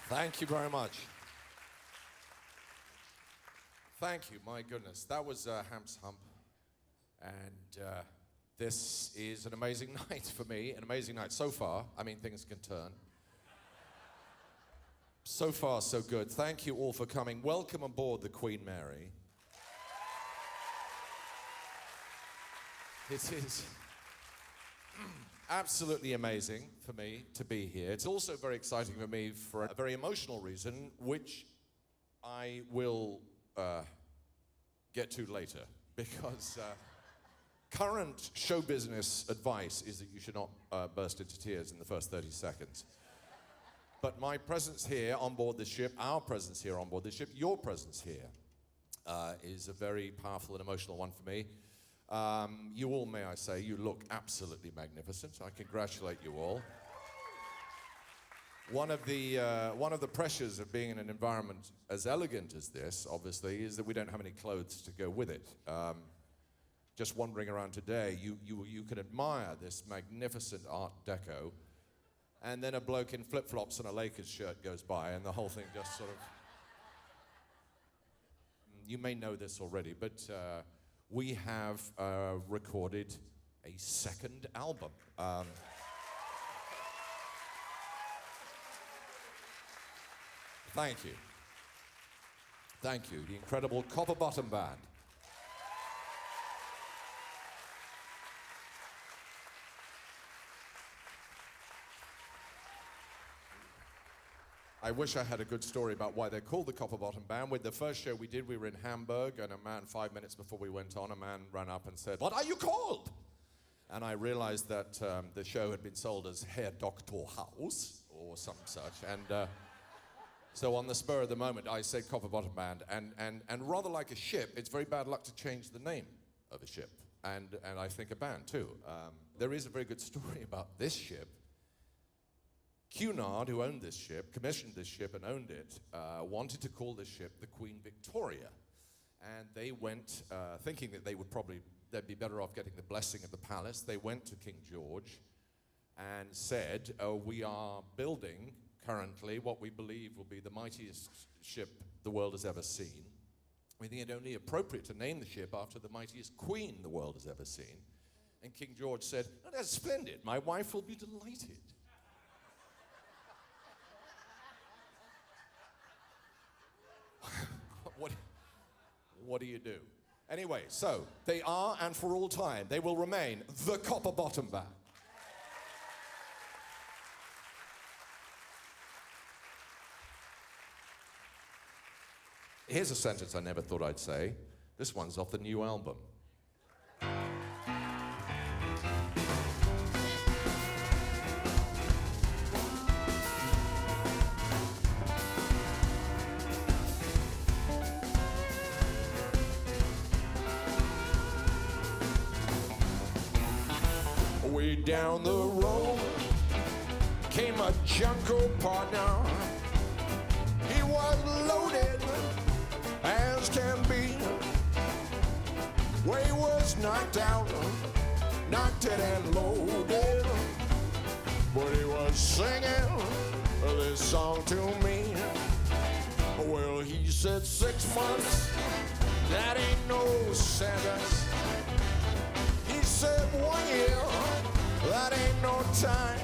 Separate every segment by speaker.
Speaker 1: Thank you very much. Thank you, my goodness. That was Ham's Hump. And this is an amazing night for me, an amazing night so far. I mean, things can turn. So far, so good. Thank you all for coming. Welcome aboard the Queen Mary. It is absolutely amazing for me to be here. It's also very exciting for me for a very emotional reason, which I will get to later, because current show business advice is that you should not burst into tears in the first 30 seconds. But my presence here on board the ship, our presence here on board the ship, your presence here is a very powerful and emotional one for me. You all, may I say, you look absolutely magnificent. I congratulate you all. One of the pressures of being in an environment as elegant as this, obviously, is that we don't have any clothes to go with it. Just wandering around today, you can admire this magnificent Art Deco, and then a bloke in flip-flops and a Lakers shirt goes by, and the whole thing just sort of... You may know this already, but we have recorded a second album. Thank you. Thank you, the incredible Copper Bottom Band. I wish I had a good story about why they're called the Copper Bottom Band. With the first show we did, we were in Hamburg, and 5 minutes before we went on, a man ran up and said, "What are you called?" And I realized that the show had been sold as Herr Dr. House, or something such, and so on the spur of the moment, I said Copper Bottom Band, and rather like a ship, it's very bad luck to change the name of a ship, and I think a band too. There is a very good story about this ship. Cunard, who owned this ship, commissioned this ship and owned it, wanted to call this ship the Queen Victoria. And they went, thinking that they'd be better off getting the blessing of the palace. They went to King George and said, we are building currently what we believe will be the mightiest ship the world has ever seen. We think it only appropriate to name the ship after the mightiest queen the world has ever seen. And King George said, "Oh, that's splendid. My wife will be delighted." What do you do? Anyway, so they are, and for all time, they will remain the Copper Bottom Band. Here's a sentence I never thought I'd say. This one's off the new album. Way down the road came a jungle partner. He was loaded as can be. Way was knocked out, knocked it and loaded. But he was singing this song to me. Well, he said 6 months, that ain't no sentence. He said 1 year, that ain't no time.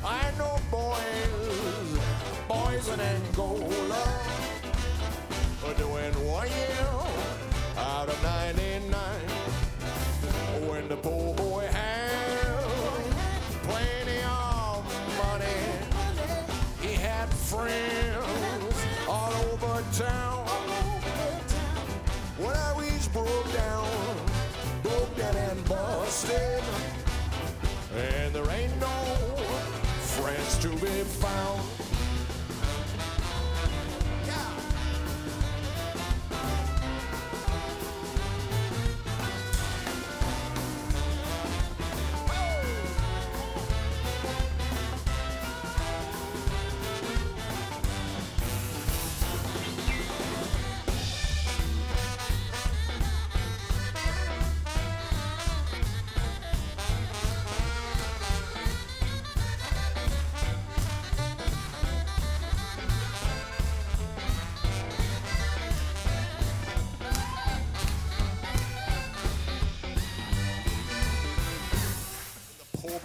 Speaker 1: I know boys in Angola are doing 1 year out of 99. When the poor boy had plenty of money, he had friends all over town. When I was broke down and busted, and there ain't no friends to be found.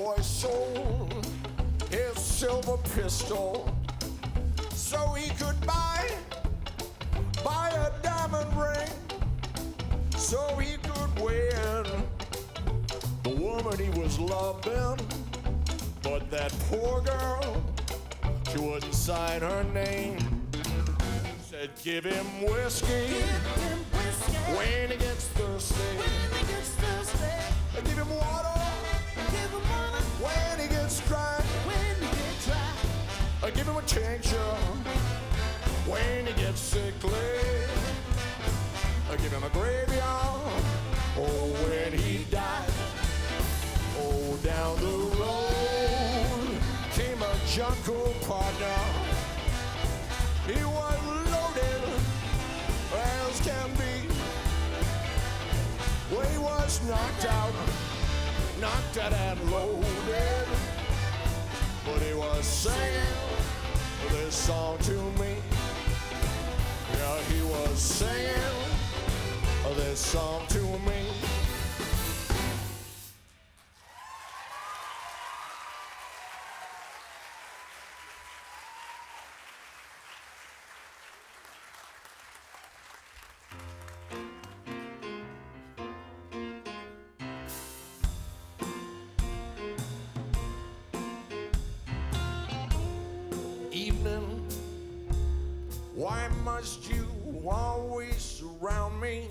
Speaker 1: boy sold his silver pistol so he could buy a diamond ring, so he could win the woman he was loving. But that poor girl, she wouldn't sign her name. Said give him whiskey, when he gets thirsty. Give him water, when he gets dry. Give him a tincture when he gets sickly. Give him a graveyard, oh, when he died. Oh, down the road came a jungle partner. He was loaded as can be. Well, he was knocked out and loaded. But he was singing this song to me. Yeah, he was singing this song to me. Evening, why must you always surround me?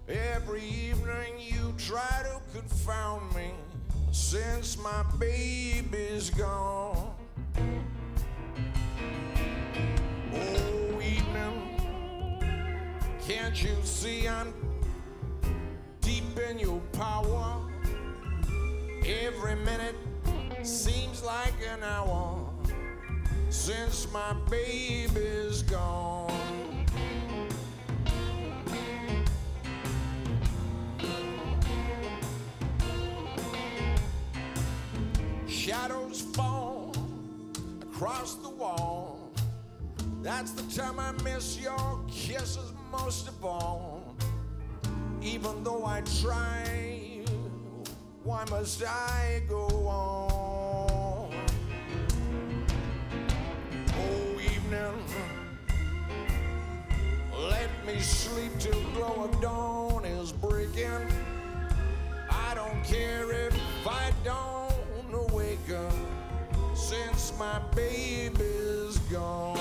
Speaker 1: Every evening you try to confound me since my baby's gone. Oh, evening, can't you see I'm deep in your power? Every minute seems like an hour since my baby's gone. Shadows fall across the wall. That's the time I miss your kisses most of all. Even though I try, why must I go on? Oh, evening, let me sleep till glow of dawn is breaking. I don't care if I don't awaken since my baby's gone.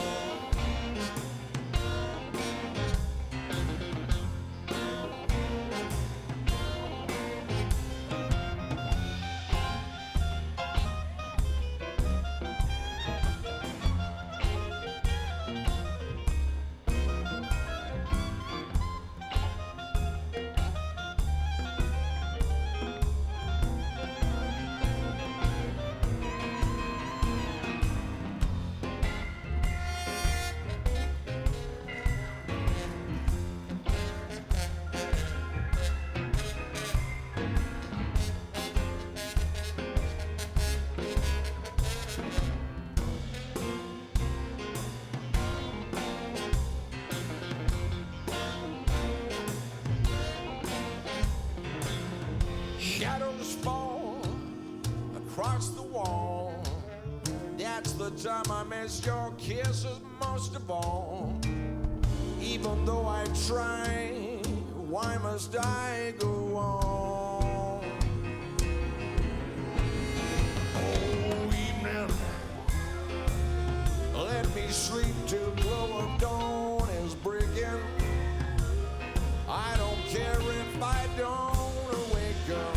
Speaker 1: Shadows fall across the wall. That's the time I miss your kisses most of all. Even though I try, why must I go on? Oh, evening, let me sleep till glow of dawn is breaking. I don't care if I don't awaken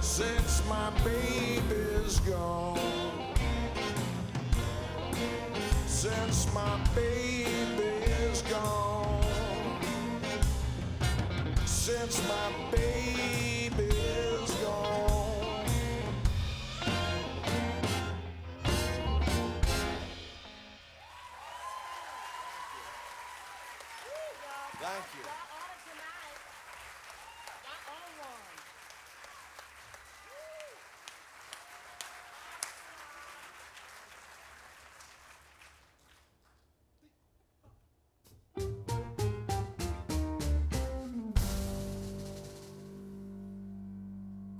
Speaker 1: since my baby's gone. Since my baby's gone. Since my baby's gone. Thank you.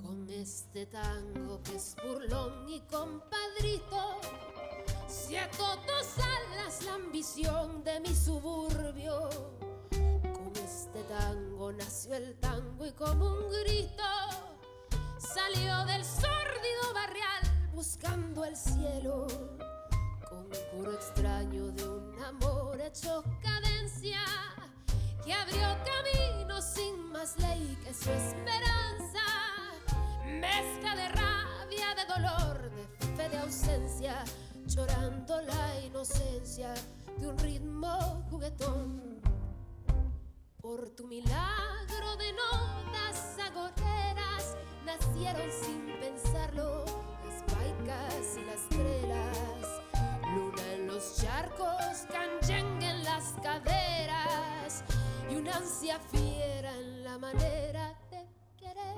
Speaker 2: Con este tango que es burlón y compadrito. Si a todos alas la ambición de mi suburbio, con este tango nació el tango y como un grito salió del sórdido barrial buscando el cielo, conjuro extraño de un amor hecho cadencia que abrió camino sin más ley que su esperanza, mezcla de rabia, de dolor, de fe, de ausencia, llorando la inocencia de un ritmo juguetón. Por tu milagro de notas agoreras nacieron sin pensarlo las paicas y las trelas, luna en los charcos, canyengue en las caderas y una ansia fiera en la manera de querer.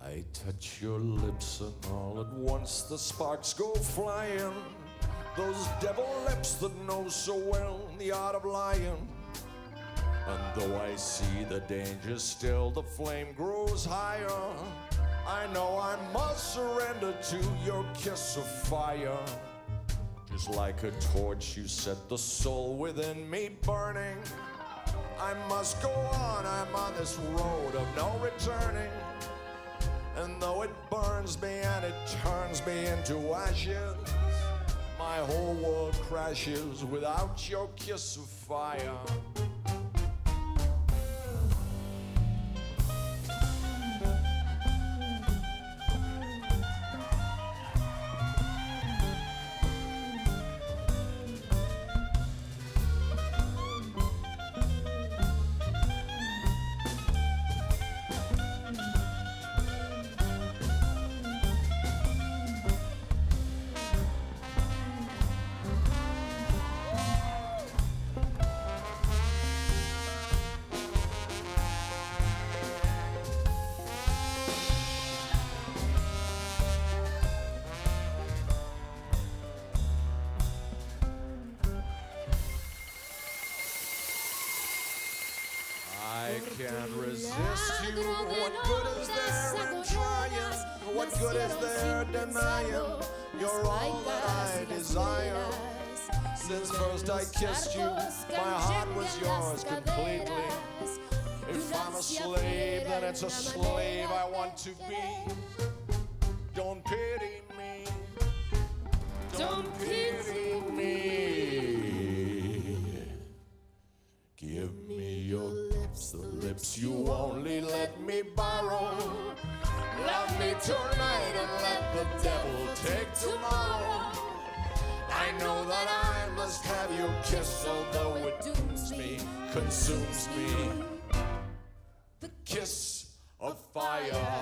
Speaker 1: I touch your lips and all at once the sparks go flying. Those devil lips that know so well the art of lying. And though I see the danger still, the flame grows higher. I know I must surrender to your kiss of fire. Just like a torch you set the soul within me burning. I must go on, I'm on this road of no returning. And though it burns me and it turns me into ashes, my whole world crashes without your kiss of fire. I can't resist you. What good is there in trying? What good is there denying? You're all that I desire. Since first I kissed you, my heart was yours completely. If I'm a slave, then it's a slave I want to be. Don't pity me. Don't pity me. Give me your lips, the lips you only let me borrow. Love me tonight and let the devil take tomorrow. I know that I must have your kiss, although it dooms me, consumes me. The kiss of fire.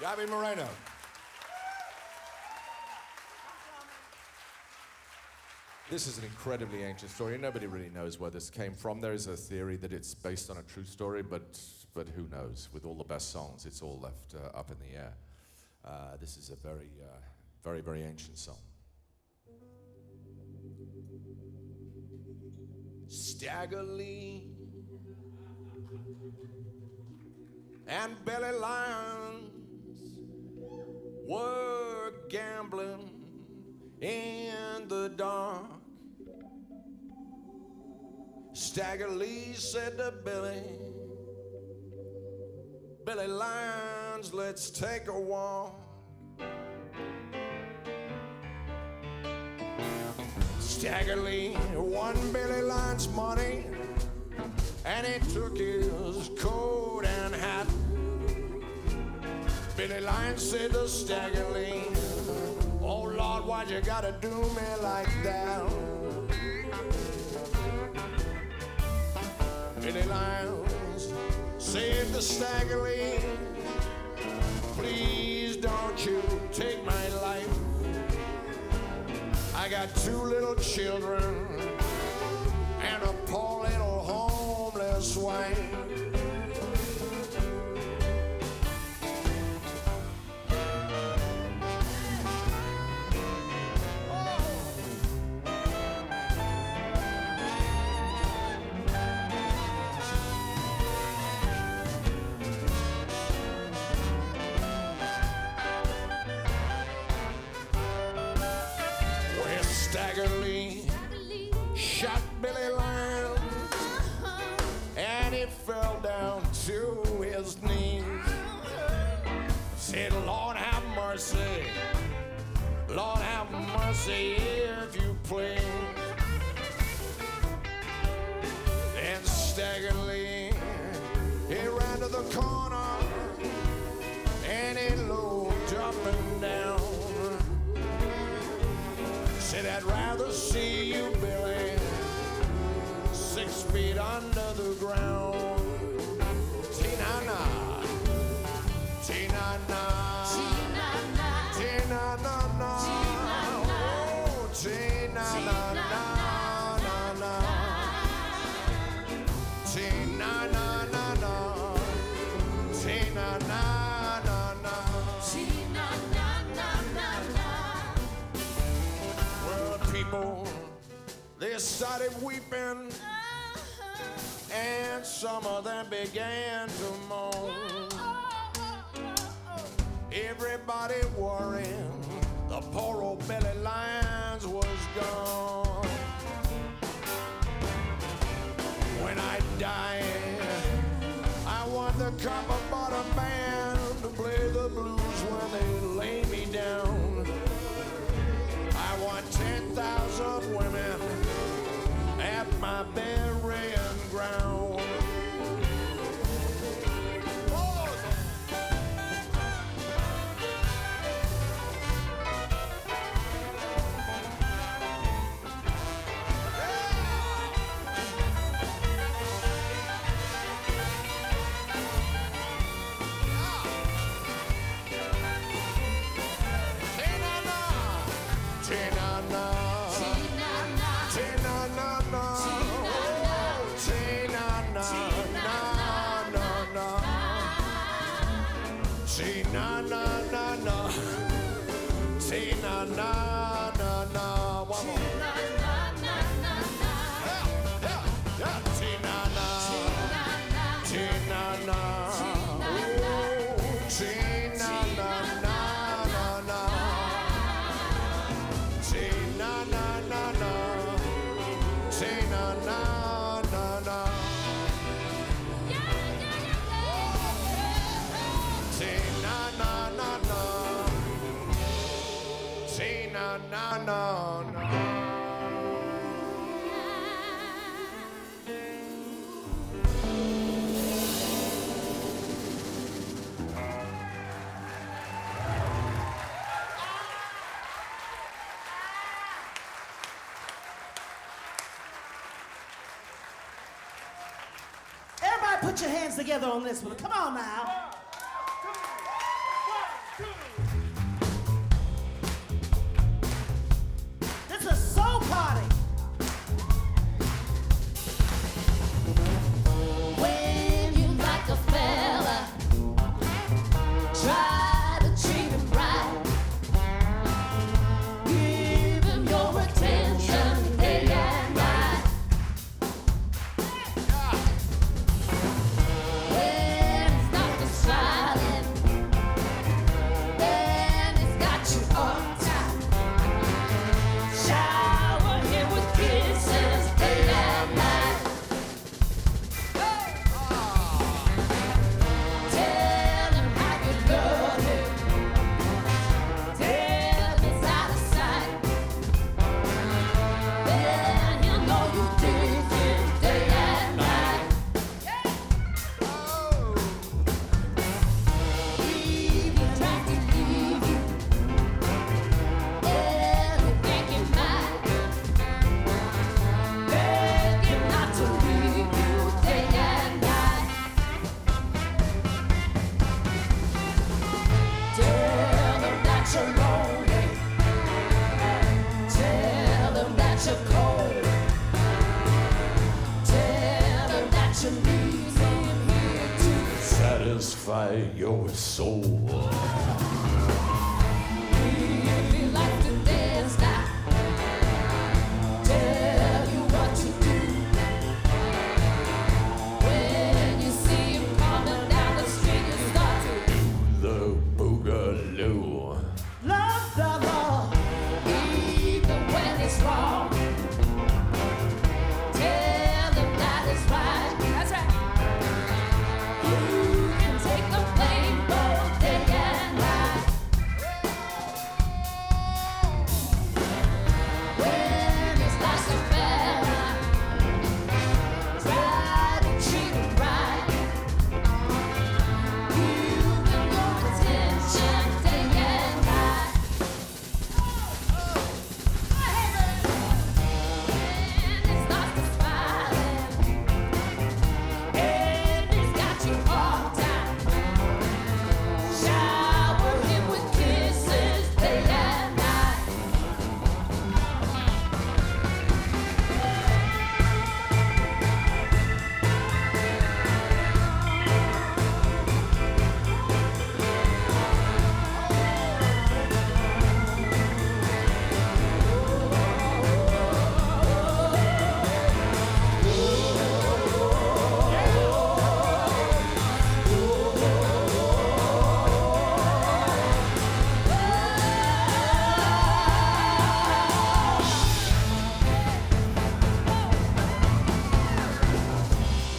Speaker 1: Gabby Moreno. This is an incredibly ancient story. Nobody really knows where this came from. There is a theory that it's based on a true story, but who knows? With all the best songs, it's all left up in the air. This is a very, very ancient song. Stagger Lee and Billy Lyons were gambling in the dark. Stagger Lee said to Billy Lyons, let's take a walk. Stagger Lee won Billy Lyons' money, and he took his coat and hat. Billy Lyons said to Stagger Lee, oh Lord, why'd you gotta do me like that? Billy Lyons said to Stagger Lee, please don't you take my life. I got 2 little children and a poor little home staggerly shot Billy Lamb, and he fell down to his knees. Said, Lord have mercy, Lord have mercy if you please. And staggerly he ran to the corner and he looked up and down. Said, I'd rather see you, Billy, 6 feet under the ground. Tina-na, Tina-na, Tina-na-na, oh, Tina-na-na-na-na, Tina-na-na-na, Tina-na-na-na, Tina-na-na-na. Well, people, they started weeping, and some of them began to moan. Everybody worrying, the poor old Billy Lyons was gone. When I die, I want the copper bottom band to play the blues when they lay me down. I want 10,000 women at my burying ground.
Speaker 3: Everybody put your hands together on this one. Come on now. This is a soul party.
Speaker 2: When you like a fella, try to treat him right. Give him your attention day and night. When he's not the smiling, then he's got you uptight. Shower him with kisses day and night. Tell him how you love him. Tell him it's out of sight. Then he'll know you dig him day and night. Leave you, try to leave you. Everything in mind. Beg him not to leave you day and night. Tell them that you're lonely. Tell them that you're cold. Tell them that you need him here to
Speaker 1: Satisfy your soul.
Speaker 2: if he likes to dance now. Tell you what to do. When you see him coming down the street, you start to
Speaker 1: The Boogaloo.
Speaker 3: Love, brother.
Speaker 2: even when he's is wrong. Tell them that is right. That's right. You can take the blame both day and night. When it's lost a fella, try to treat him right. Give him your attention day and night. When it's lost a smiling, and he's got you all time. Shower him with kisses day and night.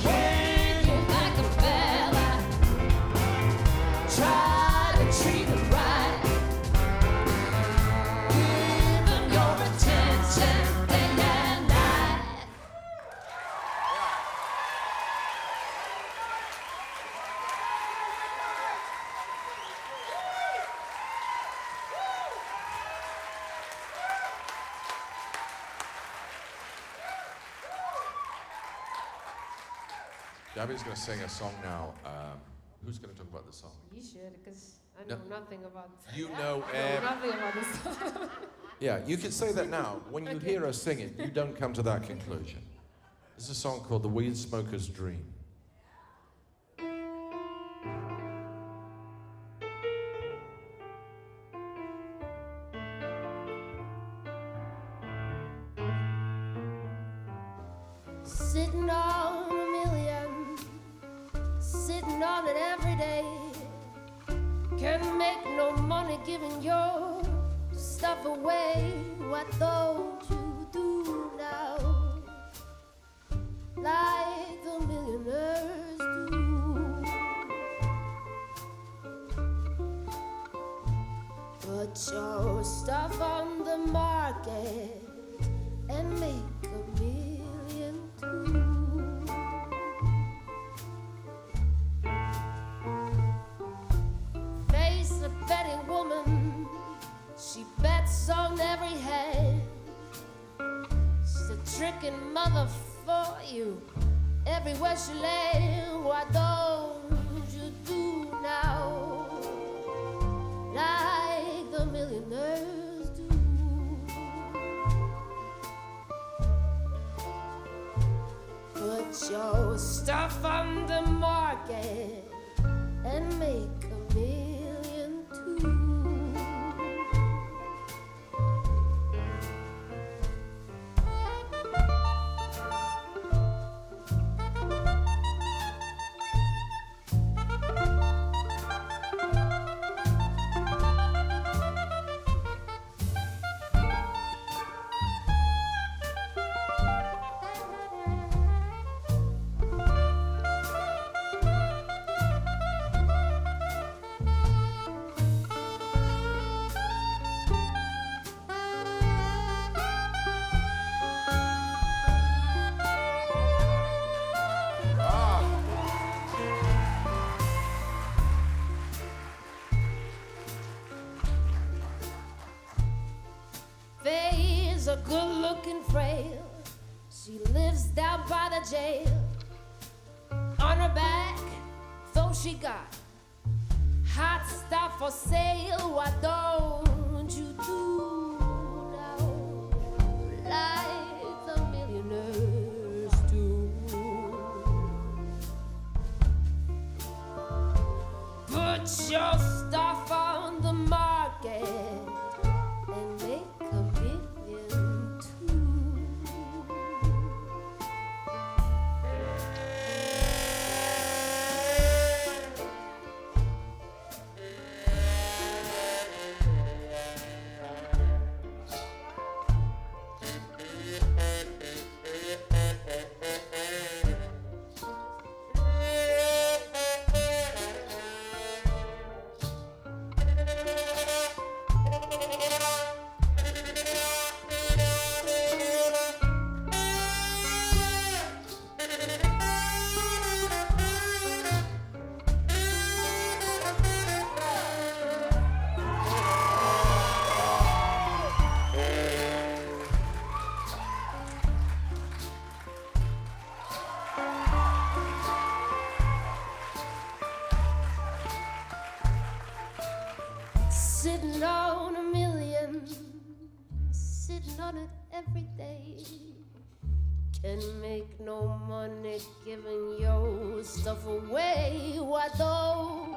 Speaker 2: When you like a fella, try to treat him right. Give him your attention day and night.
Speaker 1: Gabby's going to sing a song now. Who's going to talk about the song?
Speaker 2: You should, because I know nothing about
Speaker 1: You know,
Speaker 2: nothing about this song.
Speaker 1: yeah, you can say that now. When you hear her sing it, you don't come to that conclusion. This is a song called The Weed Smoker's Dream.
Speaker 2: Sitting on a million, sitting on it every day. Can't make no money giving your stuff away. What don't you do now? Like the millionaires do. Put your stuff on the market and make a million too. Face a betting woman, she bets on every hand. She's a tricking mother for you everywhere she lands. Why don't you do now like the millionaires do? Put your stuff on the market and make a million too. Faye's a good-looking frail. She lives down by the jail. On her back, though she got hot stuff for sale. Why don't you do now like the millionaires do? Put your stuff on the market and make a million too. every day. Can make no money giving your stuff away. What don't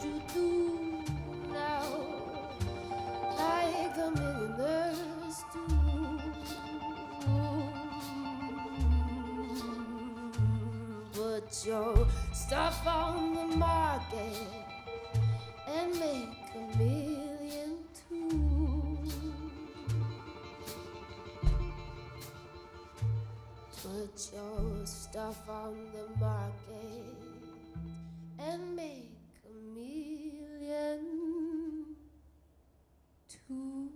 Speaker 2: you do now, like the millionaires do? Put your stuff on the market and make $1 million too. Put your stuff on the market and make $1 million too.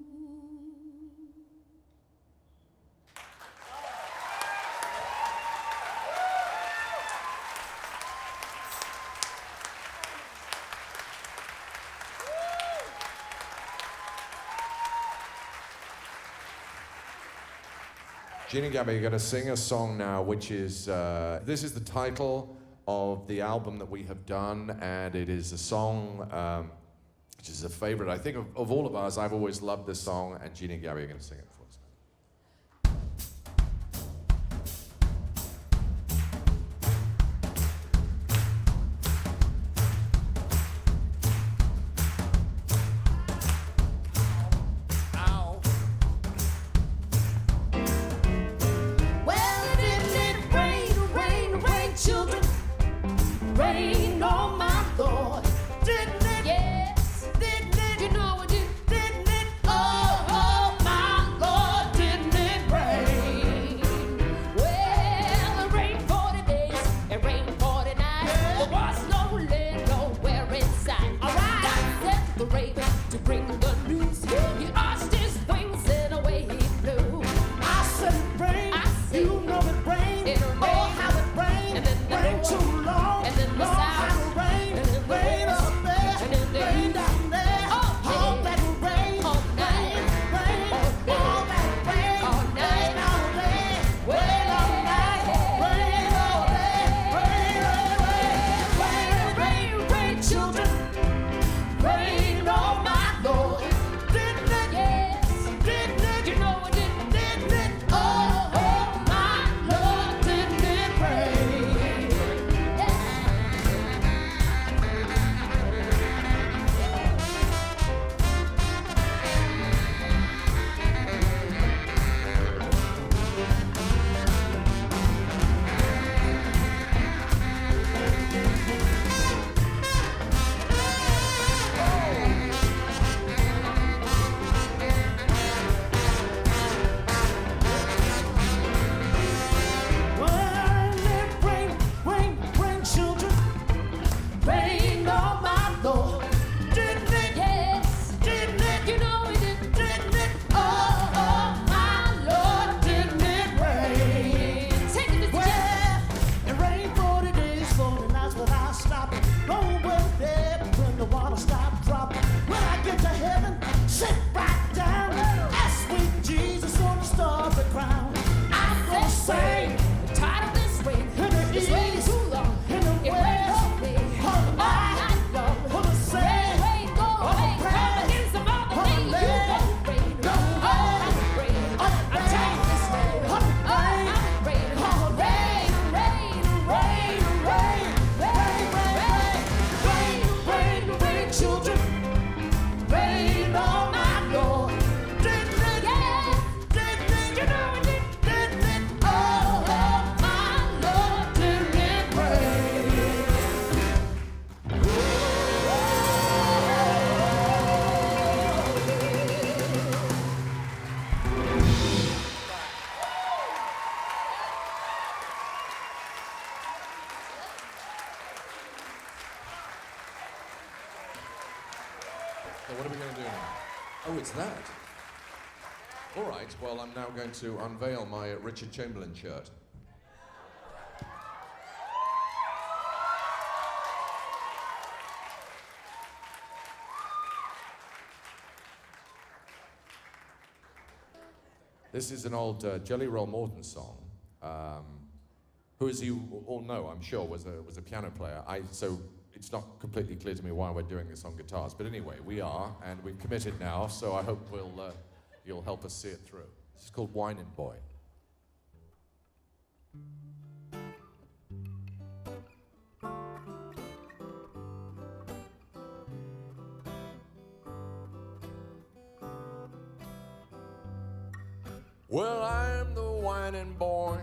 Speaker 1: Gina Gabby, you're going to sing a song now, which is, this is the title of the album that we have done, and it is a song which is a favorite, I think, of all of ours. I've always loved this song, and Gina Gabby are going to sing it for us.
Speaker 2: Rain on my Lord, didn't it? Yes, didn't it? You know it did, didn't it? Oh, oh, my Lord, didn't it rain? Well, it rained 40 days, it rained 40 nights. There was no land nowhere inside. All right, I sent the raven to bring the news. He arched his wings and away he flew.
Speaker 3: I said it rained.
Speaker 2: I said
Speaker 3: You know it rained.
Speaker 2: it rained.
Speaker 3: Oh, how it rained.
Speaker 2: And then the
Speaker 3: Rained
Speaker 2: Lord-
Speaker 3: too long.
Speaker 2: and then the
Speaker 3: Lord,
Speaker 2: south.
Speaker 3: how it rained.
Speaker 2: And then the
Speaker 3: Rain
Speaker 2: west.
Speaker 3: up there.
Speaker 2: And then the
Speaker 3: Rain
Speaker 2: east.
Speaker 3: down there.
Speaker 2: All
Speaker 3: All
Speaker 2: day.
Speaker 3: that rain.
Speaker 2: All night.
Speaker 3: Rain.
Speaker 2: All day.
Speaker 3: All that rain.
Speaker 2: All night.
Speaker 3: Rain all day. Rain all night. Rain all day. Rain, rain, rain, rain, rain, children. Rain on my Lord. Didn't it?
Speaker 2: Yes,
Speaker 3: Didn't it?
Speaker 2: you know it did.
Speaker 3: Didn't it? Oh, oh, my Lord, didn't it rain? When it rain, rain, rain, children, rain on my Lord. Didn't it?
Speaker 2: Yes,
Speaker 3: Didn't it?
Speaker 2: you know it did.
Speaker 3: Didn't it? Oh, oh, my Lord, didn't it rain?
Speaker 2: Take it, Mr.
Speaker 3: Well, it rained 40 days, 40 nights without stopping. Nowhere there when the water stopped dropping. When I get to heaven, sit right down. Ask sweet Jesus on the starry ground. I'm gonna sing.
Speaker 2: Tired of this rain.
Speaker 3: In the
Speaker 2: This rain is
Speaker 3: east,
Speaker 2: too long.
Speaker 3: in the
Speaker 2: It rained
Speaker 3: west,
Speaker 2: on me
Speaker 3: all
Speaker 2: all night long.
Speaker 3: on the same,
Speaker 2: Rain, go
Speaker 3: on the
Speaker 2: away.
Speaker 3: praise,
Speaker 2: Come against some other
Speaker 3: on
Speaker 2: thing.
Speaker 3: the
Speaker 2: You
Speaker 3: land,
Speaker 2: won't rain.
Speaker 3: go
Speaker 2: All night rain.
Speaker 3: on the
Speaker 2: I'm tired of this rain.
Speaker 3: on the
Speaker 2: All
Speaker 3: rain,
Speaker 2: night rain.
Speaker 3: on the
Speaker 2: Rain, rain, rain,
Speaker 3: rain, rain, rain, rain, rain, rain, children, rain on my Lord. Didn't it?
Speaker 2: Yes,
Speaker 3: Didn't it?
Speaker 2: you know it did.
Speaker 3: Didn't it? Oh, oh, my Lord, didn't it rain?
Speaker 1: So what are we going to do now? Oh, it's that. All right, well, I'm now going to unveil my Richard Chamberlain shirt. This is an old Jelly Roll Morton song, who, as you all know, I'm sure, was a piano player. So it's not completely clear to me why we're doing this on guitars. But anyway, we are, and we've committed now, so I hope you'll help us see it through. This is called Whining Boy. Well, I'm the whining boy.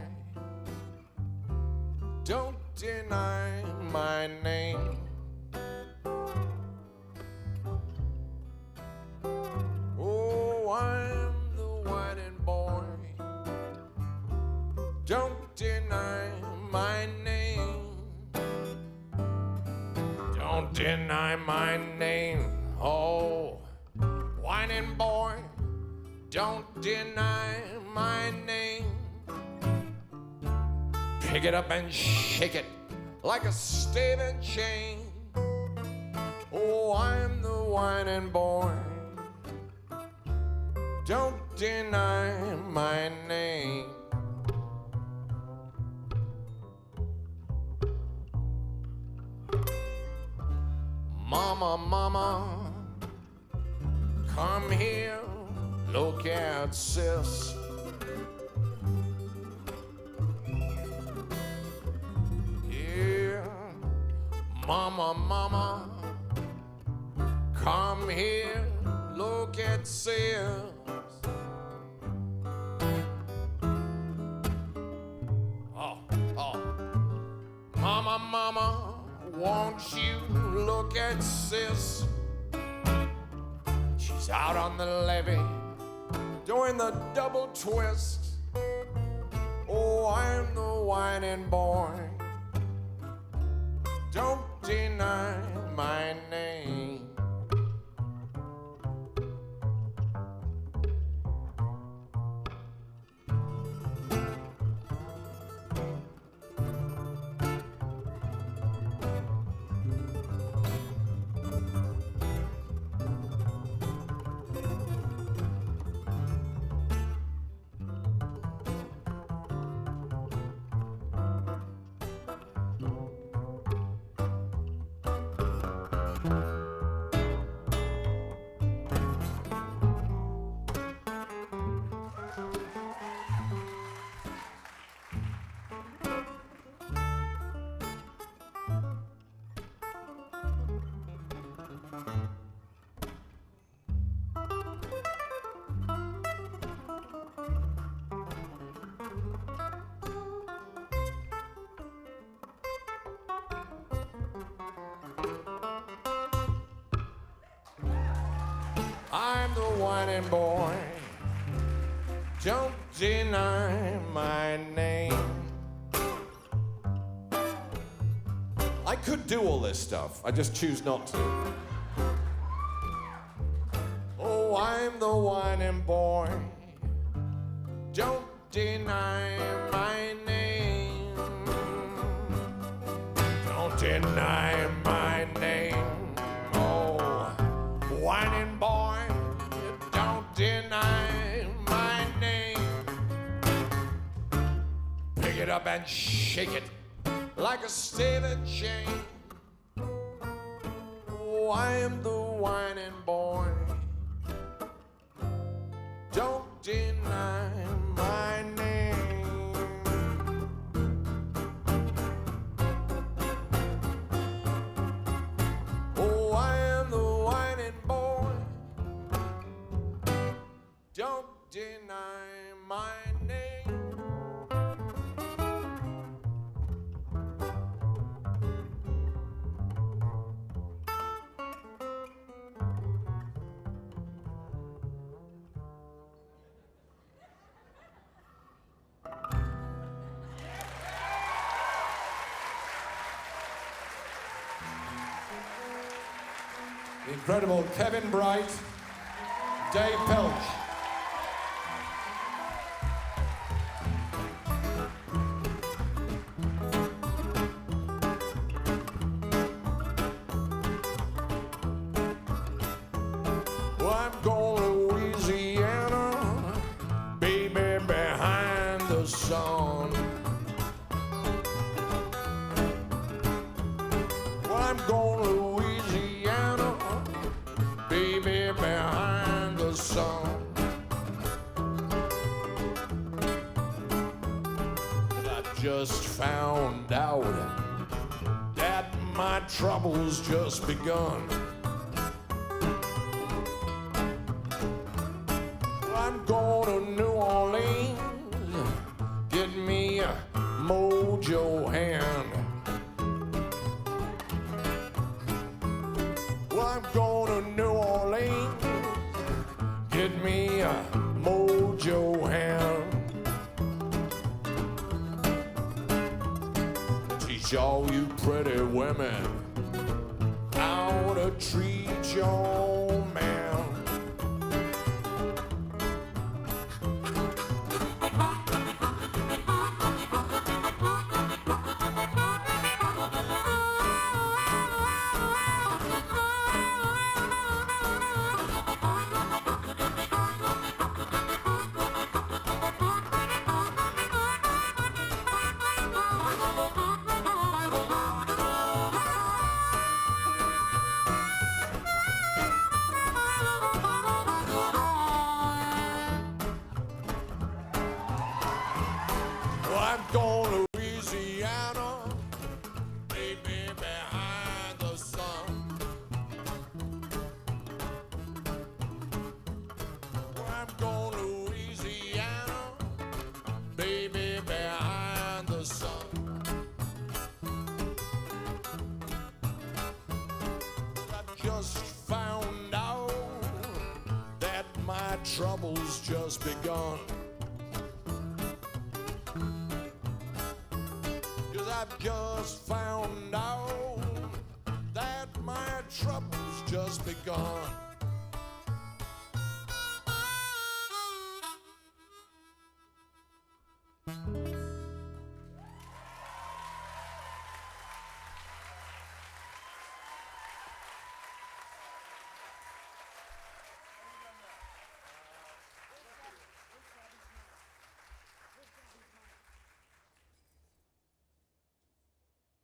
Speaker 1: Don't deny my name. Oh, I'm the whining boy. Don't deny my name. Don't deny my name. Oh, whining boy. Don't deny my name. Pick it up and shake it like a stave and chain. Oh, I'm the whining boy. Don't deny my name. Mama, mama, come here, look at sis. Yeah, mama, mama, come here, look at sis. Mama, mama, won't you look at sis? She's out on the levee, doing the double twist. Oh, I'm the whining boy. Don't deny my name. I'm the whining boy. Don't deny my name. I could do all this stuff. I just choose not to. Oh, I'm the whining boy. Don't deny my name. Don't deny my name. Oh, whining boy. Don't deny my name. Pick it up and shake it like a stave and chain. Oh, I am the whining boy. Don't deny my name. Oh, I am the whining boy. Don't deny my name. The incredible Kevin Bright, Dave Pelch. Well, I'm going to Louisiana, baby, behind the sun. Well, I'm going to Louisiana, baby, behind the sun. just found out that my trouble's just begun. I'm going to New Orleans, get me a mojo hand. Well, I'm going to New Orleans, get me a mojo hand. Teach all you pretty women how to treat your man. I'm going to Louisiana, baby, behind the sun. I'm going to Louisiana, baby, behind the sun. I just found out that my trouble's just begun. I've just found out that my trouble's just begun.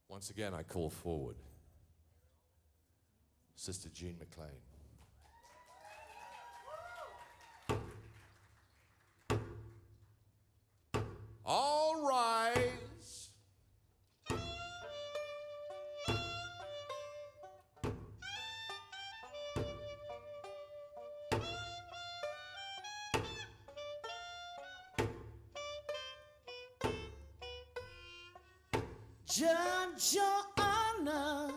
Speaker 1: Once again, I call forward Sister Jean McLean. All rise.
Speaker 3: Judge, your honor,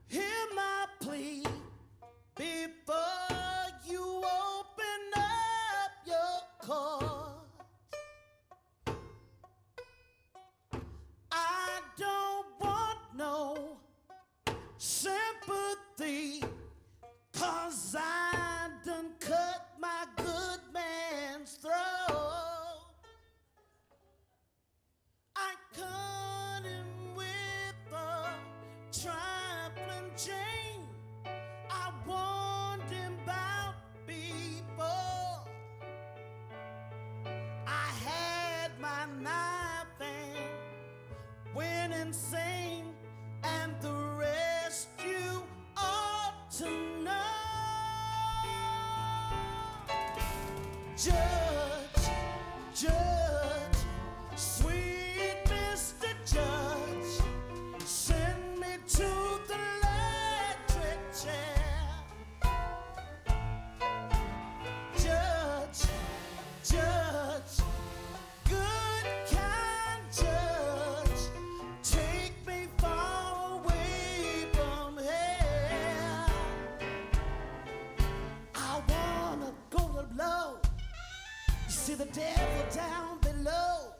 Speaker 3: hear my plea before you open up your court. I don't want no sympathy, 'cause I done cut my good man's throat. I cut him with a trifling chain. I warned him about people. I had my knife and went insane, and the rest you ought to know. Judge, judge, sweet Mr. Judge, send me to the electric chair. Judge, judge, good kind judge, take me far away from here. I wanna go to low, see the devil down below.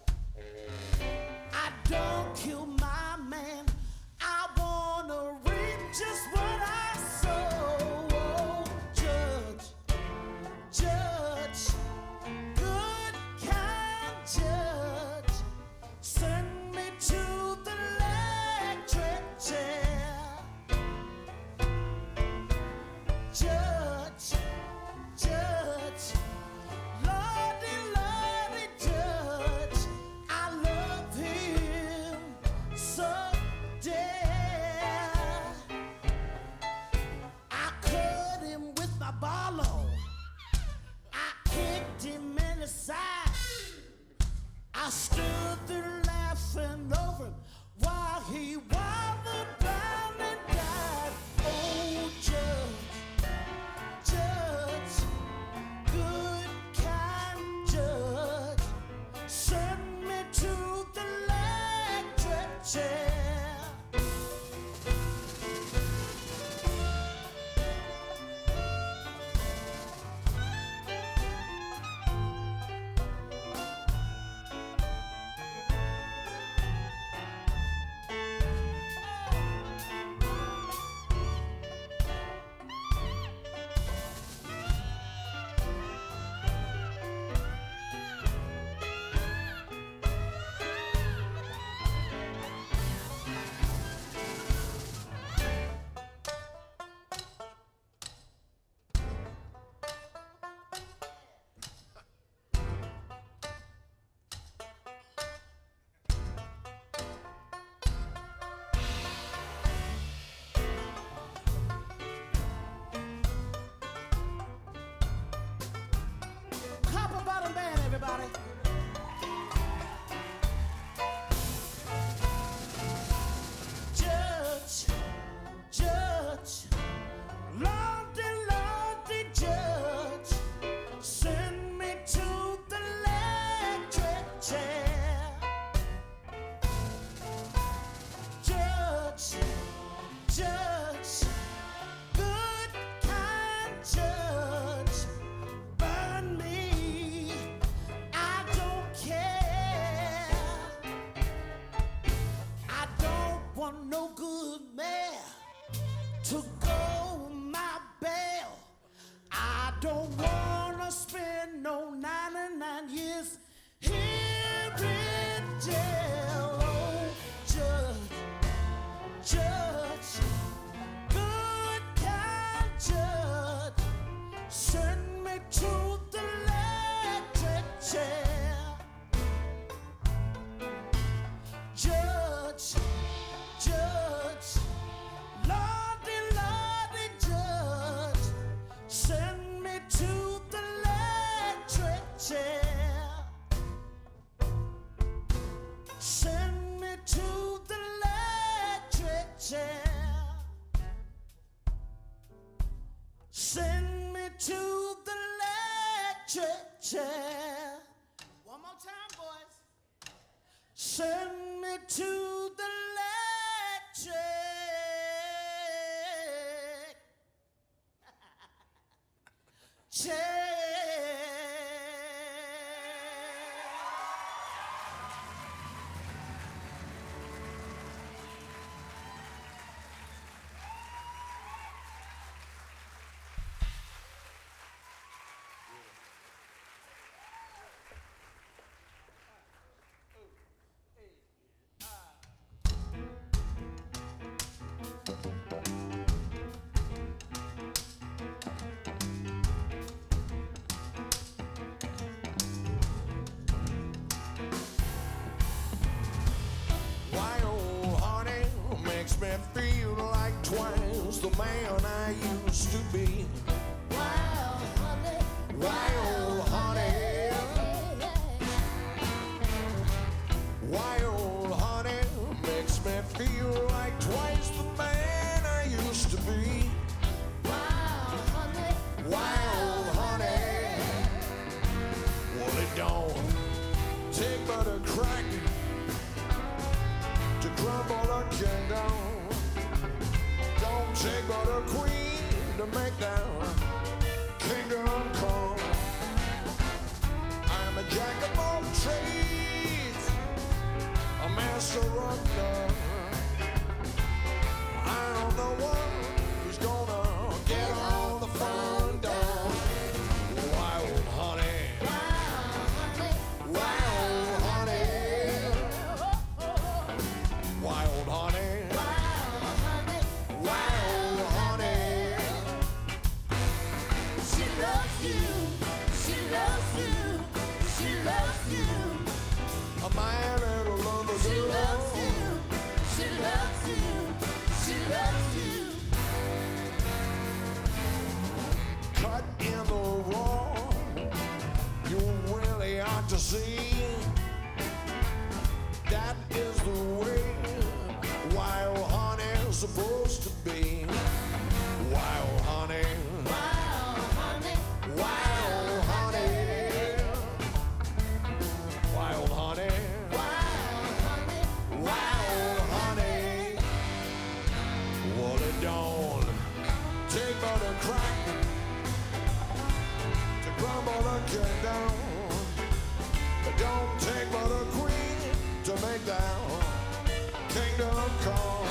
Speaker 3: I don't kill my man, I wanna reap just what I sow. Oh, judge, judge, good kind judge, send me to the electric chair. Judge, judge, Lordy, Lordy, judge, I love him so dear. I cut him with my barlow, I kicked him in the side, I stood through nothing over him while he wandered down and died. Oh, judge, judge, good, kind judge, send me to the electric chair. Copper bottom band, everybody. Judge, judge, Lordy, Lordy, judge, send me to the electric chair. Judge, judge, good, kind judge, burn me, I don't care. I don't want no good man to go my bail. I don't wanna spend no 99 years here in jail. Oh, judge, judge, good, kind judge, send me to the electric chair. Judge, judge, Lordy, Lordy, judge, send me to the electric chair. Send me to the electric chair. Send me to the electric chair. One more time, boys. Send me to the electric chair.
Speaker 1: Why, oh, honey, makes me feel like twice the man I used to be.
Speaker 2: Wow, honey.
Speaker 1: Why, oh, honey, why, oh, honey, makes me feel like twice the man I used to be.
Speaker 2: Wow, honey.
Speaker 1: Why, oh, honey, well, it don't take but a crack to crumble a kingdom. Don't take but a queen to make that kingdom come. I'm a jack of all trades, a master of none. I'm the one who's gonna get all the fun done. Why, oh, honey, why, oh, honey, why, oh, honey, why, oh, honey.
Speaker 2: She loves you. She loves you. She loves you.
Speaker 1: My little lover
Speaker 2: She
Speaker 1: girl.
Speaker 2: loves you. She loves you. She loves you.
Speaker 1: Cut in the raw, you really ought to see. That is kingdom come.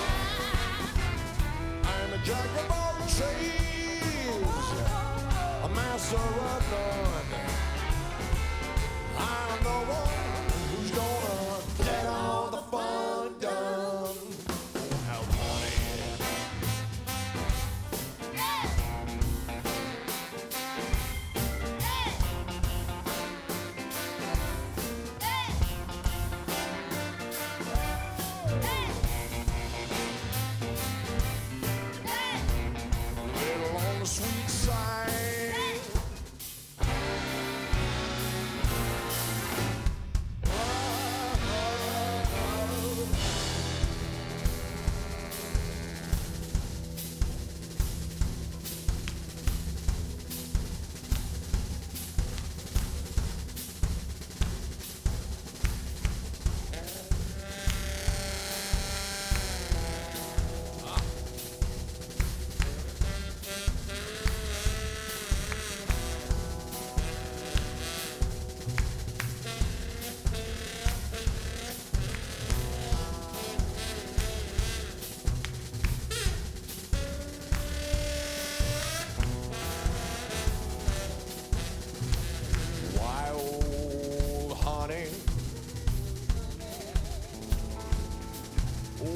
Speaker 1: I'm a jack of all trades, a master of none. I'm the one who's gonna get all the fun done. How funny. Little on the sweet side.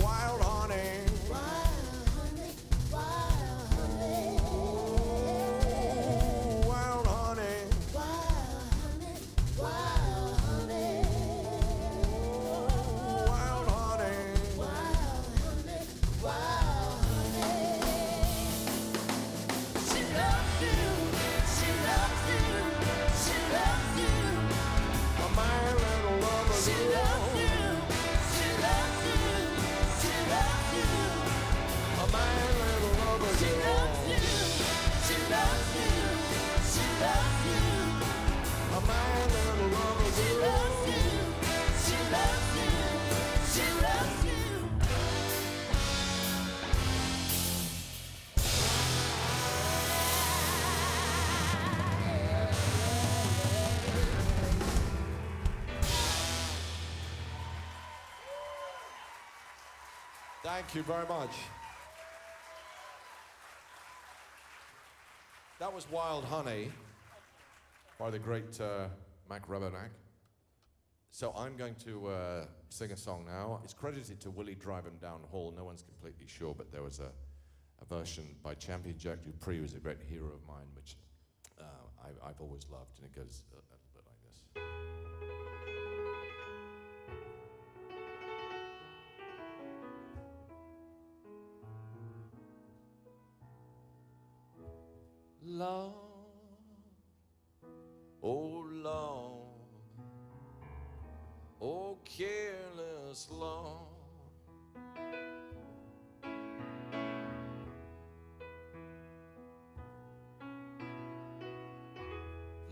Speaker 1: Wild honey, wild honey, wild honey, wild honey.
Speaker 2: She loves you, she loves you, she loves you.
Speaker 1: My little lover
Speaker 2: She
Speaker 1: girl.
Speaker 2: loves you, she loves you, she loves you.
Speaker 1: My little lover
Speaker 2: She
Speaker 1: girl.
Speaker 2: loves you, she loves you, she loves you.
Speaker 1: My little lover
Speaker 2: She
Speaker 1: girl.
Speaker 2: loves you, she loves you, she loves you.
Speaker 1: Thank you very much. That was Wild Honey by the great Mac Rebennack. So I'm going to sing a song now. It's credited to Willie Drive 'Em Down Hall. No one's completely sure, but there was a version by Champion Jack Dupree, who was a great hero of mine, which I've always loved, and it goes a little bit like this. Lord, oh Lord, oh careless Lord,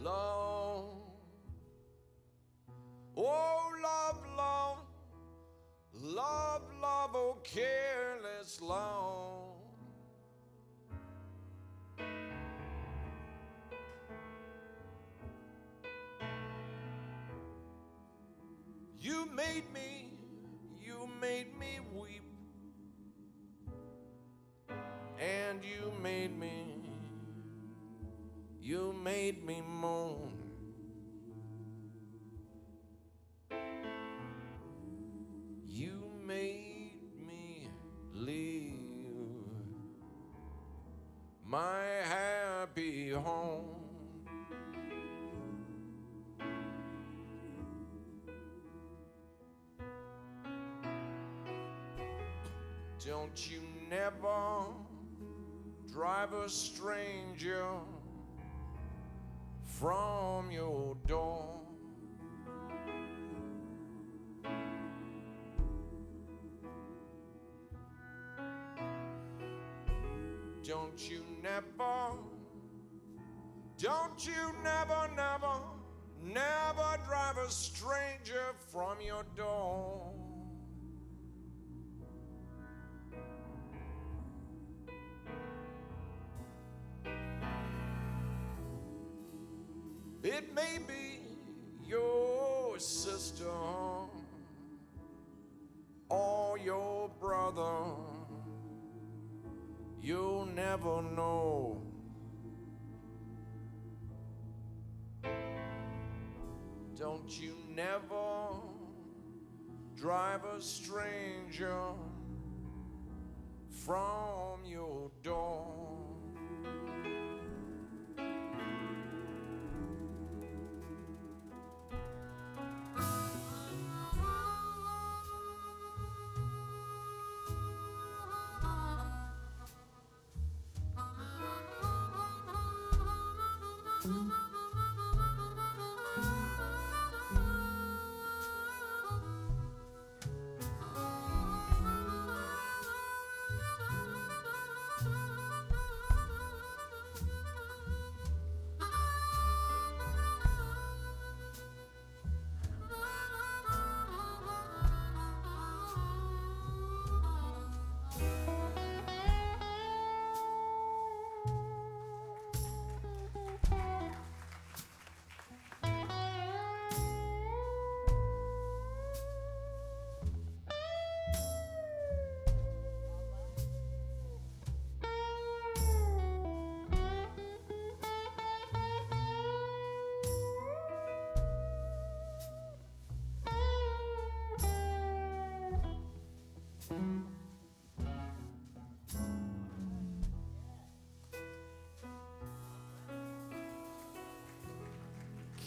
Speaker 1: Lord, oh love, love, love, love, oh careless Lord. You made me weep, and you made me moan. You made me leave my happy home. Don't you never drive a stranger from your door. Don't you never drive a stranger from your door. It may be your sister or your brother. You'll never know. Don't you never drive a stranger from your door.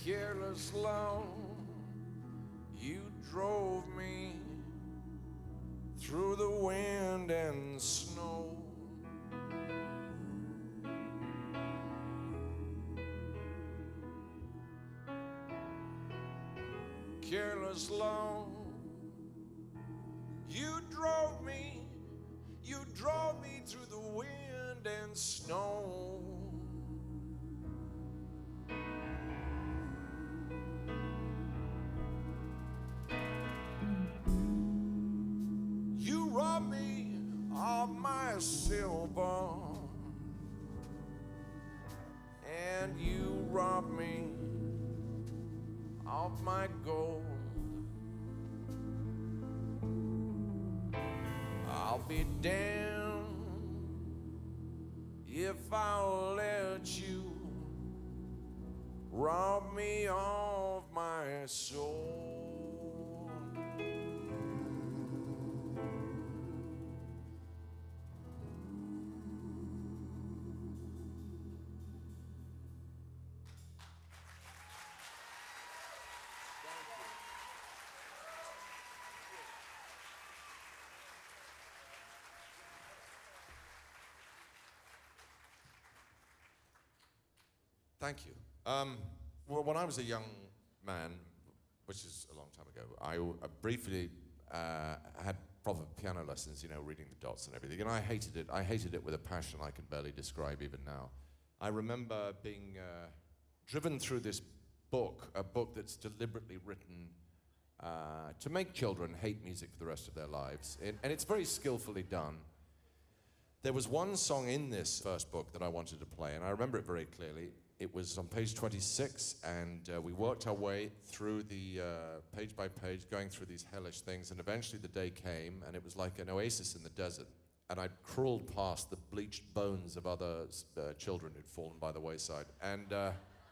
Speaker 1: Careless love, you drove me through the wind and snow. Careless love, you drove me through the wind and snow. You robbed me of my silver, and you robbed me of my gold. I'll be damned if I'll let you rob me of my soul. Thank you. Well, when I was a young man, which is a long time ago, I briefly had proper piano lessons, you know, reading the dots and everything, and I hated it. I hated it with a passion I can barely describe even now. I remember being driven through this book, a book that's deliberately written to make children hate music for the rest of their lives, and it's very skillfully done. There was one song in this first book that I wanted to play, and I remember it very clearly. It was on page 26, and we worked our way through the page by page, going through these hellish things, and eventually the day came, and it was like an oasis in the desert. And I'd crawled past the bleached bones of other children who'd fallen by the wayside, and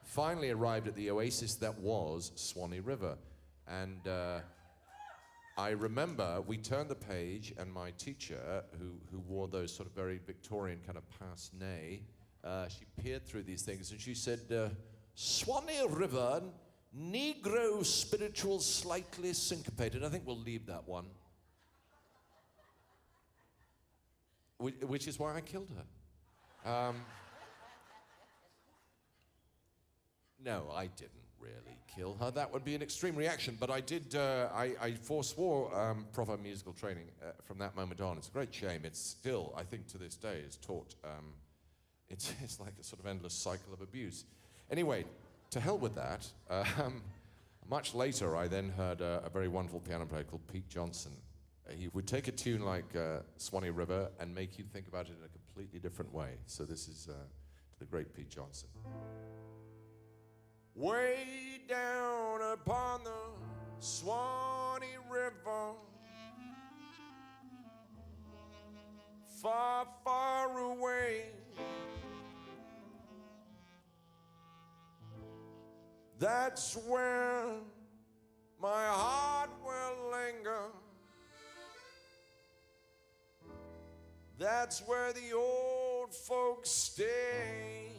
Speaker 1: finally arrived at the oasis that was Swanee River. And I remember we turned the page, and my teacher, who wore those sort of very Victorian kind of pince-nez, she peered through these things, and she said, Swanee River, Negro spiritual slightly syncopated. I think we'll leave that one. Which is why I killed her. No, I didn't really kill her. That would be an extreme reaction, but I did, I forswore proper musical training from that moment on. It's a great shame. It's still, I think to this day, is taught. It's like a sort of endless cycle of abuse. Anyway, to hell with that. Much later, I then heard a very wonderful piano player called Pete Johnson. He would take a tune like Swanee River and make you think about it in a completely different way. So this is to the great Pete Johnson. Way down upon the Swanee River, far, far away. That's where my heart will linger. That's where the old folks stay.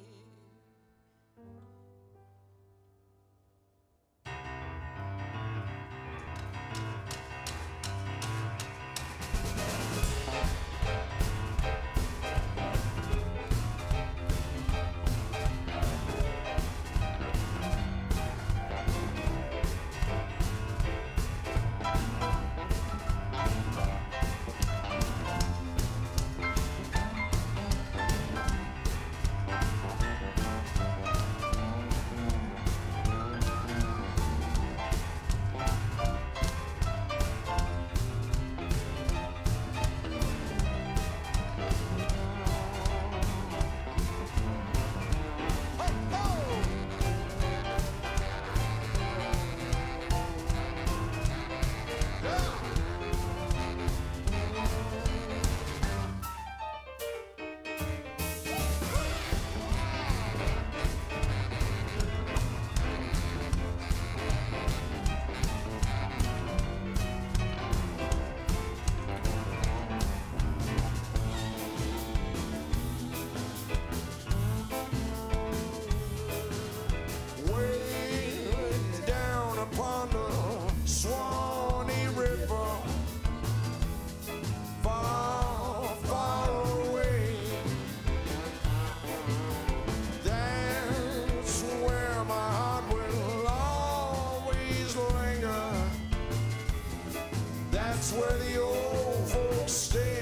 Speaker 1: That's where the old folks stay.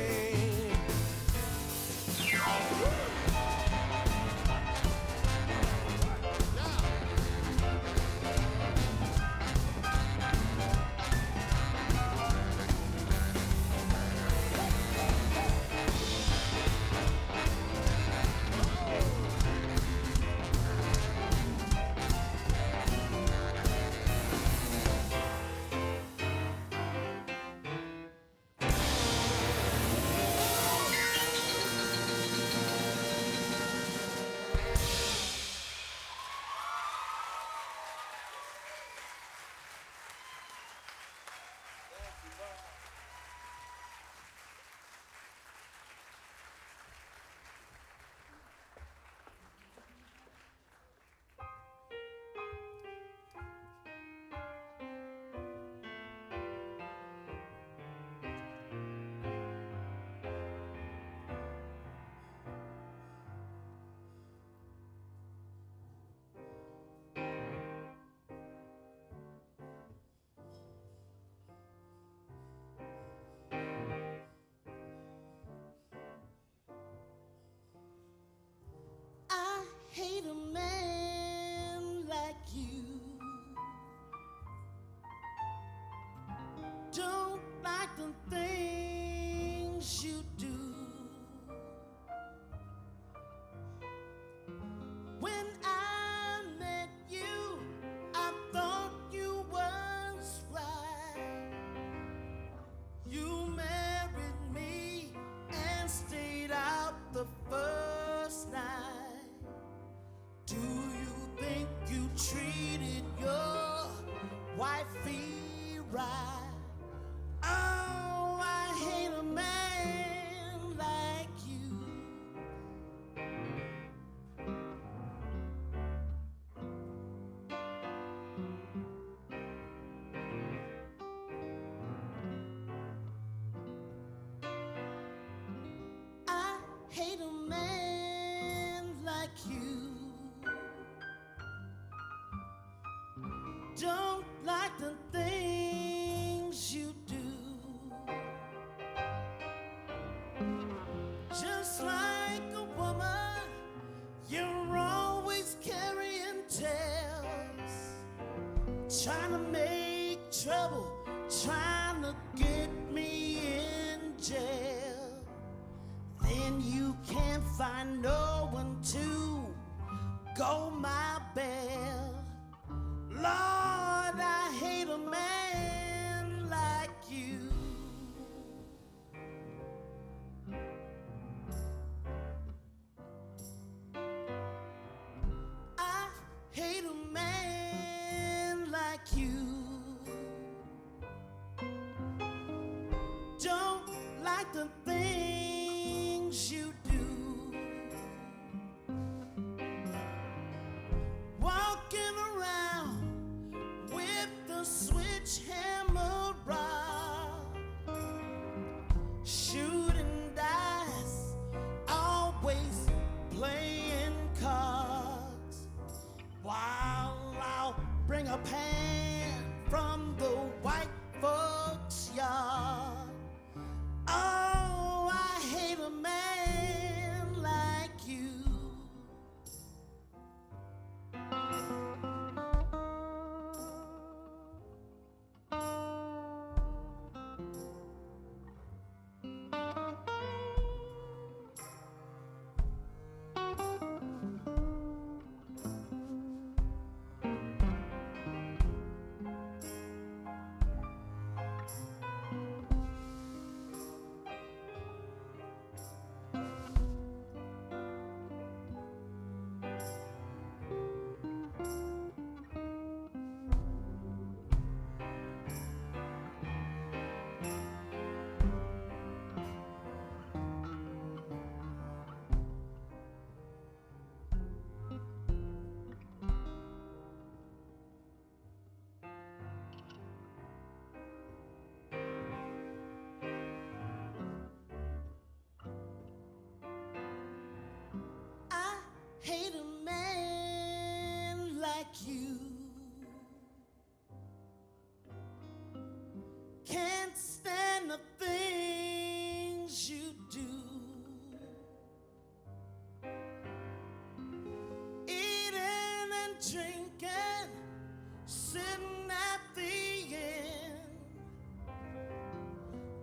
Speaker 3: I hate a man like you. Don't like the things you do. When I met you, I thought you was right. You married me and stayed out the first night. Do you think you treated your wifey right? Oh, I hate a man like you. I hate a man like you. Don't like the things you do. Just like a woman, you're always carrying tales, trying to make trouble, trying to get me in jail. Then you can't find no one to go my bail. Lord, I hate a man like you. don't like the things you do. Walking around with the switch hammer rod, shooting dice, always playing cards, while I'll bring a pan from the white folks' yard. Oh, I hate a man like you. I hate a man like you. Can't stand the things you do. Eating and drinking, sitting at the end,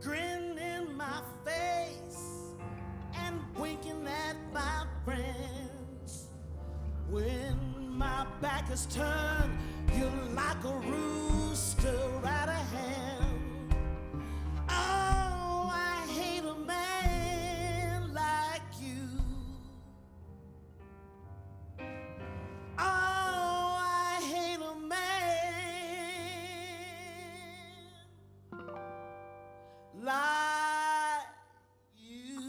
Speaker 3: grin in my face and winking at my friends. When my back is turned, you're like a rooster out of hand. Oh, I hate a man like you. Oh, I hate a man like you.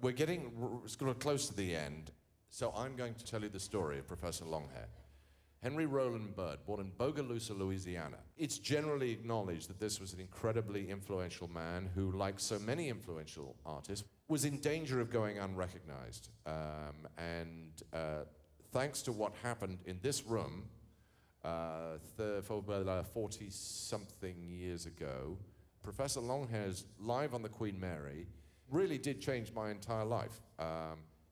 Speaker 1: We're getting sort of close to the end, so I'm going to tell you the story of Professor Longhair. Henry Roland Bird, born in Bogalusa, Louisiana. It's generally acknowledged that this was an incredibly influential man who, like so many influential artists, was in danger of going unrecognized. Thanks to what happened in this room 40-something years ago, Professor Longhair's Live on the Queen Mary really did change my entire life.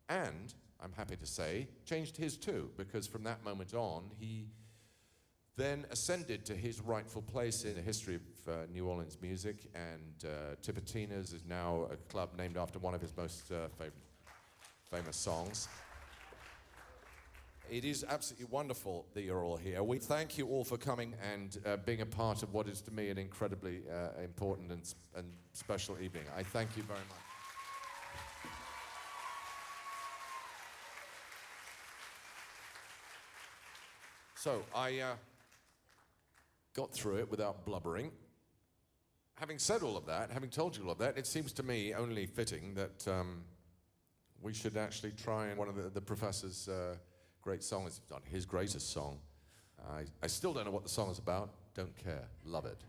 Speaker 1: And, I'm happy to say, changed his too, because from that moment on, he then ascended to his rightful place in the history of New Orleans music, and Tipitina's is now a club named after one of his most famous songs. It is absolutely wonderful that you're all here. We thank you all for coming and being a part of what is to me an incredibly important and special evening. I thank you very much. So I got through it without blubbering. Having said all of that, having told you all of that, it seems to me only fitting that we should actually try one of the professor's great songs. It's not his greatest song. I still don't know what the song is about. Don't care. Love it.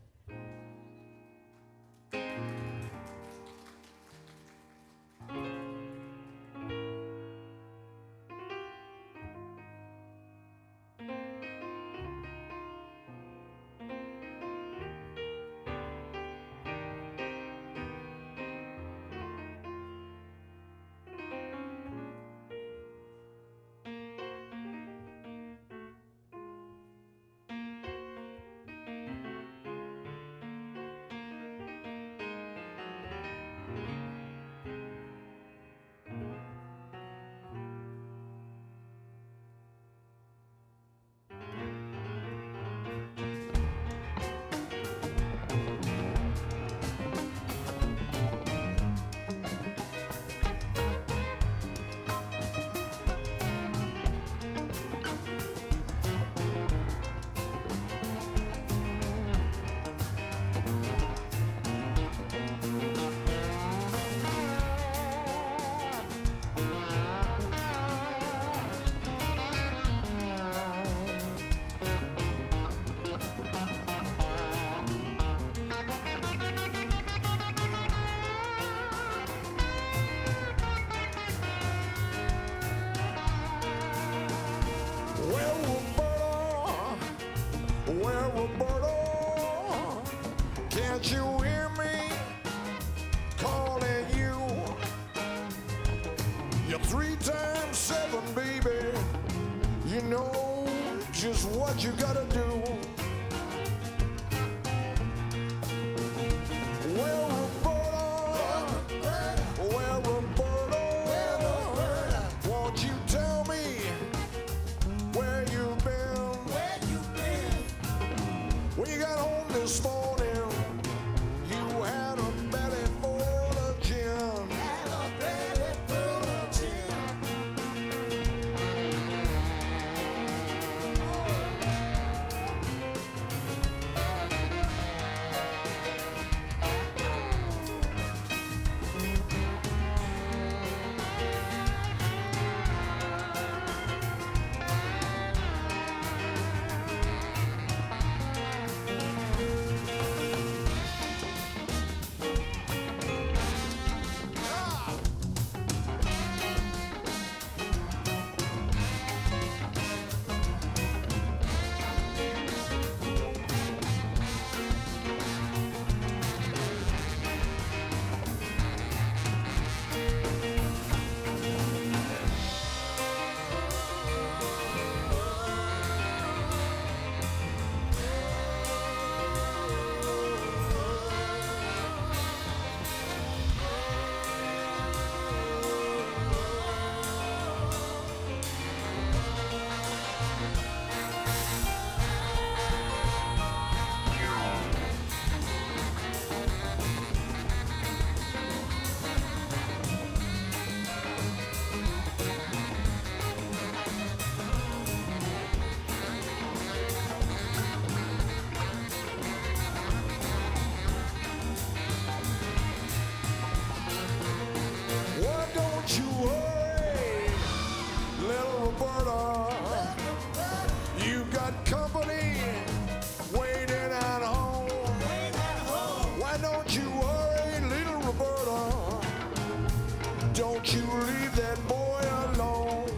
Speaker 1: 3 times 7, baby. You know just what you gotta do. Well, Roberta, won't you tell me where you've been? When you got home this morning, you had a belly full of gin. Why don't you hurry, little Roberta? You got company waiting at home. Why don't you hurry, little Roberta? Don't you leave that boy alone.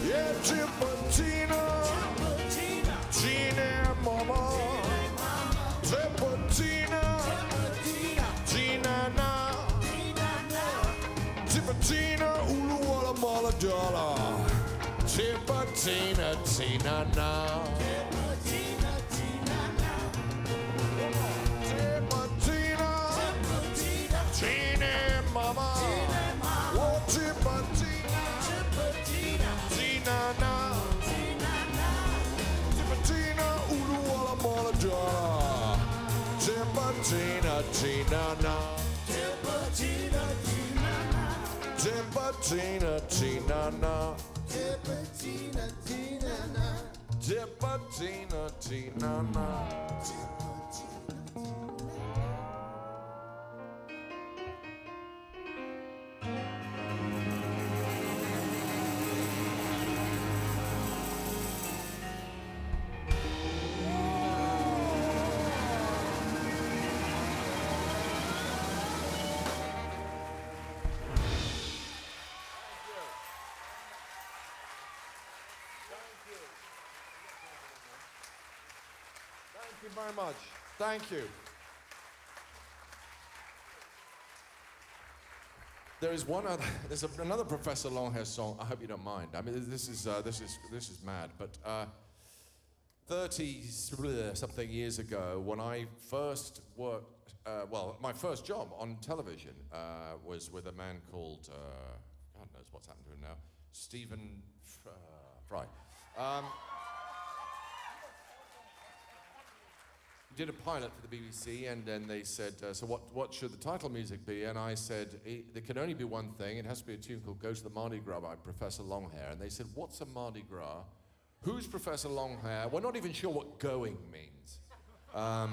Speaker 1: Yeah, Tippatina, Tina, mama, Tippatina, Tina, na, Tippatina, ulu, walla, mala, dollar. Tippatina, Tina, na. Tippatina, Tina, mama. Oh, Tippatina, Tina, na. Tippatina, ulu, walla, mala, dollar. Tippatina, Tina, na. Tippatina, Tina, na. Tippatina, Tina, na. Thank you very much. Thank you. There is one other. There's another Professor Longhair song. I hope you don't mind. I mean, this is mad. But 30 something years ago, when I first worked, my first job on television was with a man called God knows what's happened to him now, Stephen Fry. Did a pilot for the BBC, and then they said, so what should the title music be? And I said, there can only be one thing. It has to be a tune called Go to the Mardi Gras by Professor Longhair. And they said, what's a Mardi Gras? Who's Professor Longhair? We're not even sure what going means. But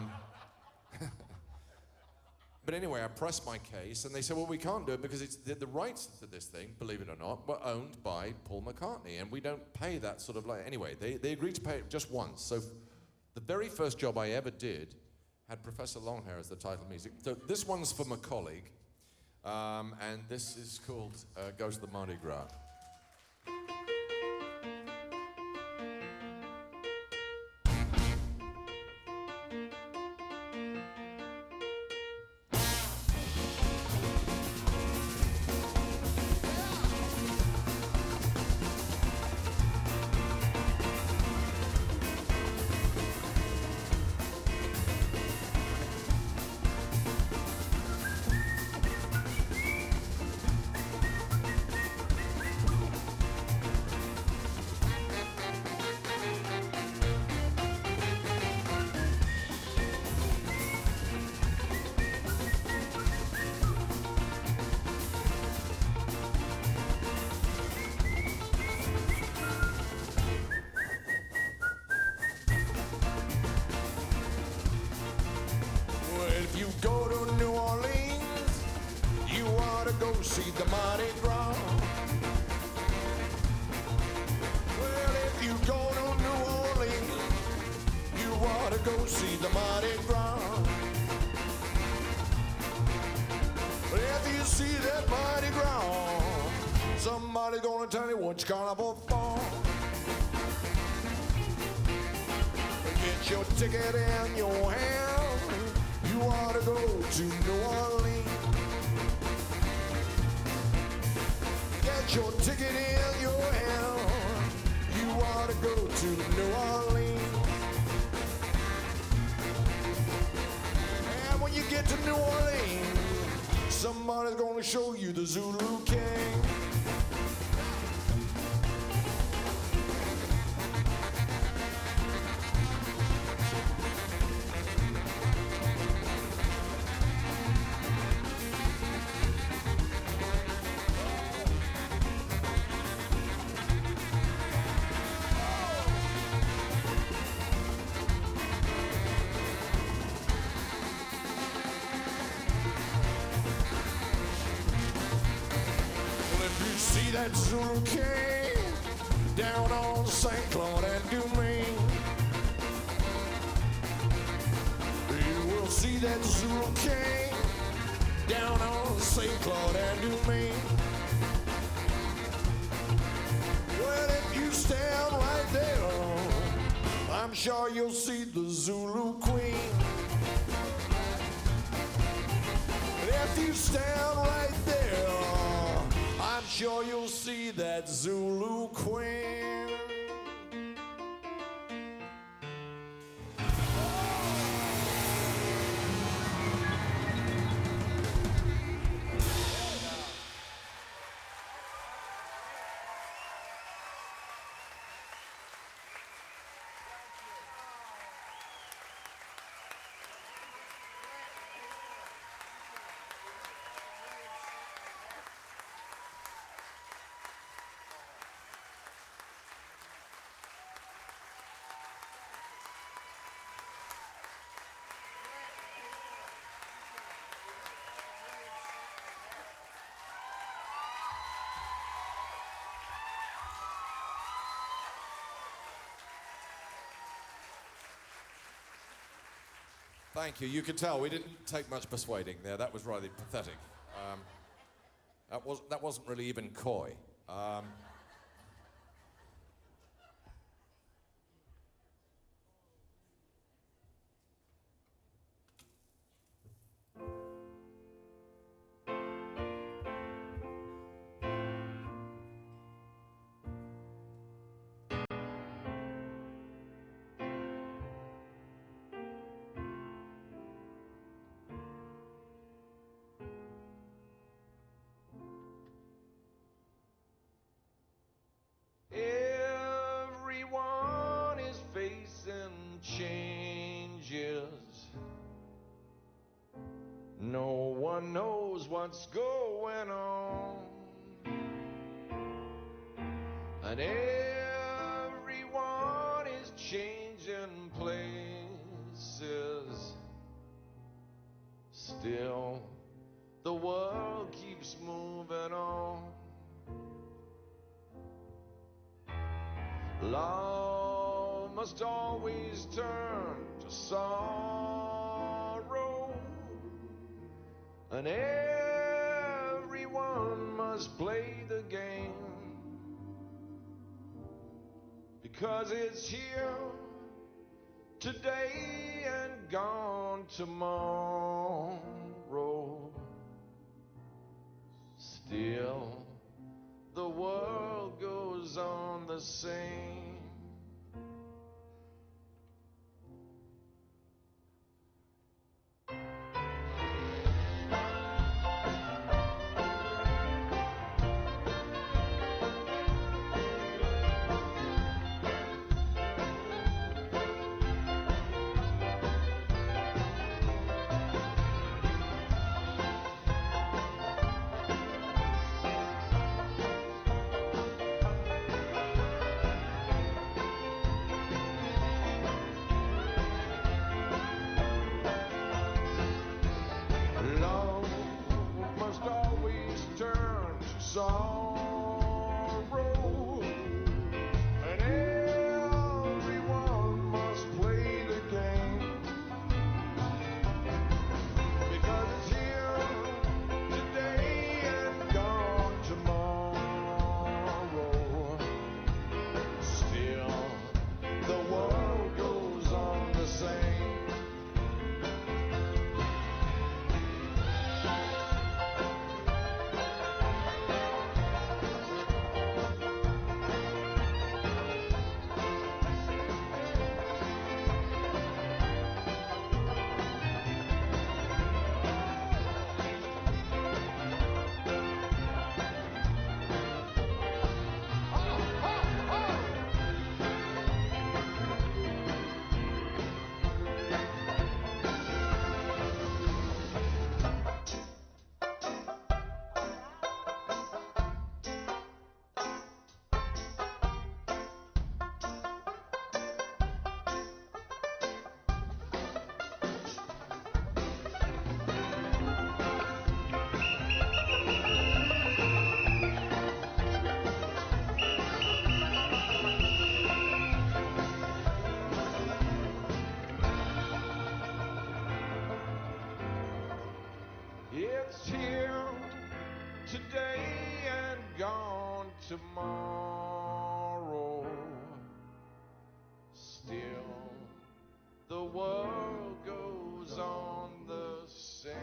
Speaker 1: anyway, I pressed my case, and they said, well, we can't do it because it's the rights to this thing, believe it or not, were owned by Paul McCartney, and we don't pay that sort of like, anyway, they agreed to pay it just once. So the very first job I ever did had Professor Longhair as the title music. So this one's for my colleague, and this is called Go to the Mardi Gras. Mardi Gras. Well, if you go to New Orleans, you ought to go see the Mardi Gras. But if you see that Mardi Gras, somebody's gonna tell you what's carnival for. Get your ticket in your hand, you ought to go to New Orleans. Get your ticket in your hand, you ought to go to New Orleans. And when you get to New Orleans, somebody's gonna show you the Zulu King. See that Zulu King down on St. Claude and Dumaine. You will see that Zulu King down on St. Claude and Dumaine. Well, if you stand right there, I'm sure you'll see the Zulu Queen. And if you stand right there, I'm sure you'll see that Zulu Queen. Thank you. You can tell we didn't take much persuading there. That was rather pathetic. That wasn't really even coy. Everyone is facing changes. No one knows what's going on. And everyone is changing places. Still, the world keeps moving on. Love must always turn to sorrow, and everyone must play the game, because it's here today and gone tomorrow. Still, the world goes on the same.
Speaker 4: sorrow, and everyone must play the game, because it's here today and gone tomorrow. Still, the world goes on the same. It's here today and gone tomorrow. Still, the world goes on the same.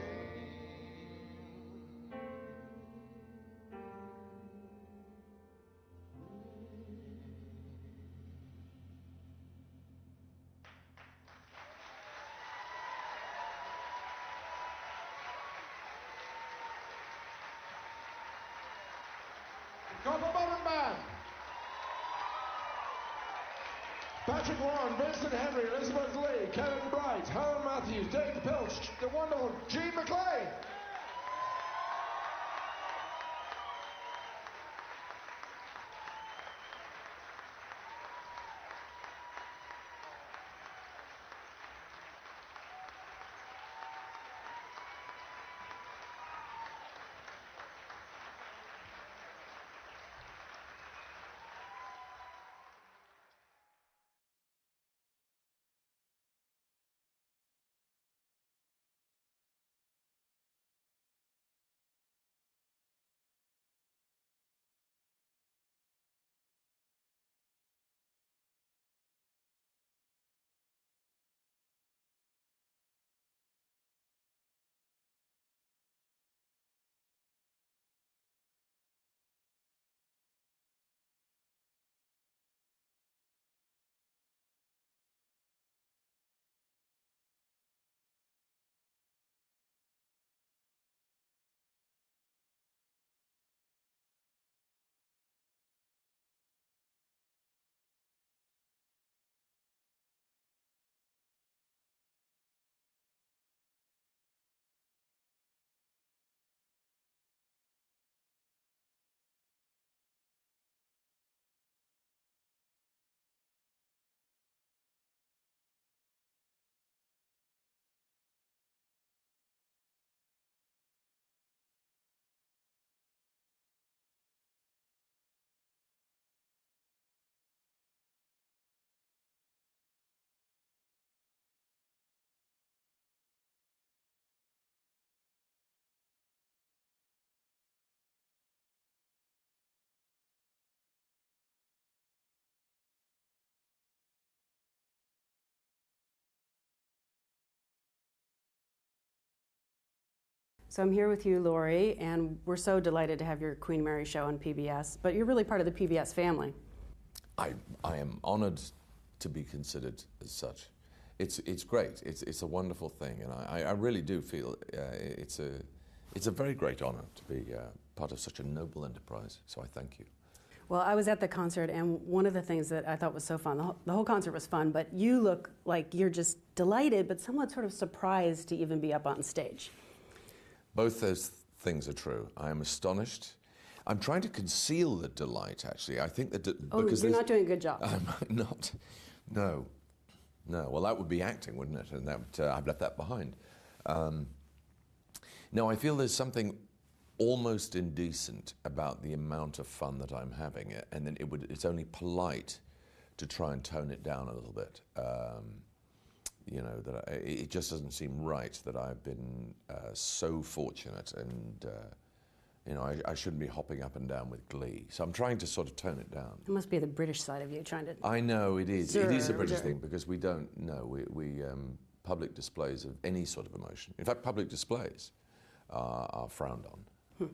Speaker 4: Copper Bottom Band. Patrick Warren, Vincent Henry, Elizabeth Lee, Kevin Bright, Helen Matthews, Dave Pilch, the wonderful Gene McLean.
Speaker 5: So I'm here with Hugh Laurie, and we're so delighted to have your Queen Mary show on PBS, but you're really part of the PBS family.
Speaker 6: I am honored to be considered as such. It's great. It's a wonderful thing, and I really do feel it's a very great honor to be part of such a noble enterprise, so I thank you.
Speaker 5: Well, I was at the concert, and one of the things that I thought was so fun, the whole concert was fun, but you look like you're just delighted, but somewhat sort of surprised to even be up on stage.
Speaker 6: Both those things are true. I am astonished. I'm trying to conceal the delight, actually. I think that because
Speaker 5: you're not doing a good job.
Speaker 6: I'm not. No. Well, that would be acting, wouldn't it? And that I've left that behind. No, I feel there's something almost indecent about the amount of fun that I'm having, and then it's only polite to try and tone it down a little bit. You know, that it just doesn't seem right that I've been so fortunate, and you know, I shouldn't be hopping up and down with glee. So I'm trying to sort of tone it down.
Speaker 5: It must be the British side of you trying to...
Speaker 6: I know it is. It is a British
Speaker 5: Observe.
Speaker 6: thing because we don't know. We public displays of any sort of emotion. In fact, public displays are frowned on.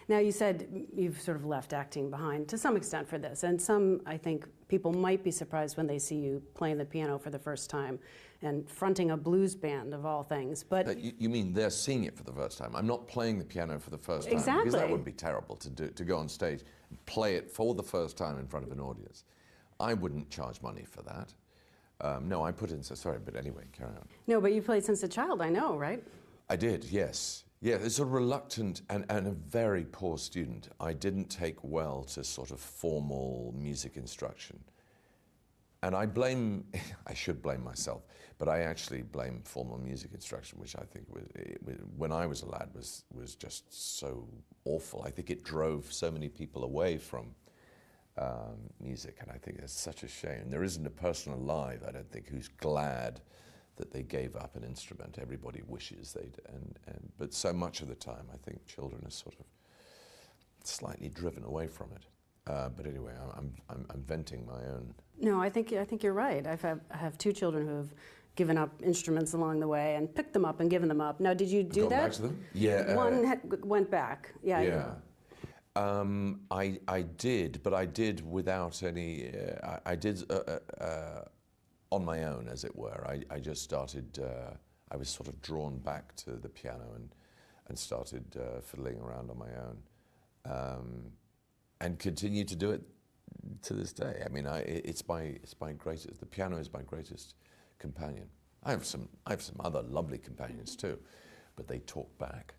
Speaker 5: Now, you said you've sort of left acting behind to some extent for this, and some, I think, people might be surprised when they see you playing the piano for the first time and fronting a blues band, of all things. But
Speaker 6: You mean they're seeing it for the first time? I'm not playing the piano for the first time.
Speaker 5: Exactly.
Speaker 6: Because that would be terrible to go on stage and play it for the first time in front of an audience. I wouldn't charge money for that. No, I put in, sorry, but anyway, carry on.
Speaker 5: no, but you played since a child, I know, right?
Speaker 6: I did, yes. Yeah, it's a reluctant and a very poor student. I didn't take well to sort of formal music instruction. And I blame, I should blame myself, but I actually blame formal music instruction, which I think when I was a lad was just so awful. I think it drove so many people away from music, and I think it's such a shame. There isn't a person alive, I don't think, who's glad that they gave up an instrument. Everybody wishes they'd, but so much of the time, I think children are sort of slightly driven away from it. But anyway, I'm venting my own.
Speaker 5: No, I think you're right. I have two children who have given up instruments along the way and picked them up and given them up. Now, did you do
Speaker 6: Gone
Speaker 5: that?
Speaker 6: back to them? Yeah.
Speaker 5: One went back. Yeah.
Speaker 6: Yeah. I did, but I did without any. I did on my own, as it were. I just started. I was sort of drawn back to the piano and started fiddling around on my own, and continue to do it to this day. I mean, it's my greatest. The piano is my greatest companion. I have some other lovely companions too, but they talk back.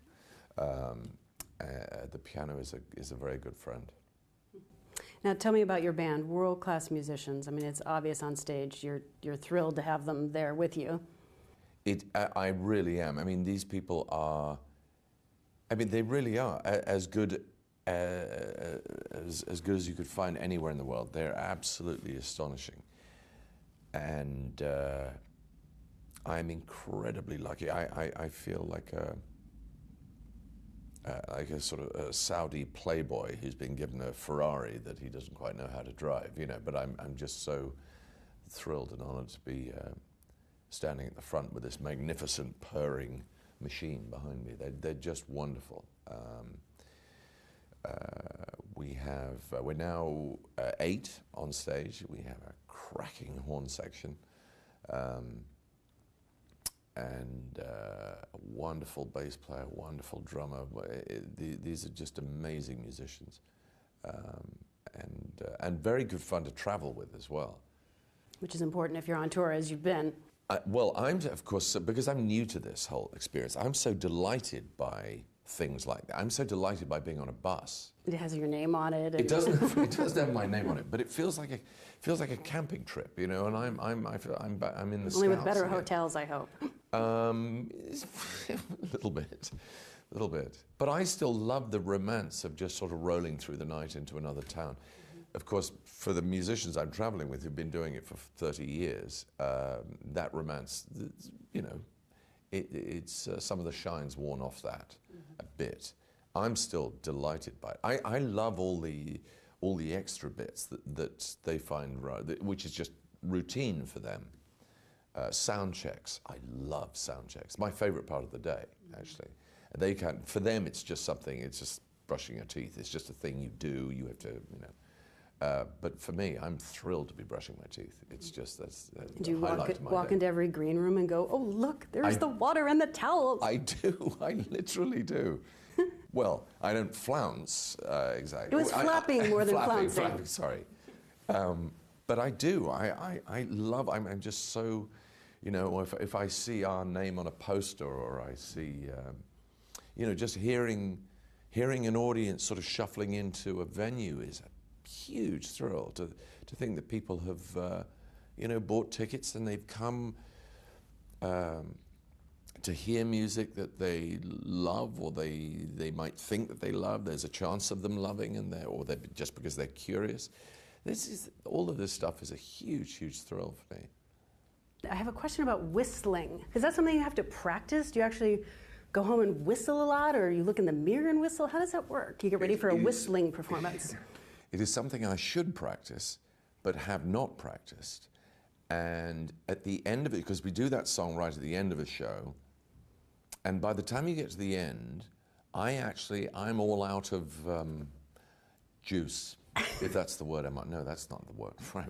Speaker 6: The piano is a very good friend.
Speaker 5: Now, tell me about your band, world-class musicians. I mean, it's obvious on stage. You're thrilled to have them there with you.
Speaker 6: I really am. I mean, these people are. I mean, they really are as good as good as you could find anywhere in the world. They're absolutely astonishing, and I'm incredibly lucky. I feel like a sort of a Saudi playboy who's been given a Ferrari that he doesn't quite know how to drive, you know. But I'm just so thrilled and honoured to be standing at the front with this magnificent purring machine behind me. They're just wonderful. We're now 8 on stage. We have a cracking horn section. And a wonderful bass player, wonderful drummer. These are just amazing musicians, and very good fun to travel with as well.
Speaker 5: Which is important if you're on tour, as you've been.
Speaker 6: Well, of course, because I'm new to this whole experience, I'm so delighted by things like that. I'm so delighted by being on a bus.
Speaker 5: It has your name on it.
Speaker 6: It doesn't. It doesn't have my name on it, but it feels like a camping trip, you know. And I'm in the
Speaker 5: Only with
Speaker 6: Scouts
Speaker 5: better
Speaker 6: again.
Speaker 5: hotels, I hope.
Speaker 6: A little bit. But I still love the romance of just sort of rolling through the night into another town. Of course, for the musicians I'm traveling with who've been doing it for 30 years, that romance, you know, it's some of the shine's worn off that a bit. I'm still delighted by it. I love all the extra bits that they find, which is just routine for them. Sound checks. I love sound checks. My favorite part of the day, actually. For them, it's just something. It's just brushing your teeth. It's just a thing you do. You have to, you know. But for me, I'm thrilled to be brushing my teeth. It's just that's
Speaker 5: Do you
Speaker 6: the highlight of my
Speaker 5: walk
Speaker 6: day.
Speaker 5: into every green room and go, oh, look, there's the water and the towels?
Speaker 6: I do. I literally do. Well, I don't flounce exactly.
Speaker 5: It was flapping more than flouncing.
Speaker 6: Flapping, sorry. But I do. I love. I'm just so, you know, if I see our name on a poster or I see, you know, just hearing an audience sort of shuffling into a venue is a huge thrill to think that people have, you know, bought tickets and they've come to hear music that they love, or they might think that they love. There's a chance of them loving, just because they're curious. All of this stuff is a huge, huge thrill for me.
Speaker 5: I have a question about whistling. Is that something you have to practice? Do you actually go home and whistle a lot, or you look in the mirror and whistle? How does that work? You get ready for a whistling performance.
Speaker 6: It is something I should practice, but have not practiced. And at the end of it, because we do that song right at the end of a show, and by the time you get to the end, I'm all out of juice, if that's the word. No, that's not the right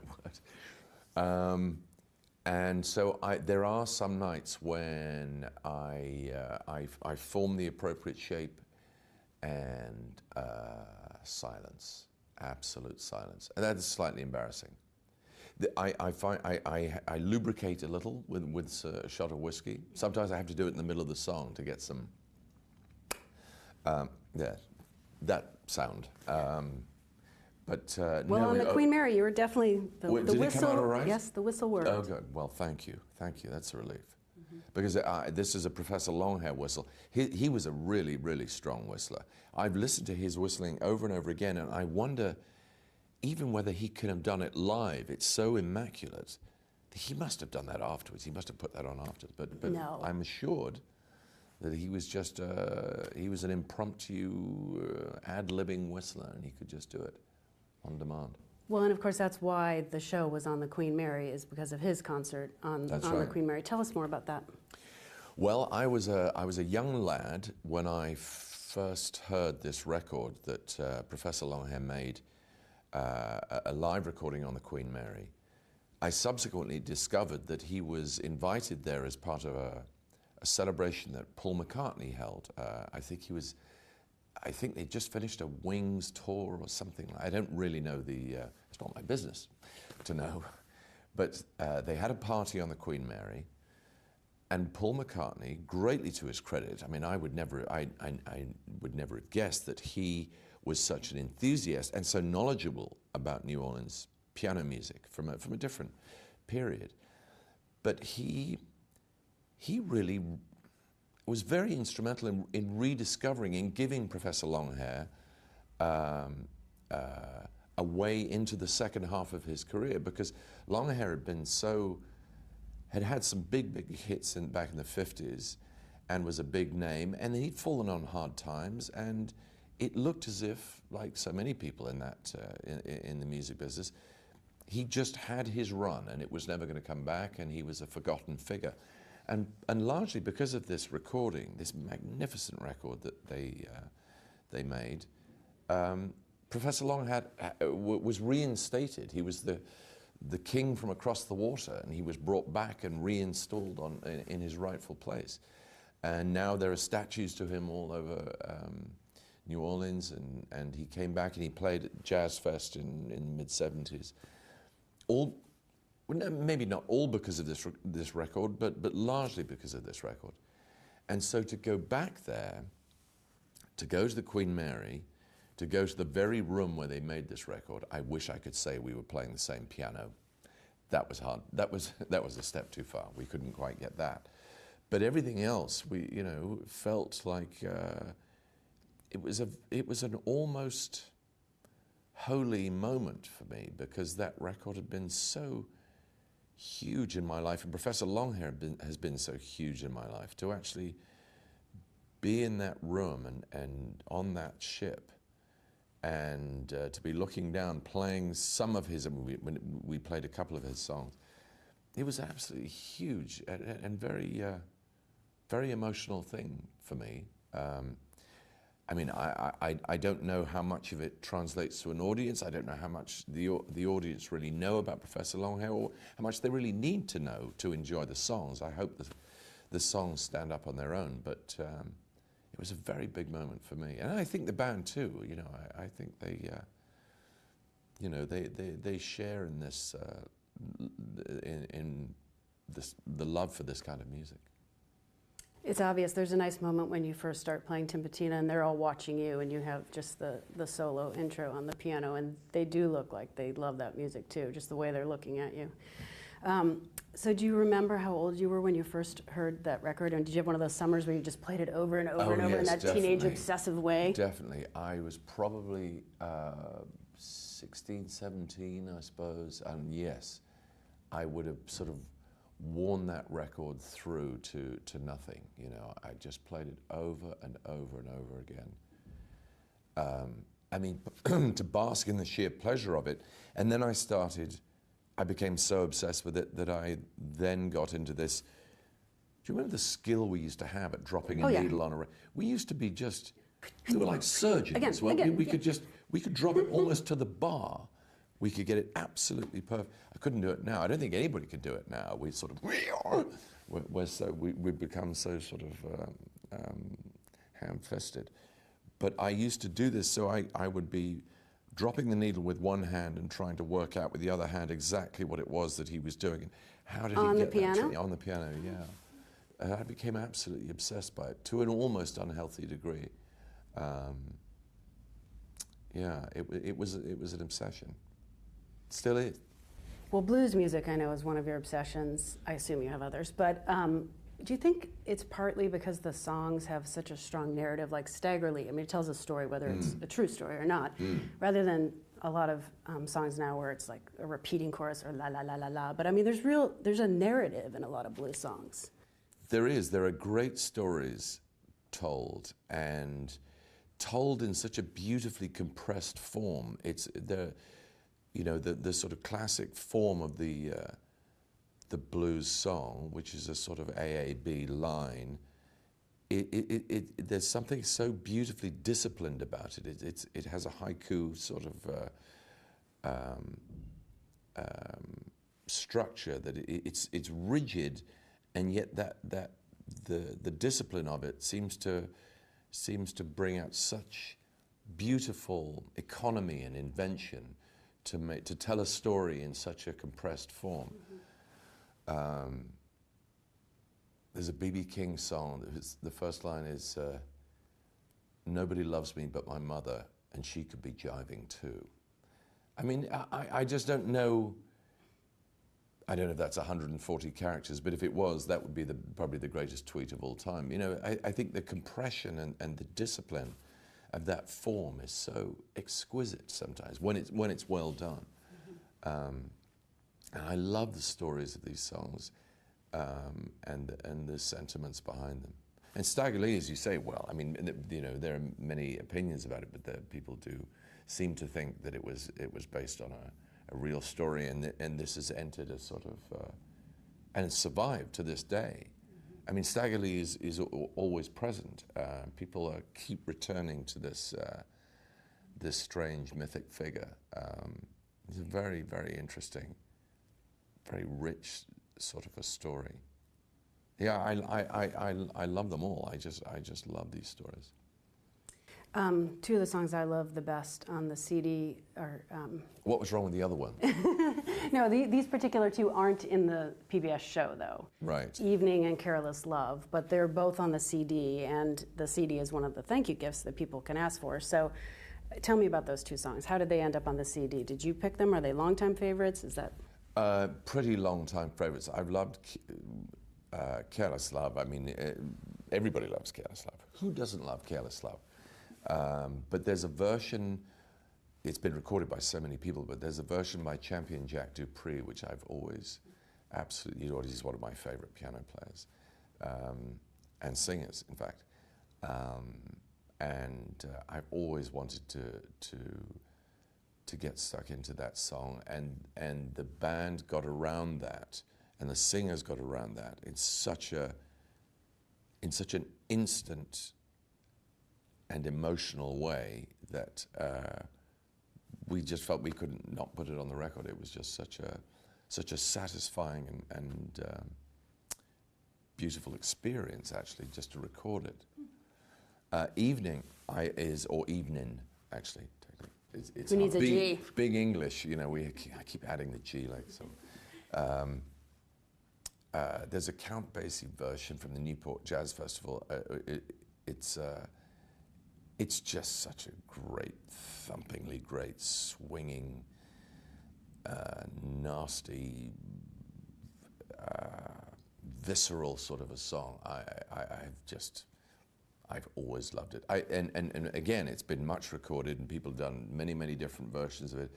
Speaker 6: word. And so there are some nights when I form the appropriate shape, and silence, absolute silence. And that is slightly embarrassing. I find I lubricate a little with a shot of whiskey. Sometimes I have to do it in the middle of the song to get some, that sound. But
Speaker 5: well,
Speaker 6: no,
Speaker 5: on the Queen Mary, you were definitely the
Speaker 6: did
Speaker 5: whistle.
Speaker 6: It come out all right?
Speaker 5: Yes, the whistle worked.
Speaker 6: Oh, good. Well, thank you. That's a relief. Because this is a Professor Longhair whistle. He was a really, really strong whistler. I've listened to his whistling over and over again, and I wonder even whether he could have done it live. It's so immaculate. He must have done that afterwards. He must have put that on afterwards. But
Speaker 5: No.
Speaker 6: I'm assured that he was just he was an impromptu ad-libbing whistler, and he could just do it on demand.
Speaker 5: Well, and of course that's why the show was on the Queen Mary, is because of his concert on the Queen Mary. Tell us more about that.
Speaker 6: Well, I was a young lad when I first heard this record that Professor Longhair made, a live recording on the Queen Mary. I subsequently discovered that he was invited there as part of a celebration that Paul McCartney held. I think they just finished a Wings tour or something. I don't really know it's not my business to know. But they had a party on the Queen Mary, and Paul McCartney, greatly to his credit, I mean, I would never have guessed that he was such an enthusiast and so knowledgeable about New Orleans piano music from a different period. But he really was very instrumental in rediscovering and giving Professor Longhair a way into the second half of his career, because Longhair had had some big hits back in the 50s and was a big name, and he'd fallen on hard times, and it looked as if, like so many people in the music business, he just had his run and it was never going to come back, and he was a forgotten figure. And largely because of this recording, this magnificent record that they made, Professor Longhair was reinstated. He was the king from across the water, and he was brought back and reinstalled in his rightful place. And now there are statues to him all over New Orleans, and he came back and he played at Jazz Fest in the mid-70s. Maybe not all because of this record, but largely because of this record. And so to go back there, to go to the Queen Mary, to go to the very room where they made this record, I wish I could say we were playing the same piano. That was hard. That was a step too far. We couldn't quite get that. But everything else, we felt like it was an almost holy moment for me, because that record had been so huge in my life, and Professor Longhair has been so huge in my life. To actually be in that room and on that ship, and to be looking down, playing some of his, when we played a couple of his songs, it was absolutely huge and very, very emotional thing for me. I mean, I don't know how much of it translates to an audience. I don't know how much the audience really know about Professor Longhair, or how much they really need to know to enjoy the songs. I hope the songs stand up on their own, but it was a very big moment for me. And I think the band too, I think they share in this, in this, the love for this kind of music.
Speaker 5: It's obvious. There's a nice moment when you first start playing Timbatina and they're all watching you, and you have just the solo intro on the piano, and they do look like they love that music too, just the way they're looking at you. So do you remember how old you were when you first heard that record? And did you have one of those summers where you just played it over and over and over in that teenage obsessive way?
Speaker 6: Definitely. I was probably 16, 17, I suppose. And yes, I would have sort of worn that record through to nothing. You know, I just played it over and over and over again. I mean, to bask in the sheer pleasure of it. And then I became so obsessed with it that I then got into this. Do you remember the skill we used to have at dropping a needle on a record? We used to be just, we were like surgeons. We could drop it almost to the bar. We could get it absolutely perfect. I couldn't do it now. I don't think anybody could do it now. We sort of, we've become so sort of ham-fisted. But I used to do this, so I would be dropping the needle with one hand and trying to work out with the other hand exactly what it was that he was doing. And how did he get that? On the piano, yeah. And I became absolutely obsessed by it, to an almost unhealthy degree. It was an obsession. Still is.
Speaker 5: Well, blues music, I know, is one of your obsessions. I assume you have others. But do you think it's partly because the songs have such a strong narrative, like Staggerly? I mean, it tells a story, whether it's a true story or not, rather than a lot of songs now where it's like a repeating chorus or la la la la la. But I mean, there's a narrative in a lot of blues songs. There is.
Speaker 6: There are great stories told, and told in such a beautifully compressed form. It's the sort of classic form of the blues song, which is a sort of AAB line. There's something so beautifully disciplined about it. It has a haiku sort of structure that it's rigid, and yet the discipline of it seems to bring out such beautiful economy and invention to tell a story in such a compressed form. There's a B.B. King song. The first line is, "Nobody loves me but my mother, and she could be jiving too." I mean, I just don't know. I don't know if that's 140 characters, but if it was, that would be probably the greatest tweet of all time. You know, I think the compression and the discipline of that form is so exquisite sometimes when it's well done. And I love the stories of these songs and the sentiments behind them. And Stagger Lee, as you say, well, I mean, there are many opinions about it, but people do seem to think that it was based on a real story, and this has entered a sort of and it's survived to this day. I mean, Stagger Lee is always present. People keep returning to this strange mythic figure. It's a very, very interesting, very rich sort of a story. Yeah, I love them all. I just love these stories.
Speaker 5: Two of the songs I love the best on the CD are...
Speaker 6: What was wrong with the other one?
Speaker 5: No, these particular two aren't in the PBS show, though.
Speaker 6: Right.
Speaker 5: Evening and Careless Love, but they're both on the CD, and the CD is one of the thank you gifts that people can ask for. So tell me about those two songs. How did they end up on the CD? Did you pick them? Are they longtime favorites? Is that...
Speaker 6: Pretty long-time favorites. I've loved Careless Love. I mean, everybody loves Careless Love. Who doesn't love Careless Love? But there's a version, it's been recorded by so many people, but there's a version by champion Jack Dupree, which I've always absolutely adored. He's one of my favorite piano players, and singers, in fact. And I've always wanted to get stuck into that song, and the band got around that, and the singers got around that in such an instant and emotional way that we just felt we couldn't not put it on the record. It was just such a satisfying and beautiful experience, actually, just to record it. Evening or evening, actually. It's
Speaker 5: Who needs a G?
Speaker 6: Big English, you know. I keep adding the G like so. There's a Count Basie version from the Newport Jazz Festival. It's just such a great, thumpingly great, swinging, nasty, visceral sort of a song. I've always loved it. And again, it's been much recorded, and people have done many, many different versions of it.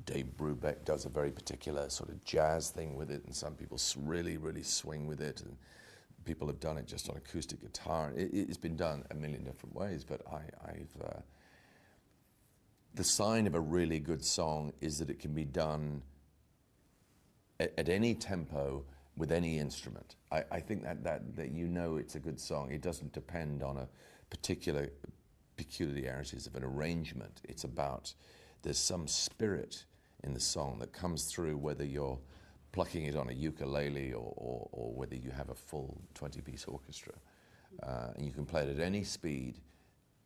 Speaker 6: Dave Brubeck does a very particular sort of jazz thing with it, and some people really, really swing with it, and people have done it just on acoustic guitar. It's been done a million different ways, but the sign of a really good song is that it can be done at any tempo with any instrument. I think that you know it's a good song. It doesn't depend on a particular peculiarities of an arrangement. It's about, there's some spirit in the song that comes through, whether you're plucking it on a ukulele or whether you have a full 20-piece orchestra. And you can play it at any speed,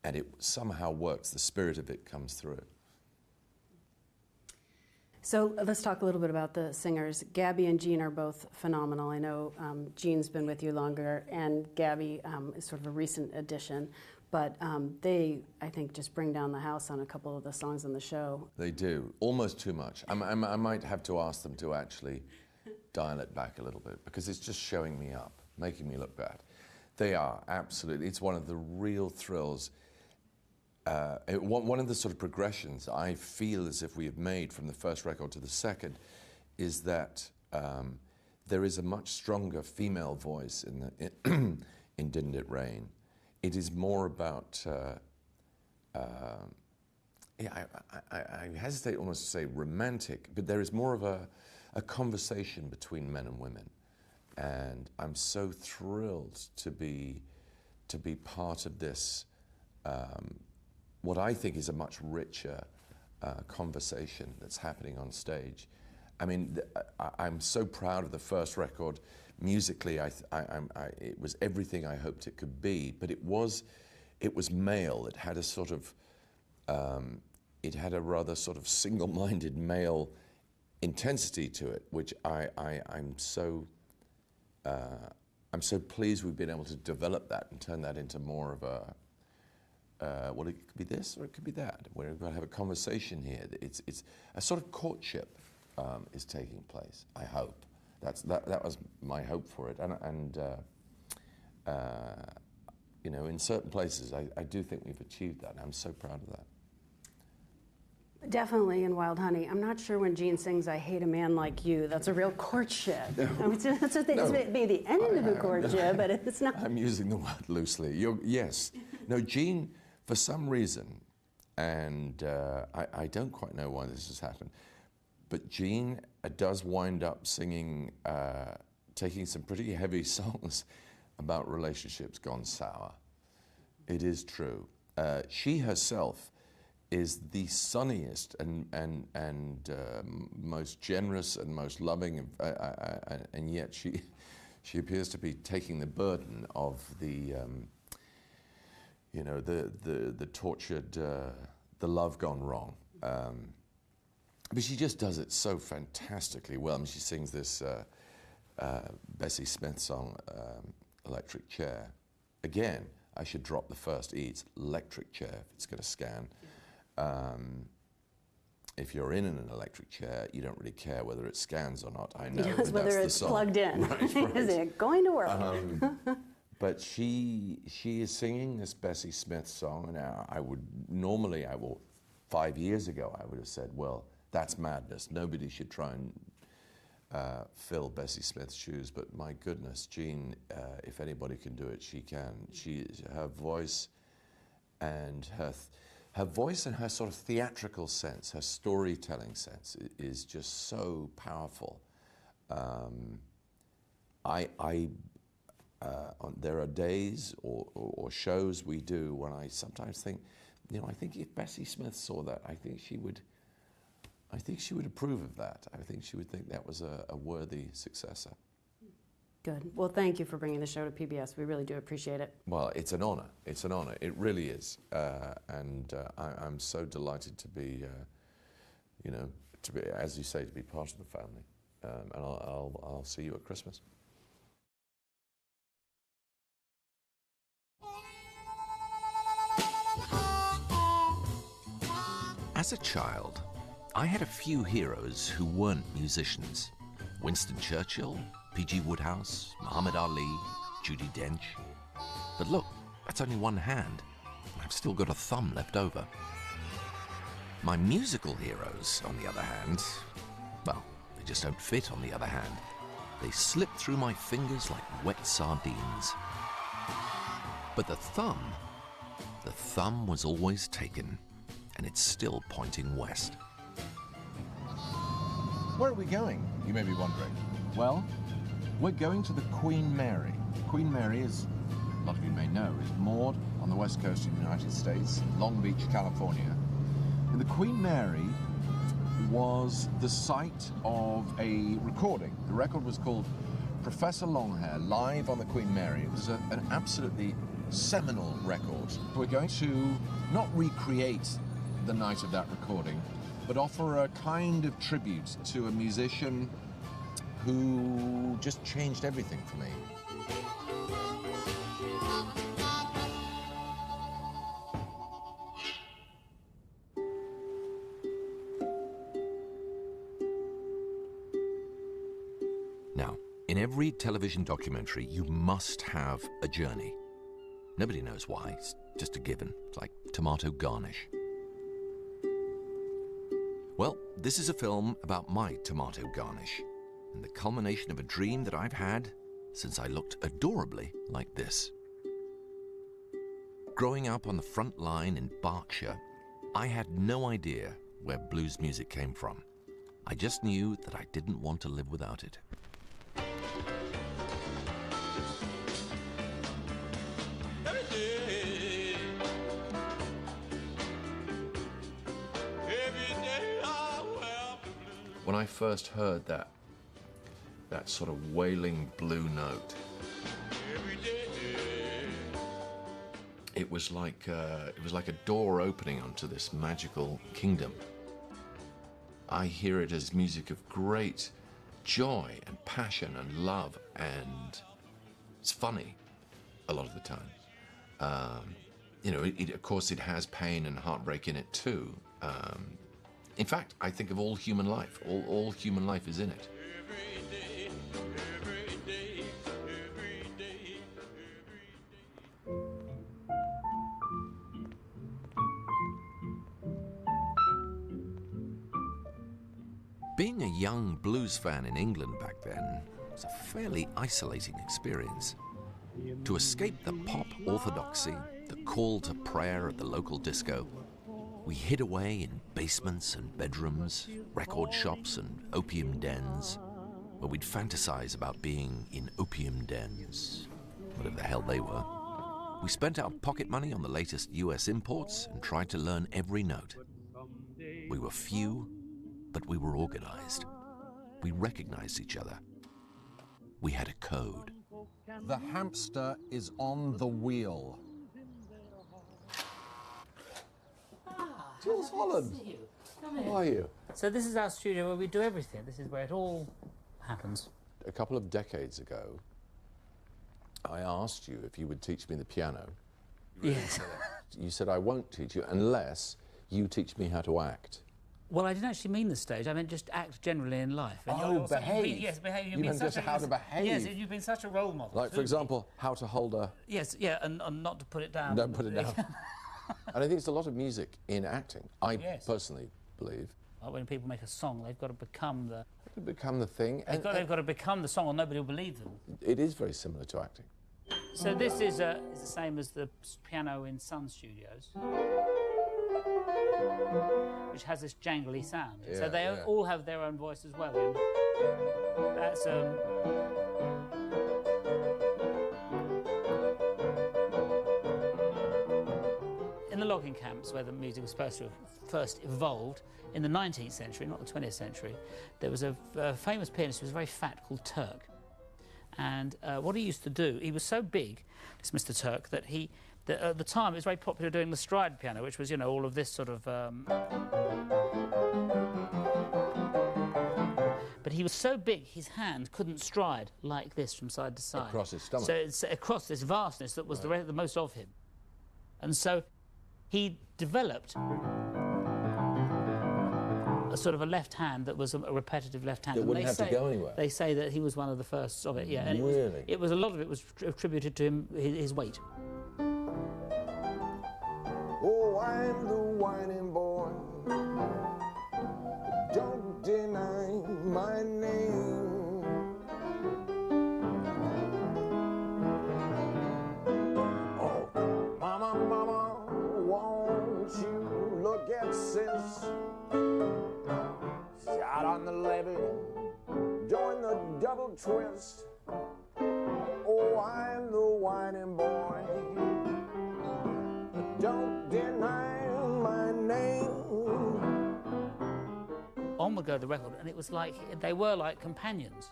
Speaker 6: and it somehow works. The spirit of it comes through.
Speaker 5: So let's talk a little bit about the singers. Gabby and Jean are both phenomenal. I know Jean's been with you longer, and Gabby is sort of a recent addition. But they, I think, just bring down the house on a couple of the songs on the show.
Speaker 6: They do, almost too much. I might have to ask them to actually dial it back a little bit, because it's just showing me up, making me look bad. They are, absolutely. It's one of the real thrills. One of the sort of progressions I feel as if we have made from the first record to the second is that there is a much stronger female voice in Didn't It Rain. It is more about, I hesitate almost to say romantic, but there is more of a conversation between men and women. And I'm so thrilled to be part of this, what I think is a much richer conversation that's happening on stage. I mean, I'm so proud of the first record. Musically, it was everything I hoped it could be, but it was male. It had a sort of, it had a rather sort of single-minded male intensity to it, which I'm so pleased we've been able to develop that and turn that into more of a, well, it could be this or it could be that. We're going to have a conversation here. It's a sort of courtship is taking place, I hope. That was my hope for it. And you know, in certain places, I do think we've achieved that, and I'm so proud of that.
Speaker 5: Definitely in Wild Honey. I'm not sure when Jean sings "I Hate a Man Like You," that's a real courtship. No. I mean, that's what it may be the end of a courtship, but it's not.
Speaker 6: I'm using the word loosely. Yes. No, Jean, for some reason, and I don't quite know why this has happened, but Jean does wind up singing, taking some pretty heavy songs about relationships gone sour. It is true. She herself is the sunniest and most generous and most loving, and yet she appears to be taking the burden of the you know, the tortured, the love gone wrong. But she just does it so fantastically well. I mean, she sings this Bessie Smith song, Electric Chair. Again, I should drop the first E. It's electric chair if it's going to scan. If you're in an electric chair, you don't really care whether it scans or not. I know,
Speaker 5: but whether it's plugged in.
Speaker 6: Right.
Speaker 5: Is it going to work?
Speaker 6: But she is singing this Bessie Smith song, and I would 5 years ago, I would have said, well, that's madness. Nobody should try and fill Bessie Smith's shoes. But my goodness, Jean, if anybody can do it, she can. Her voice and her sort of theatrical sense, her storytelling sense is just so powerful. There are days or shows we do when I sometimes think, you know, I think if Bessie Smith saw that, I think she would approve of that. I think she would think that was a worthy successor.
Speaker 5: Good. Well, thank you for bringing the show to PBS. We really do appreciate it.
Speaker 6: Well, it's an honor. It's an honor. It really is. And I'm so delighted to be, you know, to be, as you say, to be part of the family. And I'll see you at Christmas.
Speaker 7: As a child, I had a few heroes who weren't musicians. Winston Churchill, P.G. Woodhouse, Muhammad Ali, Judi Dench. But look, that's only one hand. I've still got a thumb left over. My musical heroes, on the other hand, well, they just don't fit on the other hand. They slip through my fingers like wet sardines. But the thumb was always taken, and it's still pointing west.
Speaker 6: Where are we going, you may be wondering? Well, we're going to the Queen Mary. Queen Mary, as a lot of you may know, is moored on the west coast of the United States, Long Beach, California. And the Queen Mary was the site of a recording. The record was called Professor Longhair, live on the Queen Mary. It was an absolutely seminal record. We're going to not recreate the night of that recording, but offer a kind of tribute to a musician who just changed everything for me.
Speaker 7: Now, in every television documentary, you must have a journey. Nobody knows why, it's just a given. It's like tomato garnish. Well, this is a film about my tomato garnish, and the culmination of a dream that I've had since I looked adorably like this. Growing up on the front line in Berkshire, I had no idea where blues music came from. I just knew that I didn't want to live without it.
Speaker 6: When I first heard that sort of wailing blue note, it was like a door opening onto this magical kingdom. I hear it as music of great joy and passion and love, and it's funny a lot of the time. You know, of course it has pain and heartbreak in it too. In fact, I think of all human life. All human life is in it.
Speaker 7: Being a young blues fan in England back then was a fairly isolating experience. To escape the pop orthodoxy, the call to prayer at the local disco, we hid away in basements and bedrooms, record shops and opium dens, where we'd fantasize about being in opium dens, whatever the hell they were. We spent our pocket money on the latest US imports and tried to learn every note. We were few, but we were organized. We recognized each other. We had a code.
Speaker 6: The hamster is on the wheel. Jules Holland. How are you?
Speaker 8: So this is our studio where we do everything. This is where it all happens.
Speaker 6: A couple of decades ago, I asked you if you would teach me the piano.
Speaker 8: Yes.
Speaker 6: You said, I won't teach you unless you teach me how to act.
Speaker 8: Well, I didn't actually mean the stage. I meant just act generally in life. And
Speaker 6: Oh, behave.
Speaker 8: Yes, behave.
Speaker 6: You meant just how to behave.
Speaker 8: Yes, you've been such a role model.
Speaker 6: Like, for example, how to hold a...
Speaker 8: Yes, yeah, and not to put it down.
Speaker 6: Don't put it down. And I think there's a lot of music in acting. I
Speaker 8: Yes.
Speaker 6: personally believe.
Speaker 8: Like when people make a song, they've got to become the...
Speaker 6: To become the thing.
Speaker 8: They've got to become the song or nobody will believe them.
Speaker 6: It is very similar to acting.
Speaker 8: So this is the same as the piano in Sun Studios, which has this jangly sound.
Speaker 6: Yeah,
Speaker 8: So they
Speaker 6: yeah.
Speaker 8: all have their own voice as well. And that's in the logging camps where the music was supposed to have first evolved in the 19th century, not the 20th century. There was a famous pianist who was very fat called Turk. And what he used to do, he was so big, this Mr. Turk, that at the time it was very popular doing the stride piano, which was, you know, all of this sort of... But he was so big, his hand couldn't stride like this from side to side.
Speaker 6: Across his stomach.
Speaker 8: So it's across this vastness that was the most of him. And so he developed a sort of a left hand that was a repetitive left hand.
Speaker 6: That wouldn't have to go anywhere.
Speaker 8: They say that he was one of the first of it, yeah. And
Speaker 6: really?
Speaker 8: It was a lot of it was attributed to him, his weight.
Speaker 9: Oh, I'm the whining boy. Don't deny my name. Oh, mama, mama, won't you look at sis? Out on the levee, doing the double twist. Oh, I'm the whining boy. Don't deny my name.
Speaker 8: On would go the record, and it was like, they were like companions,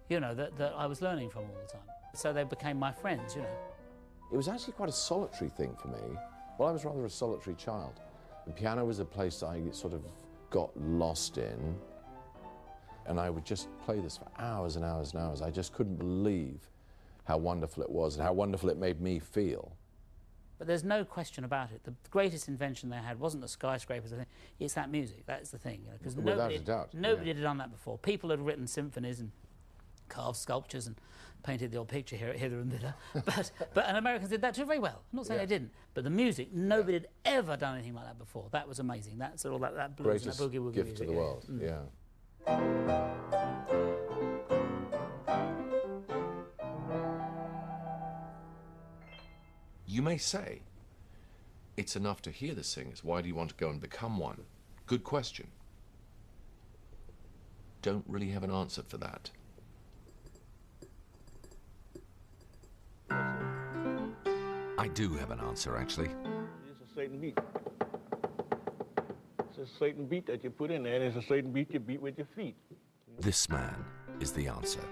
Speaker 8: you know, that I was learning from all the time. So they became my friends, you know.
Speaker 6: It was actually quite a solitary thing for me. Well, I was rather a solitary child. The piano was a place I sort of got lost in, and I would just play this for hours and hours and hours. I just couldn't believe how wonderful it was and how wonderful it made me feel.
Speaker 8: But there's no question about it. The greatest invention they had wasn't the skyscrapers, I think. It's that music. That's the thing. Because
Speaker 6: Without a doubt.
Speaker 8: Nobody had done that before. People had written symphonies and carved sculptures and painted the old picture here and there. And Americans did that too very well. I'm not saying they didn't. But the music, nobody had ever done anything like that before. That was amazing. That's all that blues
Speaker 6: Greatest
Speaker 8: and that boogie-woogie
Speaker 6: gift
Speaker 8: music.
Speaker 6: to the world, yeah.
Speaker 7: You may say, it's enough to hear the singers. Why do you want to go and become one? Good question. Don't really have an answer for that. I do have an answer, actually.
Speaker 10: It's a certain beat. It's a certain beat that you put in there, and it's a certain beat you beat with your feet.
Speaker 7: This man is the answer.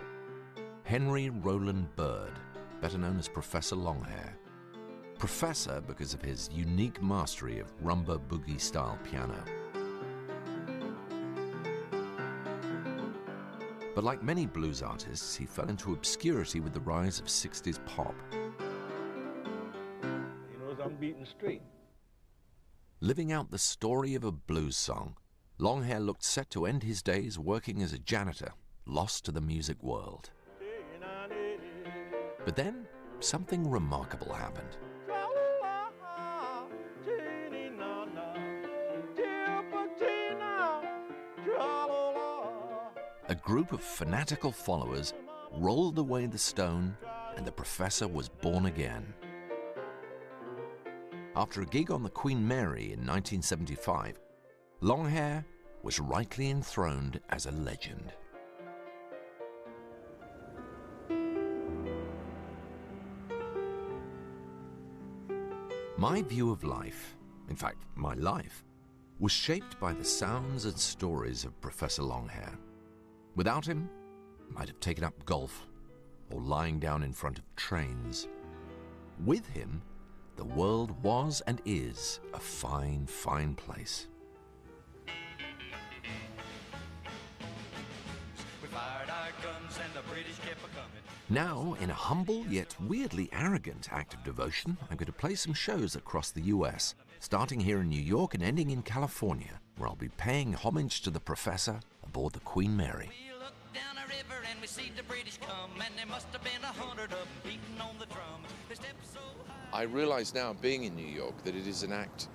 Speaker 7: Henry Roland Bird, better known as Professor Longhair. Professor because of his unique mastery of rumba boogie-style piano. But like many blues artists, he fell into obscurity with the rise of 60s pop.
Speaker 10: You know, I'm beating straight.
Speaker 7: Living out the story of a blues song, Longhair looked set to end his days working as a janitor, lost to the music world. But then, something remarkable happened. A group of fanatical followers rolled away the stone, and the professor was born again. After a gig on the Queen Mary in 1975, Longhair was rightly enthroned as a legend. My view of life, in fact, my life, was shaped by the sounds and stories of Professor Longhair. Without him, I might have taken up golf or lying down in front of trains. With him, the world was and is a fine, fine place.
Speaker 11: We fired our guns and the British kept a-coming.
Speaker 7: Now, in a humble yet weirdly arrogant act of devotion, I'm going to play some shows across the US, starting here in New York and ending in California, where I'll be paying homage to the professor aboard the Queen Mary.
Speaker 11: We looked down a river and we see the British come, and there must have been 100 of them beating on the drum. They stepped so high.
Speaker 6: I realize now, being in New York, that it is an act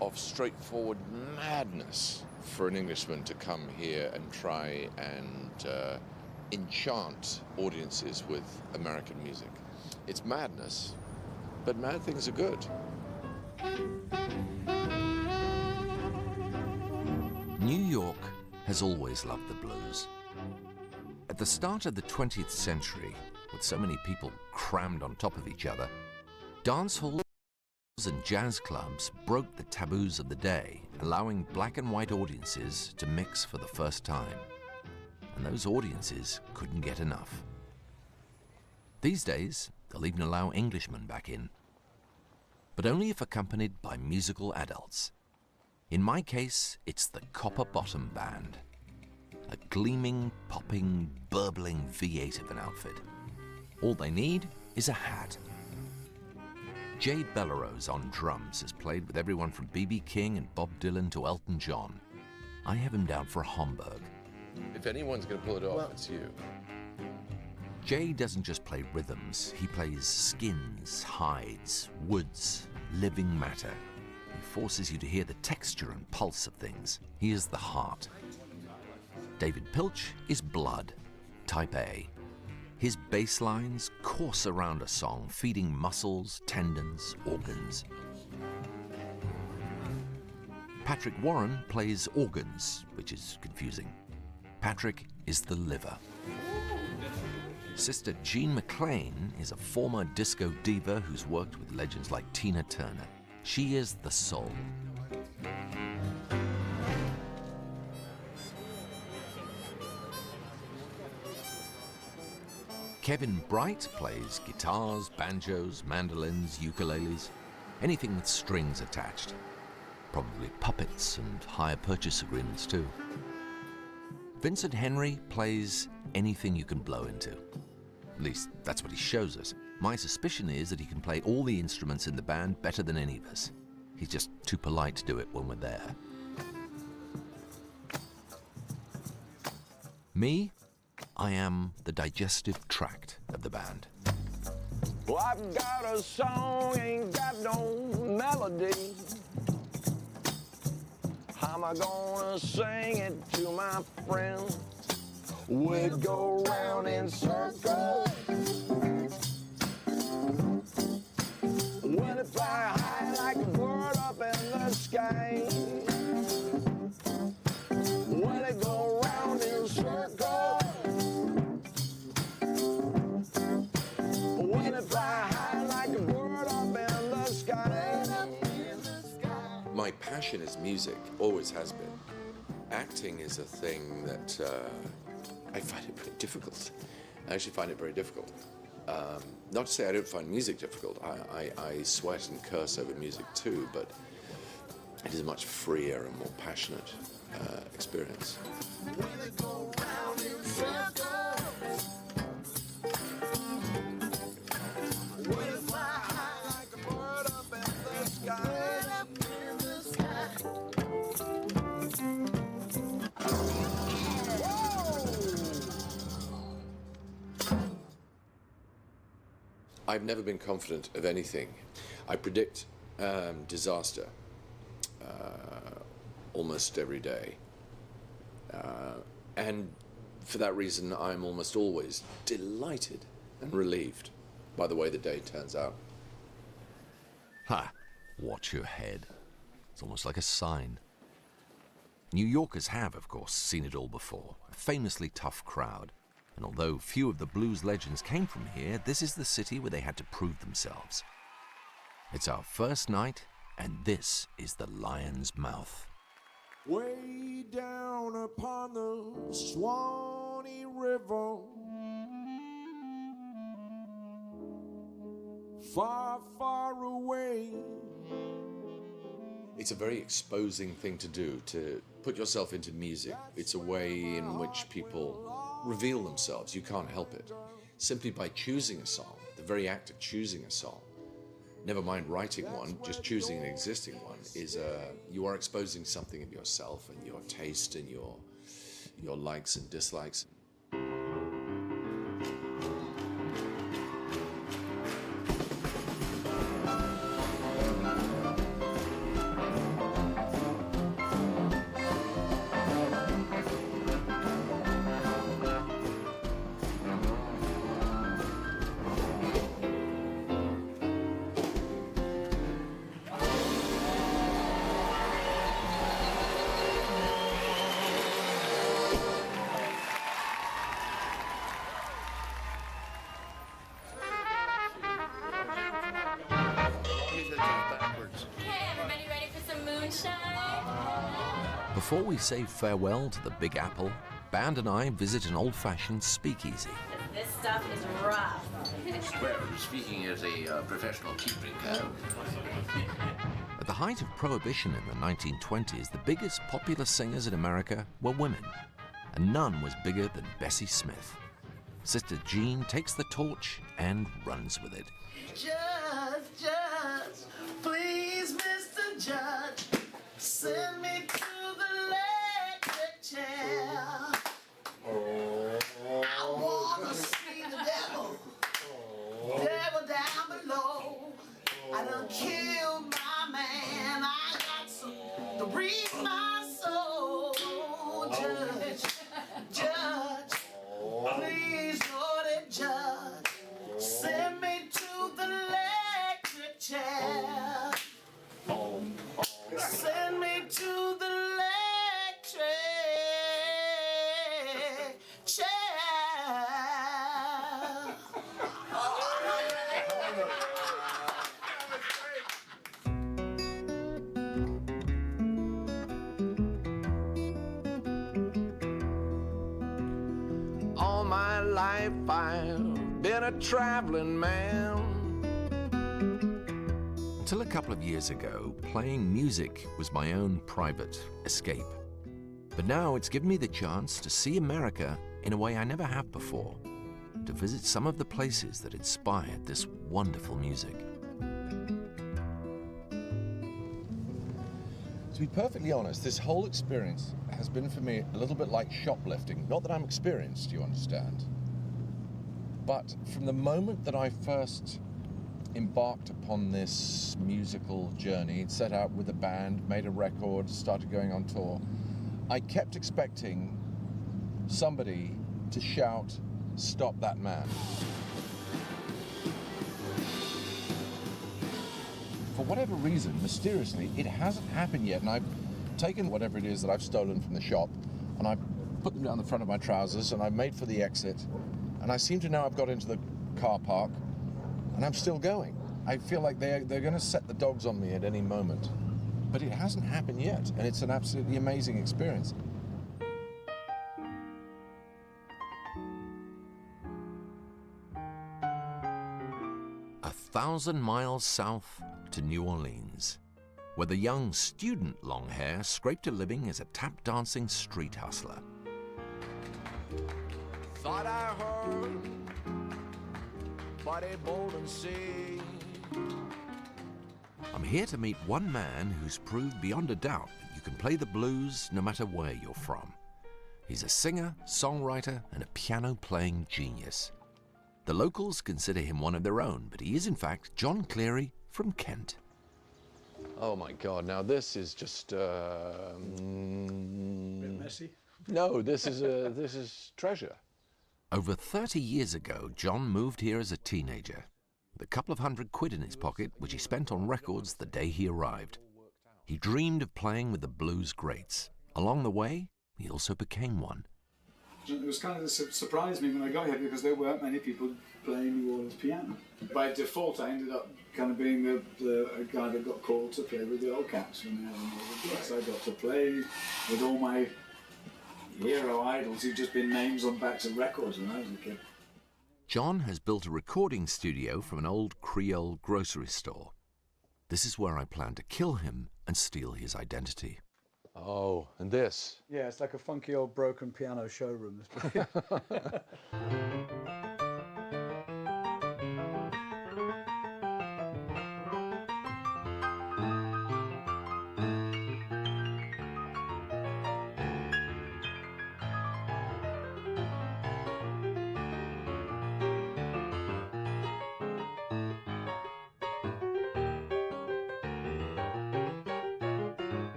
Speaker 6: of straightforward madness for an Englishman to come here and try and enchant audiences with American music. It's madness, but mad things are good.
Speaker 7: New York has always loved the blues. At the start of the 20th century, with so many people crammed on top of each other, dance halls and jazz clubs broke the taboos of the day, allowing black and white audiences to mix for the first time. And those audiences couldn't get enough. These days, they'll even allow Englishmen back in, but only if accompanied by musical adults. In my case, it's the Copper Bottom Band, a gleaming, popping, burbling V8 of an outfit. All they need is a hat. Jay Bellerose on drums has played with everyone from B.B. King and Bob Dylan to Elton John. I have him down for Hamburg.
Speaker 6: If anyone's going to pull it off, it's you.
Speaker 7: Jay doesn't just play rhythms, he plays skins, hides, woods, living matter. He forces you to hear the texture and pulse of things. He is the heart. David Pilch is blood, type A. His bass lines course around a song, feeding muscles, tendons, organs. Patrick Warren plays organs, which is confusing. Patrick is the liver. Sister Jean McLean is a former disco diva who's worked with legends like Tina Turner. She is the soul. Kevin Bright plays guitars, banjos, mandolins, ukuleles, anything with strings attached. Probably puppets and hire purchase agreements too. Vincent Henry plays anything you can blow into. At least, that's what he shows us. My suspicion is that he can play all the instruments in the band better than any of us. He's just too polite to do it when we're there. Me? I am the digestive tract of the band.
Speaker 9: Well, I've got a song, ain't got no melody. How am I gonna sing it to my friends? We go round in circles. When it fly high like a bird up in the sky. When it go round in circles. When it fly high like a bird up in the sky.
Speaker 6: My passion is music, always has been. Acting is a thing that I find it pretty difficult. I actually find it very difficult. Not to say I don't find music difficult. I sweat and curse over music too, but it is a much freer and more passionate experience. I've never been confident of anything. I predict disaster almost every day. And for that reason, I'm almost always delighted and relieved by the way the day turns out.
Speaker 7: Ha! Watch your head. It's almost like a sign. New Yorkers have, of course, seen it all before. A famously tough crowd. And although few of the blues legends came from here, this is the city where they had to prove themselves. It's our first night, and this is the Lion's Mouth.
Speaker 3: Way down upon the Swanee River, far, far away.
Speaker 6: It's a very exposing thing to do, to put yourself into music. It's a way in which people reveal themselves. You can't help it. Simply by choosing a song, the very act of choosing a song, never mind writing one, just choosing an existing one, is you are exposing something of yourself and your taste and your likes and dislikes.
Speaker 7: Before we say farewell to the Big Apple, Band and I visit an old-fashioned speakeasy.
Speaker 12: This stuff is rough.
Speaker 13: Well, speaking as a professional tea drinker.
Speaker 7: At the height of Prohibition in the 1920s, the biggest popular singers in America were women, and none was bigger than Bessie Smith. Sister Jean takes the torch and runs with it.
Speaker 3: Judge, please, Mr. Judge, send me to the lake.
Speaker 9: life I've been a traveling man.
Speaker 7: Until a couple of years ago, playing music was my own private escape. But now it's given me the chance to see America in a way I never have before, to visit some of the places that inspired this wonderful music.
Speaker 6: To be perfectly honest, this whole experience has been for me a little bit like shoplifting. Not that I'm experienced, you understand. But from the moment that I first embarked upon this musical journey, set out with a band, made a record, started going on tour, I kept expecting somebody to shout, "Stop that man." For whatever reason, mysteriously, it hasn't happened yet, and I've taken whatever it is that I've stolen from the shop, and I've put them down the front of my trousers, and I've made for the exit, and I seem to know I've got into the car park, and I'm still going. I feel like they're going to set the dogs on me at any moment. But it hasn't happened yet, and it's an absolutely amazing experience.
Speaker 7: A 1,000 miles south to New Orleans, where the young student Longhair scraped a living as a tap-dancing street hustler.
Speaker 9: Thought I heard Buddy Bolden say.
Speaker 7: I'm here to meet one man who's proved beyond a doubt that you can play the blues no matter where you're from. He's a singer, songwriter, and a piano-playing genius. The locals consider him one of their own, but he is in fact John Cleary from Kent.
Speaker 6: Oh my God, now this is just...
Speaker 14: Bit messy?
Speaker 6: No, this is treasure.
Speaker 7: Over 30 years ago, John moved here as a teenager, with a couple of £100 in his pocket, which he spent on records the day he arrived. He dreamed of playing with the blues greats. Along the way, he also became one.
Speaker 14: It was kind of surprised me when I got here because there weren't many people playing New Orleans piano. By default, I ended up kind of being the guy that got called to play with the old cats when they had an old class. I got to play with all my hero idols who'd just been names on backs of records when I was a kid.
Speaker 7: John has built a recording studio from an old Creole grocery store. This is where I plan to kill him and steal his identity.
Speaker 6: Oh, and this?
Speaker 14: Yeah, it's like a funky old broken piano showroom, this place.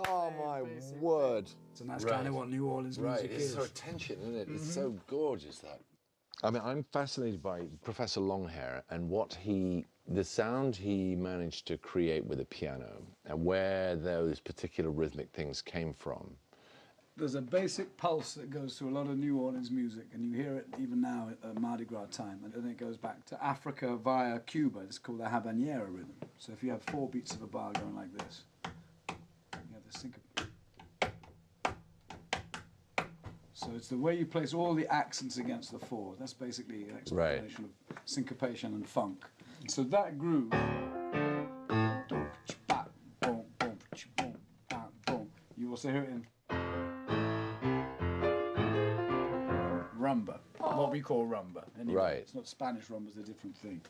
Speaker 6: Oh my word.
Speaker 14: So that's kind of what New Orleans music
Speaker 6: It's
Speaker 14: is.
Speaker 6: so attention, isn't it? It's so gorgeous, that. I mean, I'm fascinated by Professor Longhair and the sound he managed to create with the piano and where those particular rhythmic things came from.
Speaker 14: There's a basic pulse that goes through a lot of New Orleans music, and you hear it even now at Mardi Gras time, and then it goes back to Africa via Cuba. It's called the habanera rhythm. So if you have 4 beats of a bar going like this, you have this syncopation. So it's the way you place all the accents against the 4. That's basically an explanation of syncopation and funk. So that groove, you also hear it in rumba, what we call rumba. Anyway,
Speaker 6: Right.
Speaker 14: It's not Spanish rumba, it's a different thing.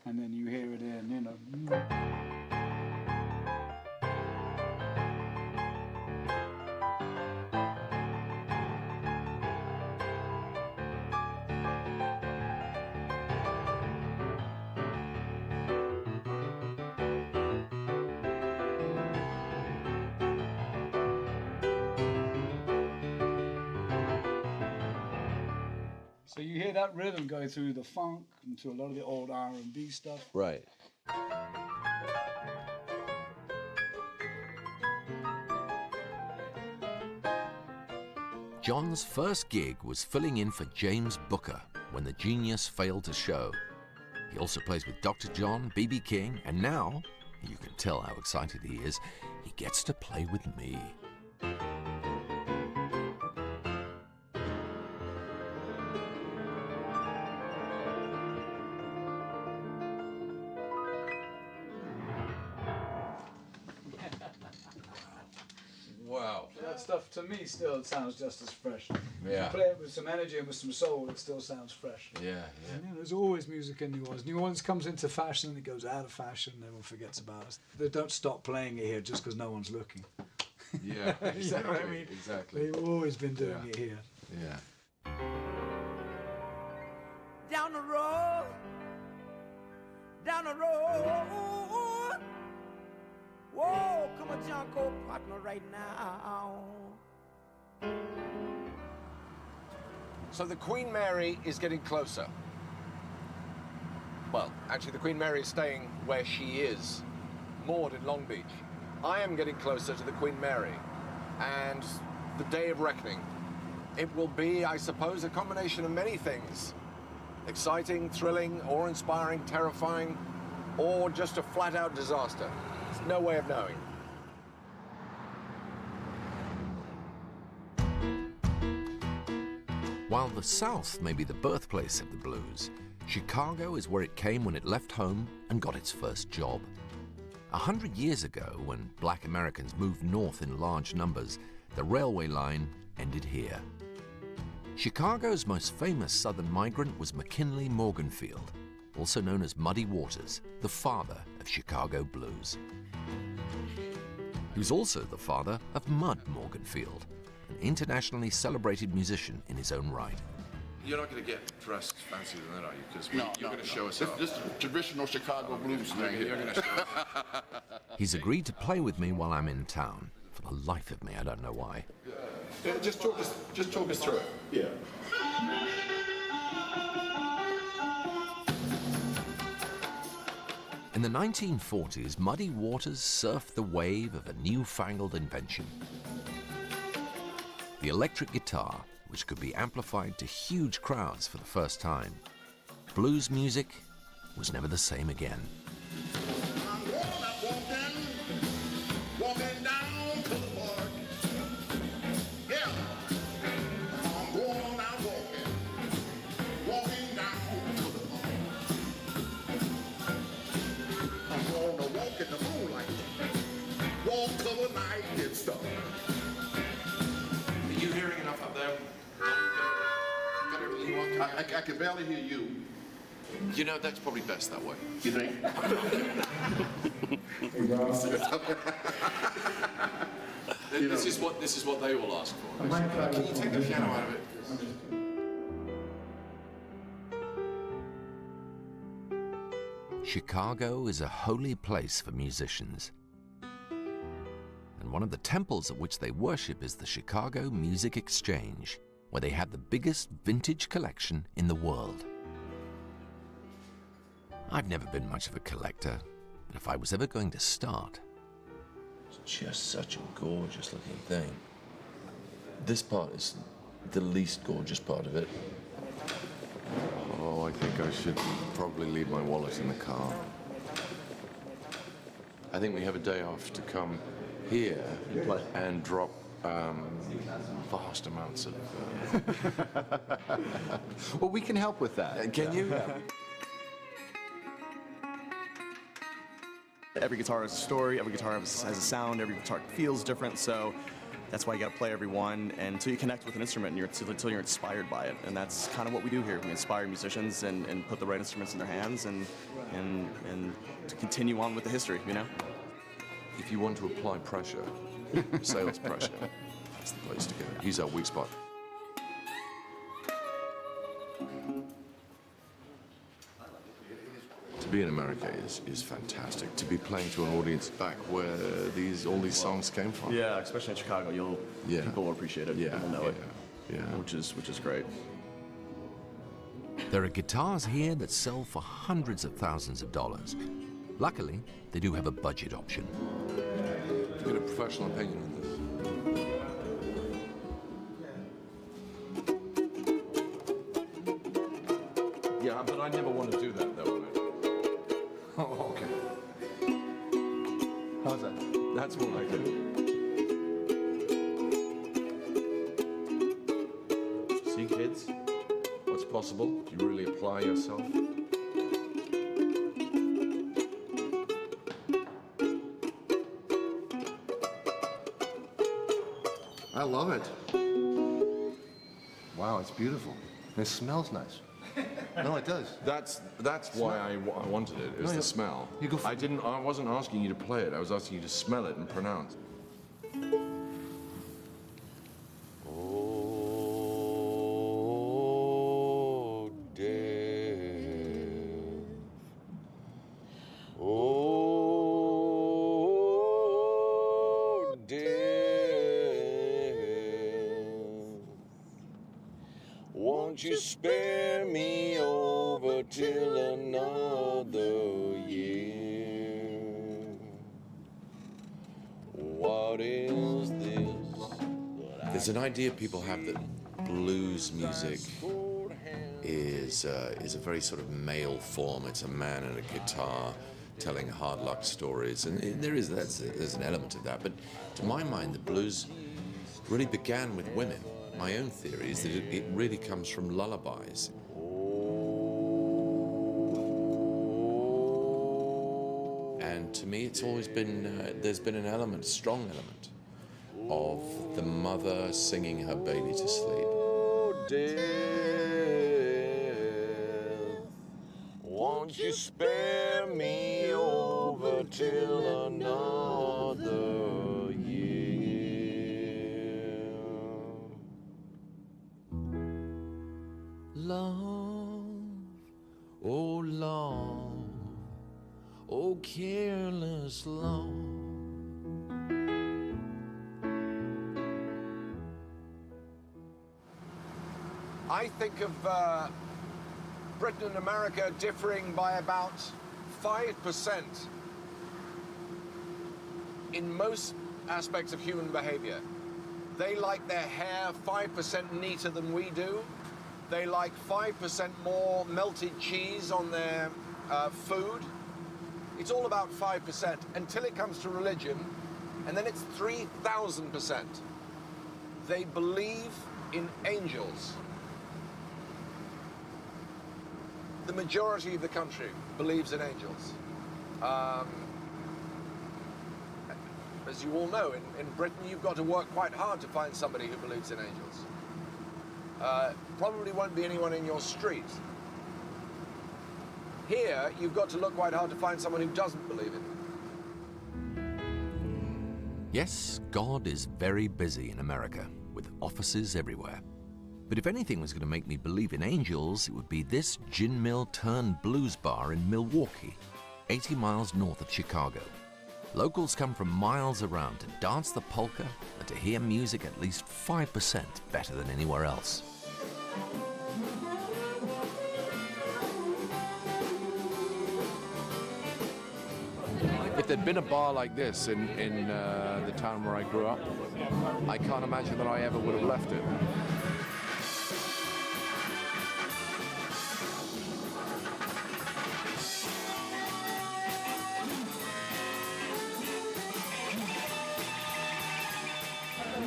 Speaker 14: And then you hear it in, you know. So you hear that rhythm going through the funk and to a lot of the old R&B stuff.
Speaker 6: Right.
Speaker 7: John's first gig was filling in for James Booker when the genius failed to show. He also plays with Dr. John, B.B. King, and now You can tell how excited he is. He gets to play with me.
Speaker 6: Wow.
Speaker 14: That stuff to me still sounds just as fresh.
Speaker 6: Yeah.
Speaker 14: If you play it with some energy and with some soul, it still sounds fresh.
Speaker 6: Yeah, yeah.
Speaker 14: And, you know, there's always music in New Orleans. New Orleans comes into fashion, it goes out of fashion, everyone forgets about us. They don't stop playing it here just because no one's looking.
Speaker 6: Yeah, exactly.
Speaker 14: You know what I mean?
Speaker 6: Exactly.
Speaker 14: They've always been doing it here.
Speaker 6: Yeah.
Speaker 3: Down the road, whoa, come on, Junko, partner, right now.
Speaker 1: So the Queen Mary is getting closer. Well, actually, the Queen Mary is staying where she is, moored in Long Beach. I am getting closer to the Queen Mary, and the day of reckoning. It will be, I suppose, a combination of many things. Exciting, thrilling, awe-inspiring, terrifying, or just a flat-out disaster. There's no way of knowing.
Speaker 7: While the South may be the birthplace of the blues, Chicago is where it came when it left home and got its first job. 100 years ago, when black Americans moved north in large numbers, the railway line ended here. Chicago's most famous southern migrant was McKinley Morganfield, also known as Muddy Waters, the father of Chicago blues. He was also the father of Mud Morganfield, an internationally celebrated musician in his own right.
Speaker 13: You're not going to get dressed fancier than that, are you? Because you're going to show us
Speaker 15: This is traditional Chicago blues thing.
Speaker 13: You're going to show us.
Speaker 7: He's agreed to play with me while I'm in town. For the life of me, I don't know why.
Speaker 15: Just talk us through it. Yeah.
Speaker 7: In the 1940s, Muddy Waters surfed the wave of a newfangled invention. The electric guitar, which could be amplified to huge crowds for the first time. Blues music was never the same again.
Speaker 15: Walking down to the park. Yeah. I'm going out walking down to the park. I'm gonna walk in the moonlight, walk till the night gets dark.
Speaker 13: Are you hearing enough up there? Got everything you want?
Speaker 15: I can barely hear you.
Speaker 13: You know, that's probably best that way.
Speaker 15: You think?
Speaker 13: This is what they will ask for. Can you take the piano out of it?
Speaker 7: Chicago is a holy place for musicians. And one of the temples at which they worship is the Chicago Music Exchange, where they have the biggest vintage collection in the world. I've never been much of a collector, but if I was ever going to start...
Speaker 6: It's just such a gorgeous looking thing. This part is the least gorgeous part of it. Oh, I think I should probably leave my wallet in the car. I think we have a day off to come here and drop vast amounts of...
Speaker 16: Well, we can help with that.
Speaker 6: Can you?
Speaker 17: Every guitar has a story, every guitar has a sound, every guitar feels different, so that's why you got to play every one until you connect with an instrument and until you're inspired by it. And that's kind of what we do here. We inspire musicians and put the right instruments in their hands and to continue on with the history, you know?
Speaker 6: If you want to apply pressure, sales pressure, that's the place to go. He's our weak spot. To be in America is fantastic. To be playing to an audience back where all these songs came from.
Speaker 17: Yeah, especially in Chicago, people will appreciate it.
Speaker 6: Yeah,
Speaker 17: People know it.
Speaker 6: Yeah.
Speaker 17: Which is great.
Speaker 7: There are guitars here that sell for hundreds of thousands of dollars. Luckily, they do have a budget option.
Speaker 6: You've got a professional opinion on this. Yeah, but I never want to do that, though. Oh, okay.
Speaker 16: How's that?
Speaker 6: That's more like it. See, kids, what's possible if you really apply yourself?
Speaker 16: I love it. Wow, it's beautiful. It smells nice. No, it does.
Speaker 6: That's why I wanted it. It was the smell.
Speaker 16: You go.
Speaker 6: I wasn't asking you to play it. I was asking you to smell it and pronounce.
Speaker 15: Oh, death. Oh, death. Won't you spare me over till another year? What is this?
Speaker 6: There's an idea people have that blues music is a very sort of male form. It's a man and a guitar telling hard luck stories, and there's an element of that. But to my mind, the blues really began with women. My own theory is that it really comes from lullabies. And to me, it's always been, there's been an element, a strong element, of the mother singing her baby to sleep.
Speaker 15: Oh, death, won't you spare me over till another year?
Speaker 18: Love, oh love, oh careless love.
Speaker 19: I think of Britain and America differing by about 5% in most aspects of human behavior. They like their hair 5% neater than we do. They like 5% more melted cheese on their food. It's all about 5% until it comes to religion, and then it's 3,000%. They believe in angels. The majority of the country believes in angels. As you all know, in Britain, you've got to work quite hard to find somebody who believes in angels. Probably won't be anyone in your street. Here, you've got to look quite hard to find someone who doesn't believe in them.
Speaker 7: Yes, God is very busy in America, with offices everywhere. But if anything was going to make me believe in angels, it would be this gin mill turned blues bar in Milwaukee, 80 miles north of Chicago. Locals come from miles around to dance the polka and to hear music at least 5% better than anywhere else.
Speaker 13: If there'd been a bar like this in the town where I grew up, I can't imagine that I ever would have left it.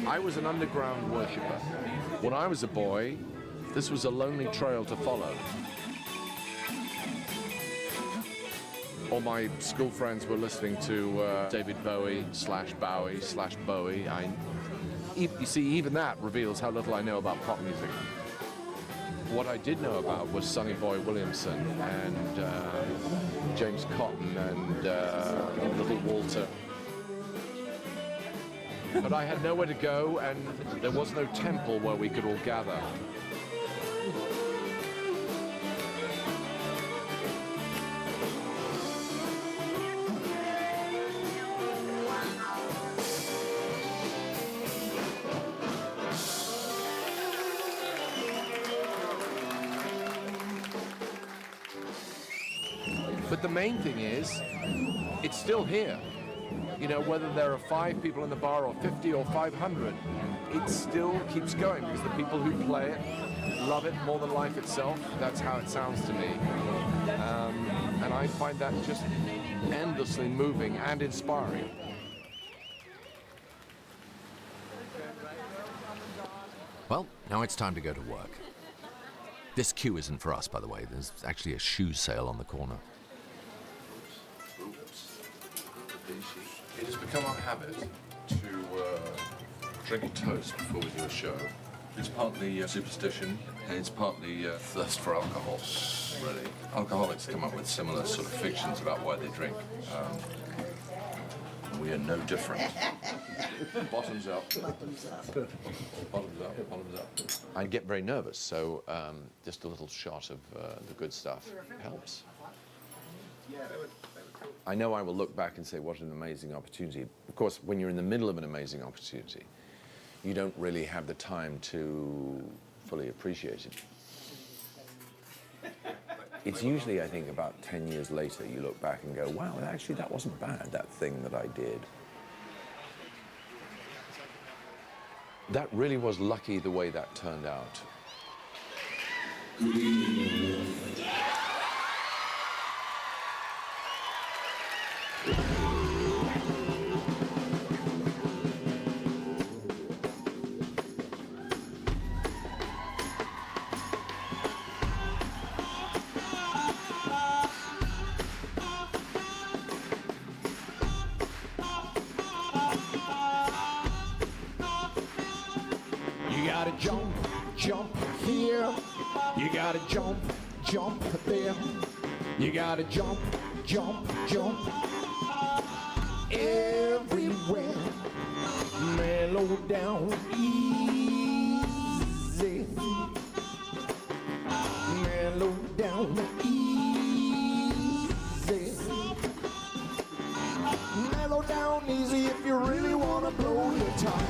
Speaker 13: I was an underground worshipper. When I was a boy, this was a lonely trail to follow. All my school friends were listening to David Bowie / Bowie. You see, even that reveals how little I know about pop music. What I did know about was Sonny Boy Williamson and James Cotton and Little Walter. But I had nowhere to go, and there was no temple where we could all gather. But the main thing is, it's still here. You know, whether there are 5 people in the bar or 50 or 500, it still keeps going because the people who play it love it more than life itself. That's how it sounds to me. And I find that just endlessly moving and inspiring.
Speaker 7: Well, now it's time to go to work. This queue isn't for us, by the way. There's actually a shoe sale on the corner.
Speaker 6: It has become our habit to drink a toast before we do a show. It's partly superstition, and it's partly thirst for alcohol, really. Alcoholics come up with similar sort of fictions about why they drink. We are no different. Bottoms up. Bottoms up. Bottoms up. Bottoms up. I get very nervous, so just a little shot of the good stuff helps. I know I will look back and say, what an amazing opportunity. Of course, when you're in the middle of an amazing opportunity, you don't really have the time to fully appreciate it. It's usually, I think, about 10 years later, you look back and go, wow, actually, that wasn't bad, that thing that I did. That really was lucky the way that turned out.
Speaker 3: You gotta jump, jump here. You gotta jump, jump there. You gotta jump, jump, jump everywhere. Mellow down easy. Mellow down easy. Mellow down easy if you really wanna blow your top.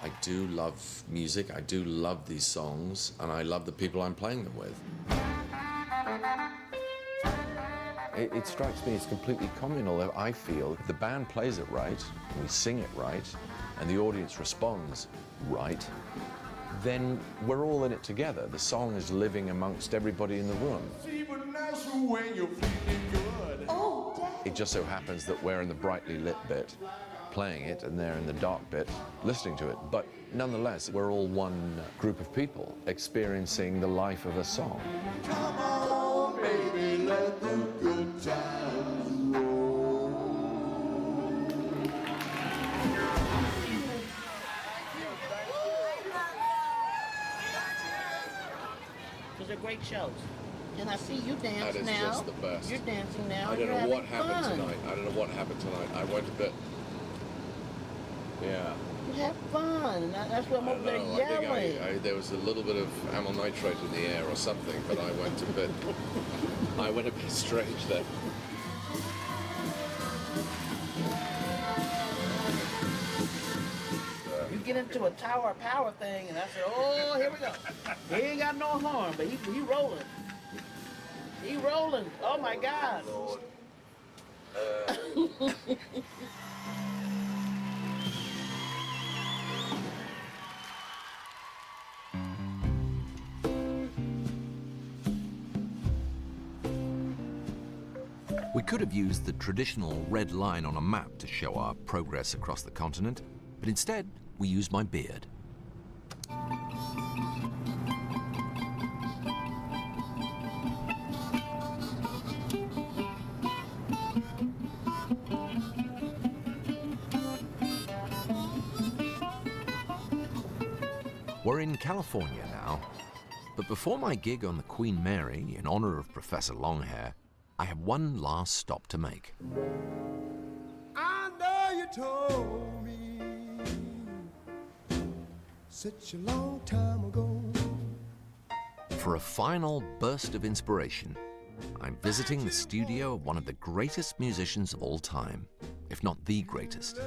Speaker 6: I do love music, I do love these songs, and I love the people I'm playing them with. It strikes me as completely communal. I feel if the band plays it right, we sing it right, and the audience responds right, then we're all in it together. The song is living amongst everybody in the room. It just so happens that we're in the brightly lit bit, playing it, and they're in the dark bit, listening to it. But nonetheless, we're all one group of people experiencing the life of a song.
Speaker 3: Come on, baby, let the good times roll.
Speaker 20: Those are great shows. And I see you dance
Speaker 13: That is
Speaker 20: now.
Speaker 13: just the best.
Speaker 20: You're dancing now.
Speaker 13: I don't
Speaker 20: You're
Speaker 13: know what
Speaker 20: having
Speaker 13: happened
Speaker 20: fun.
Speaker 13: tonight. I don't know what happened tonight. I went a bit. Yeah.
Speaker 20: You have fun. And that's what I'm
Speaker 13: I
Speaker 20: over there
Speaker 13: don't know.
Speaker 20: yelling.
Speaker 13: I think there was a little bit of amyl nitrate in the air or something, but I went a bit. I went a bit strange there.
Speaker 20: You get into a tower power thing, and I said, oh, here we go. He ain't got no horn, but he rolling. He rolling. Oh, my God.
Speaker 7: We could have used the traditional red line on a map to show our progress across the continent, but instead we used my beard. We're in California now, but before my gig on the Queen Mary in honor of Professor Longhair, I have one last stop to make.
Speaker 3: I know you told me such a long time ago.
Speaker 7: For a final burst of inspiration, I'm visiting the studio of one of the greatest musicians of all time, if not the greatest.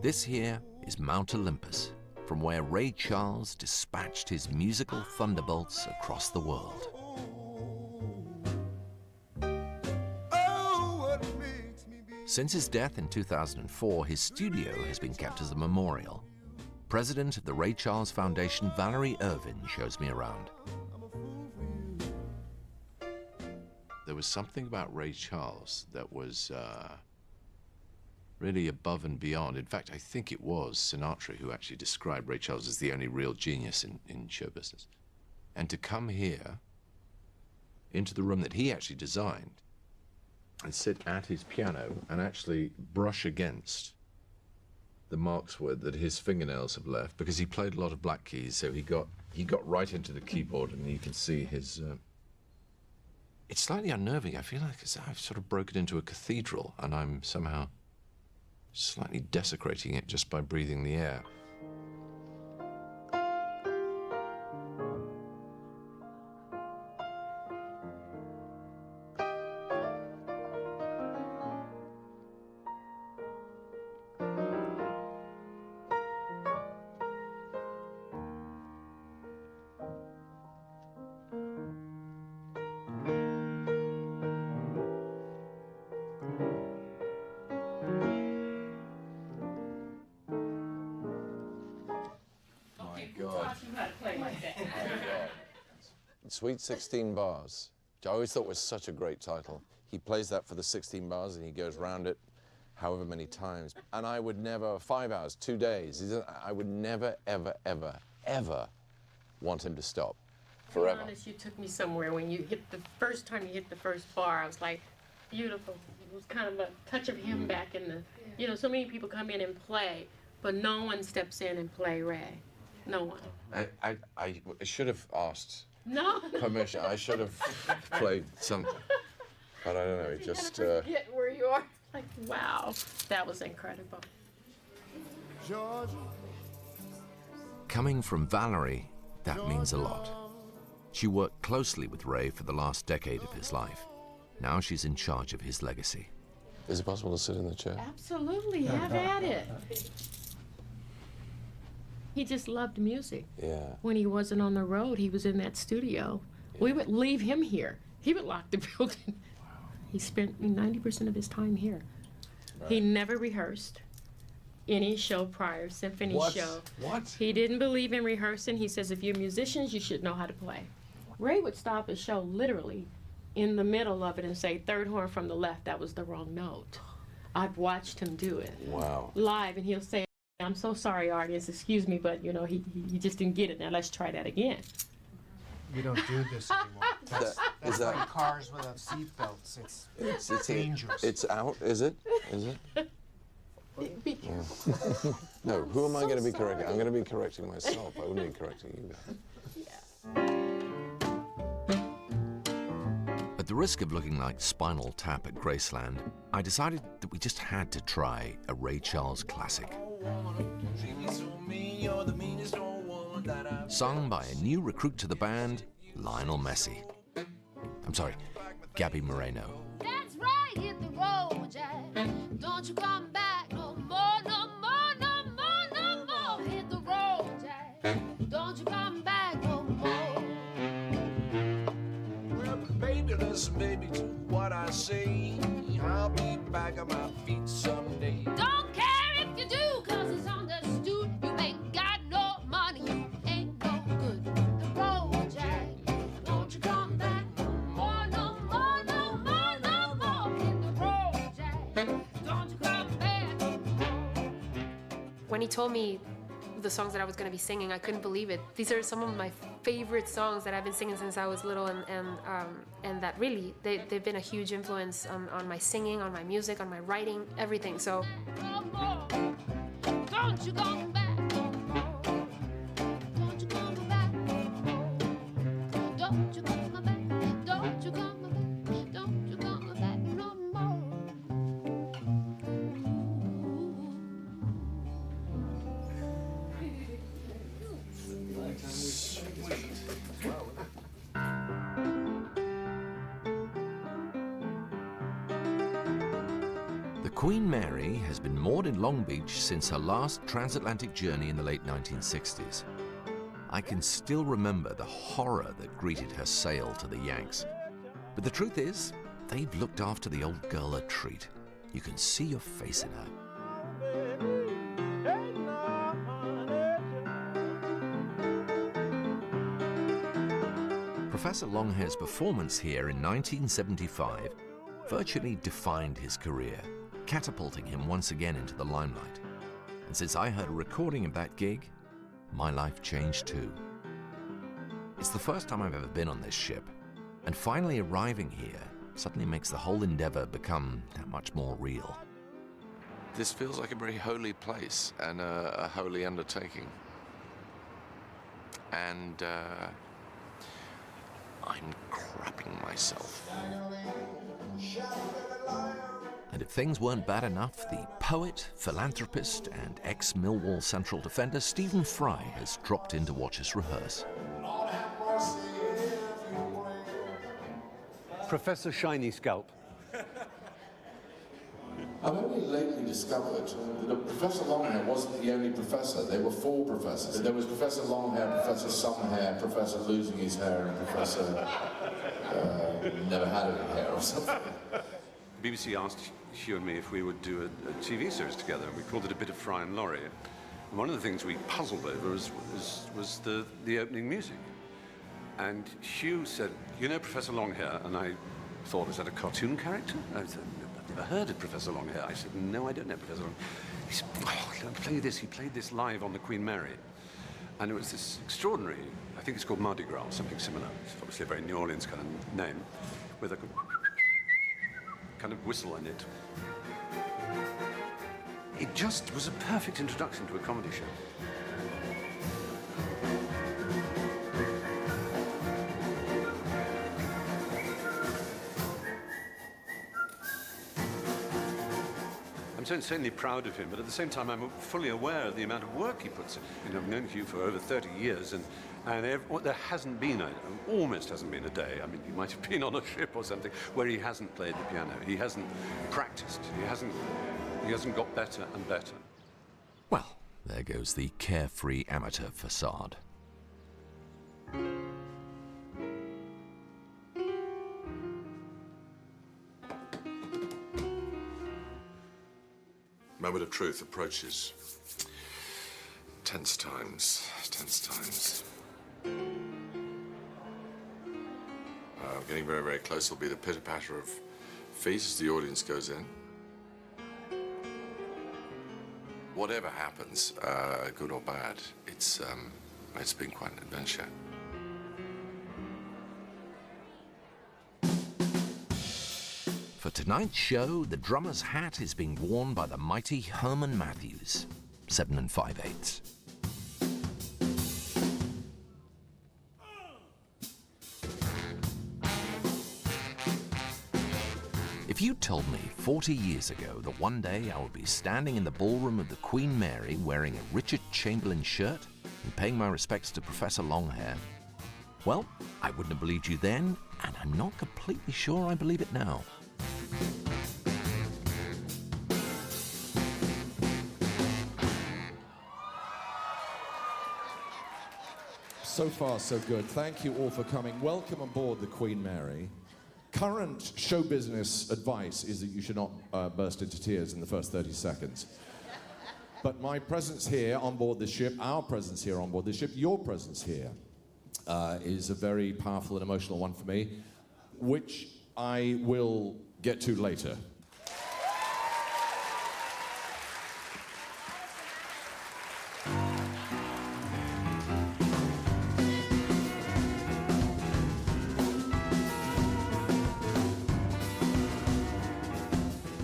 Speaker 7: This here is Mount Olympus, from where Ray Charles dispatched his musical thunderbolts across the world. Since his death in 2004, his studio has been kept as a memorial. President of the Ray Charles Foundation, Valerie Irvin, shows me around.
Speaker 6: There was something about Ray Charles that was
Speaker 7: really above and beyond. In fact, I think it was Sinatra who actually described Ray Charles as the only real genius in show business. And to come here, into the room that he actually designed, and sit at his piano and actually brush against the marks that his fingernails have left, because he played a lot of black keys, so he got right into the keyboard, and you can see his... It's slightly unnerving. I feel like I've sort of broken into a cathedral, and I'm somehow slightly desecrating it just by breathing the air.
Speaker 6: Sweet 16 Bars, which I always thought was such a great title. He plays that for the 16 bars and he goes round it however many times. And I would never, 5 hours, 2 days, I would never, ever, ever, ever want him to stop. Forever.
Speaker 21: To be honest, you took me somewhere when you hit the first time you hit the first bar. I was like, beautiful. It was kind of a touch of him back in the, you know, so many people come in and play, but no one steps in and play Ray. No one.
Speaker 6: I should have asked.
Speaker 21: No.
Speaker 6: Permission. I should have played some, but I don't know. It just.
Speaker 21: Forget where you are. Like, wow, that was incredible.
Speaker 7: Coming from Valerie, that means a lot. She worked closely with Ray for the last decade of his life. Now she's in charge of his legacy.
Speaker 6: Is it possible to sit in the chair?
Speaker 21: Absolutely, have at it. He just loved music.
Speaker 6: Yeah.
Speaker 21: When he wasn't on the road, he was in that studio. Yeah. We would leave him here. He would lock the building. Wow. He spent 90% of his time here. Right. He never rehearsed any show prior, symphony show.
Speaker 6: What?
Speaker 21: He didn't believe in rehearsing. He says, if you're musicians, you should know how to play. Ray would stop a show literally in the middle of it and say, third horn from the left, that was the wrong note. I've watched him do it.
Speaker 6: Wow.
Speaker 21: Live, and he'll say, I'm so sorry, audience, excuse me, but you know, he just didn't get it. Now let's try that again.
Speaker 22: We don't do this anymore. That's like cars without seatbelts. It's dangerous.
Speaker 6: It's out, is it? Is it?
Speaker 21: Be careful.
Speaker 6: No, who am I going to be correcting? I'm going to be correcting myself. I wouldn't be correcting you guys.
Speaker 7: At the risk of looking like Spinal Tap at Graceland, I decided that we just had to try a Ray Charles classic. Sung by a new recruit to the band, Lionel Messi. I'm sorry, Gabby Moreno.
Speaker 2: That's right, hit the road, Jack. Don't you come back no more, no more, no more, no more. Hit the road, Jack. Don't you come back no more.
Speaker 18: Well, baby, listen, baby, to what I say. I'll be back on my feet someday.
Speaker 2: Don't care if you do, 'cause it's understood. You ain't got no money, you ain't no good. The road, Jack. Don't you come back no more, no more, no more, no more. Hit the road, Jack. Don't you come back no more.
Speaker 23: When he told me the songs that I was going to be singing, I couldn't believe it. These are some of my favorite songs that I've been singing since I was little, and that really, they've been a huge influence on my singing, on my music, on my writing, everything. So.
Speaker 2: Don't you come back no more. Don't you come back no more. Don't you come back. Don't you come back. Don't you come back no more.
Speaker 7: The Queen Mary has been moored in Long Beach since her last transatlantic journey in the late 1960s. I can still remember the horror that greeted her sail to the Yanks. But the truth is, they've looked after the old girl a treat. You can see your face in her. Professor Longhair's performance here in 1975 virtually defined his career, catapulting him once again into the limelight. And since I heard a recording of that gig, my life changed too. It's the first time I've ever been on this ship, and finally arriving here suddenly makes the whole endeavor become that much more real.
Speaker 6: This feels like a very holy place and a holy undertaking. And I'm crapping myself.
Speaker 7: And if things weren't bad enough, the poet, philanthropist, and ex-Millwall Central defender Stephen Fry has dropped in to watch us rehearse.
Speaker 4: Professor Shiny Scalp.
Speaker 6: I've only lately discovered that Professor Longhair wasn't the only professor. There were 4 professors. There was Professor Longhair, Professor Somehair, Professor Losing His Hair, and Professor Never Had Any Hair or something.
Speaker 4: BBC asked Hugh and me if we would do a TV series together. We called it A Bit of Fry and Laurie. And one of the things we puzzled over was the opening music. And Hugh said, "You know Professor Longhair?" And I thought, "Is that a cartoon character?" I said, "I've never heard of Professor Longhair." I said, "No, I don't know Professor Longhair." He said, "Oh, play this." He played this live on the Queen Mary. And it was this extraordinary, I think it's called Mardi Gras, something similar. It's obviously a very New Orleans kind of name, with a kind of whistle in it. It just was a perfect introduction to a comedy show. I'm so insanely proud of him, but at the same time, I'm fully aware of the amount of work he puts in. You know, I've known Hugh for over 30 years, and there hasn't been, almost hasn't been a day. I mean, he might have been on a ship or something where he hasn't played the piano. He hasn't practiced. He hasn't got better and better.
Speaker 7: Well, there goes the carefree amateur facade.
Speaker 6: Moment of truth approaches. Tense times. Getting very, very close will be the pitter-patter of feet as the audience goes in. Whatever happens, good or bad, it's been quite an adventure.
Speaker 7: For tonight's show, the drummer's hat is being worn by the mighty Herman Matthews, 7 5/8. If you told me 40 years ago that one day I would be standing in the ballroom of the Queen Mary wearing a Richard Chamberlain shirt and paying my respects to Professor Longhair, well, I wouldn't have believed you then, and I'm not completely sure I believe it now.
Speaker 1: So far, so good. Thank you all for coming. Welcome aboard the Queen Mary. Current show business advice is that you should not burst into tears in the first 30 seconds. But my presence here on board the ship, our presence here on board the ship, your presence here, is a very powerful and emotional one for me, which I will get to later.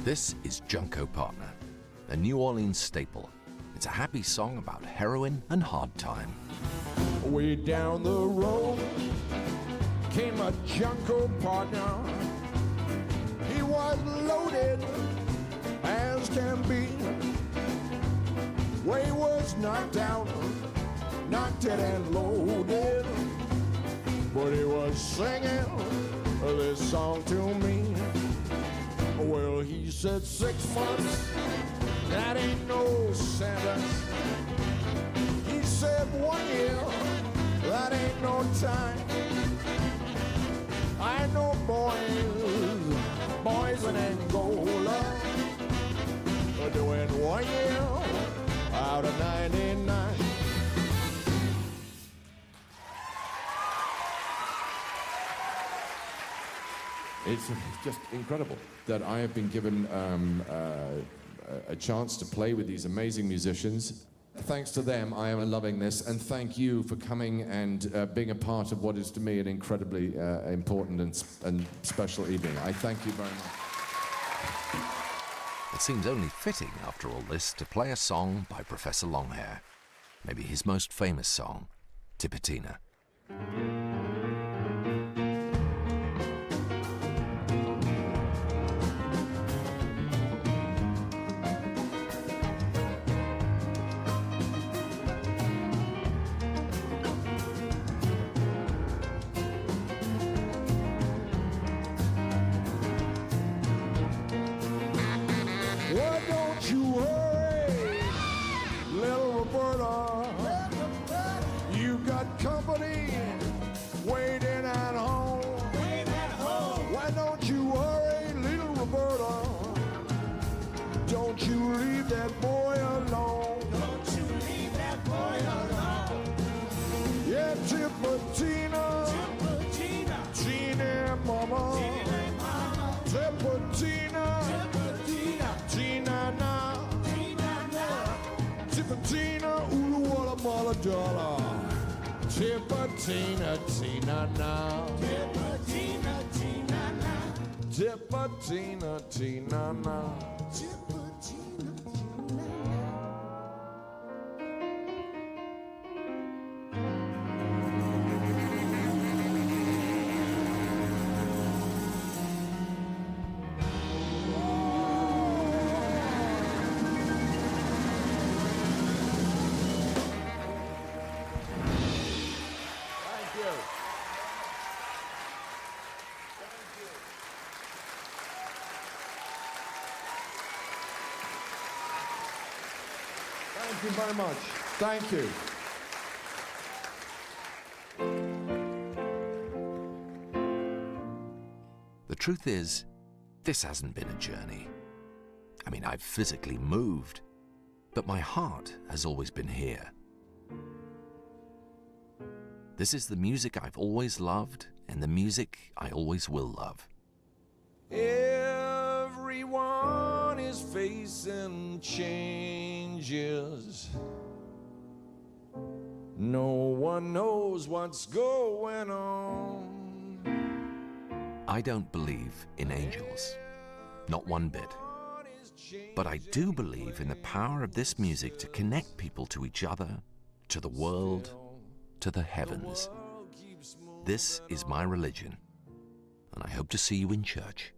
Speaker 7: This is Junko Partner, a New Orleans staple. It's a happy song about heroin and hard time.
Speaker 3: Way down the road came a Junko partner. He was loaded as can be. Way was knocked out, knocked it and loaded. But he was singing this song to me. Well, he said 6 months, that ain't no sentence. He said 1 year, that ain't no time. I know boys in Angola are doing 1 year out of 99.
Speaker 1: It's just incredible that I have been given a chance to play with these amazing musicians. Thanks to them, I am loving this, and thank you for coming and being a part of what is to me an incredibly important and special evening. I thank you very much.
Speaker 7: It seems only fitting, after all this, to play a song by Professor Longhair. Maybe his most famous song, Tipitina.
Speaker 9: Why don't you hurry, little Roberta? You got company waiting at home. Why don't you hurry, little Roberta? Don't you leave that boy alone. Don't you leave that boy alone. Yeah, Tipitina, Tina, mama, Tipitina, Tina, na, Tipitina, ulu walla mala dollar. Tipitina, Tina, na, Tipitina, Tina, na, Tipitina, Tina, na. Thank you very much. Thank you.
Speaker 7: The truth is, this hasn't been a journey. I mean, I've physically moved, but my heart has always been here. This is the music I've always loved, and the music I always will love.
Speaker 9: Everyone is facing changes. No one knows what's going on.
Speaker 7: I don't believe in angels, not one bit. But I do believe in the power of this music to connect people to each other, to the world, to the heavens. This is my religion, and I hope to see you in church.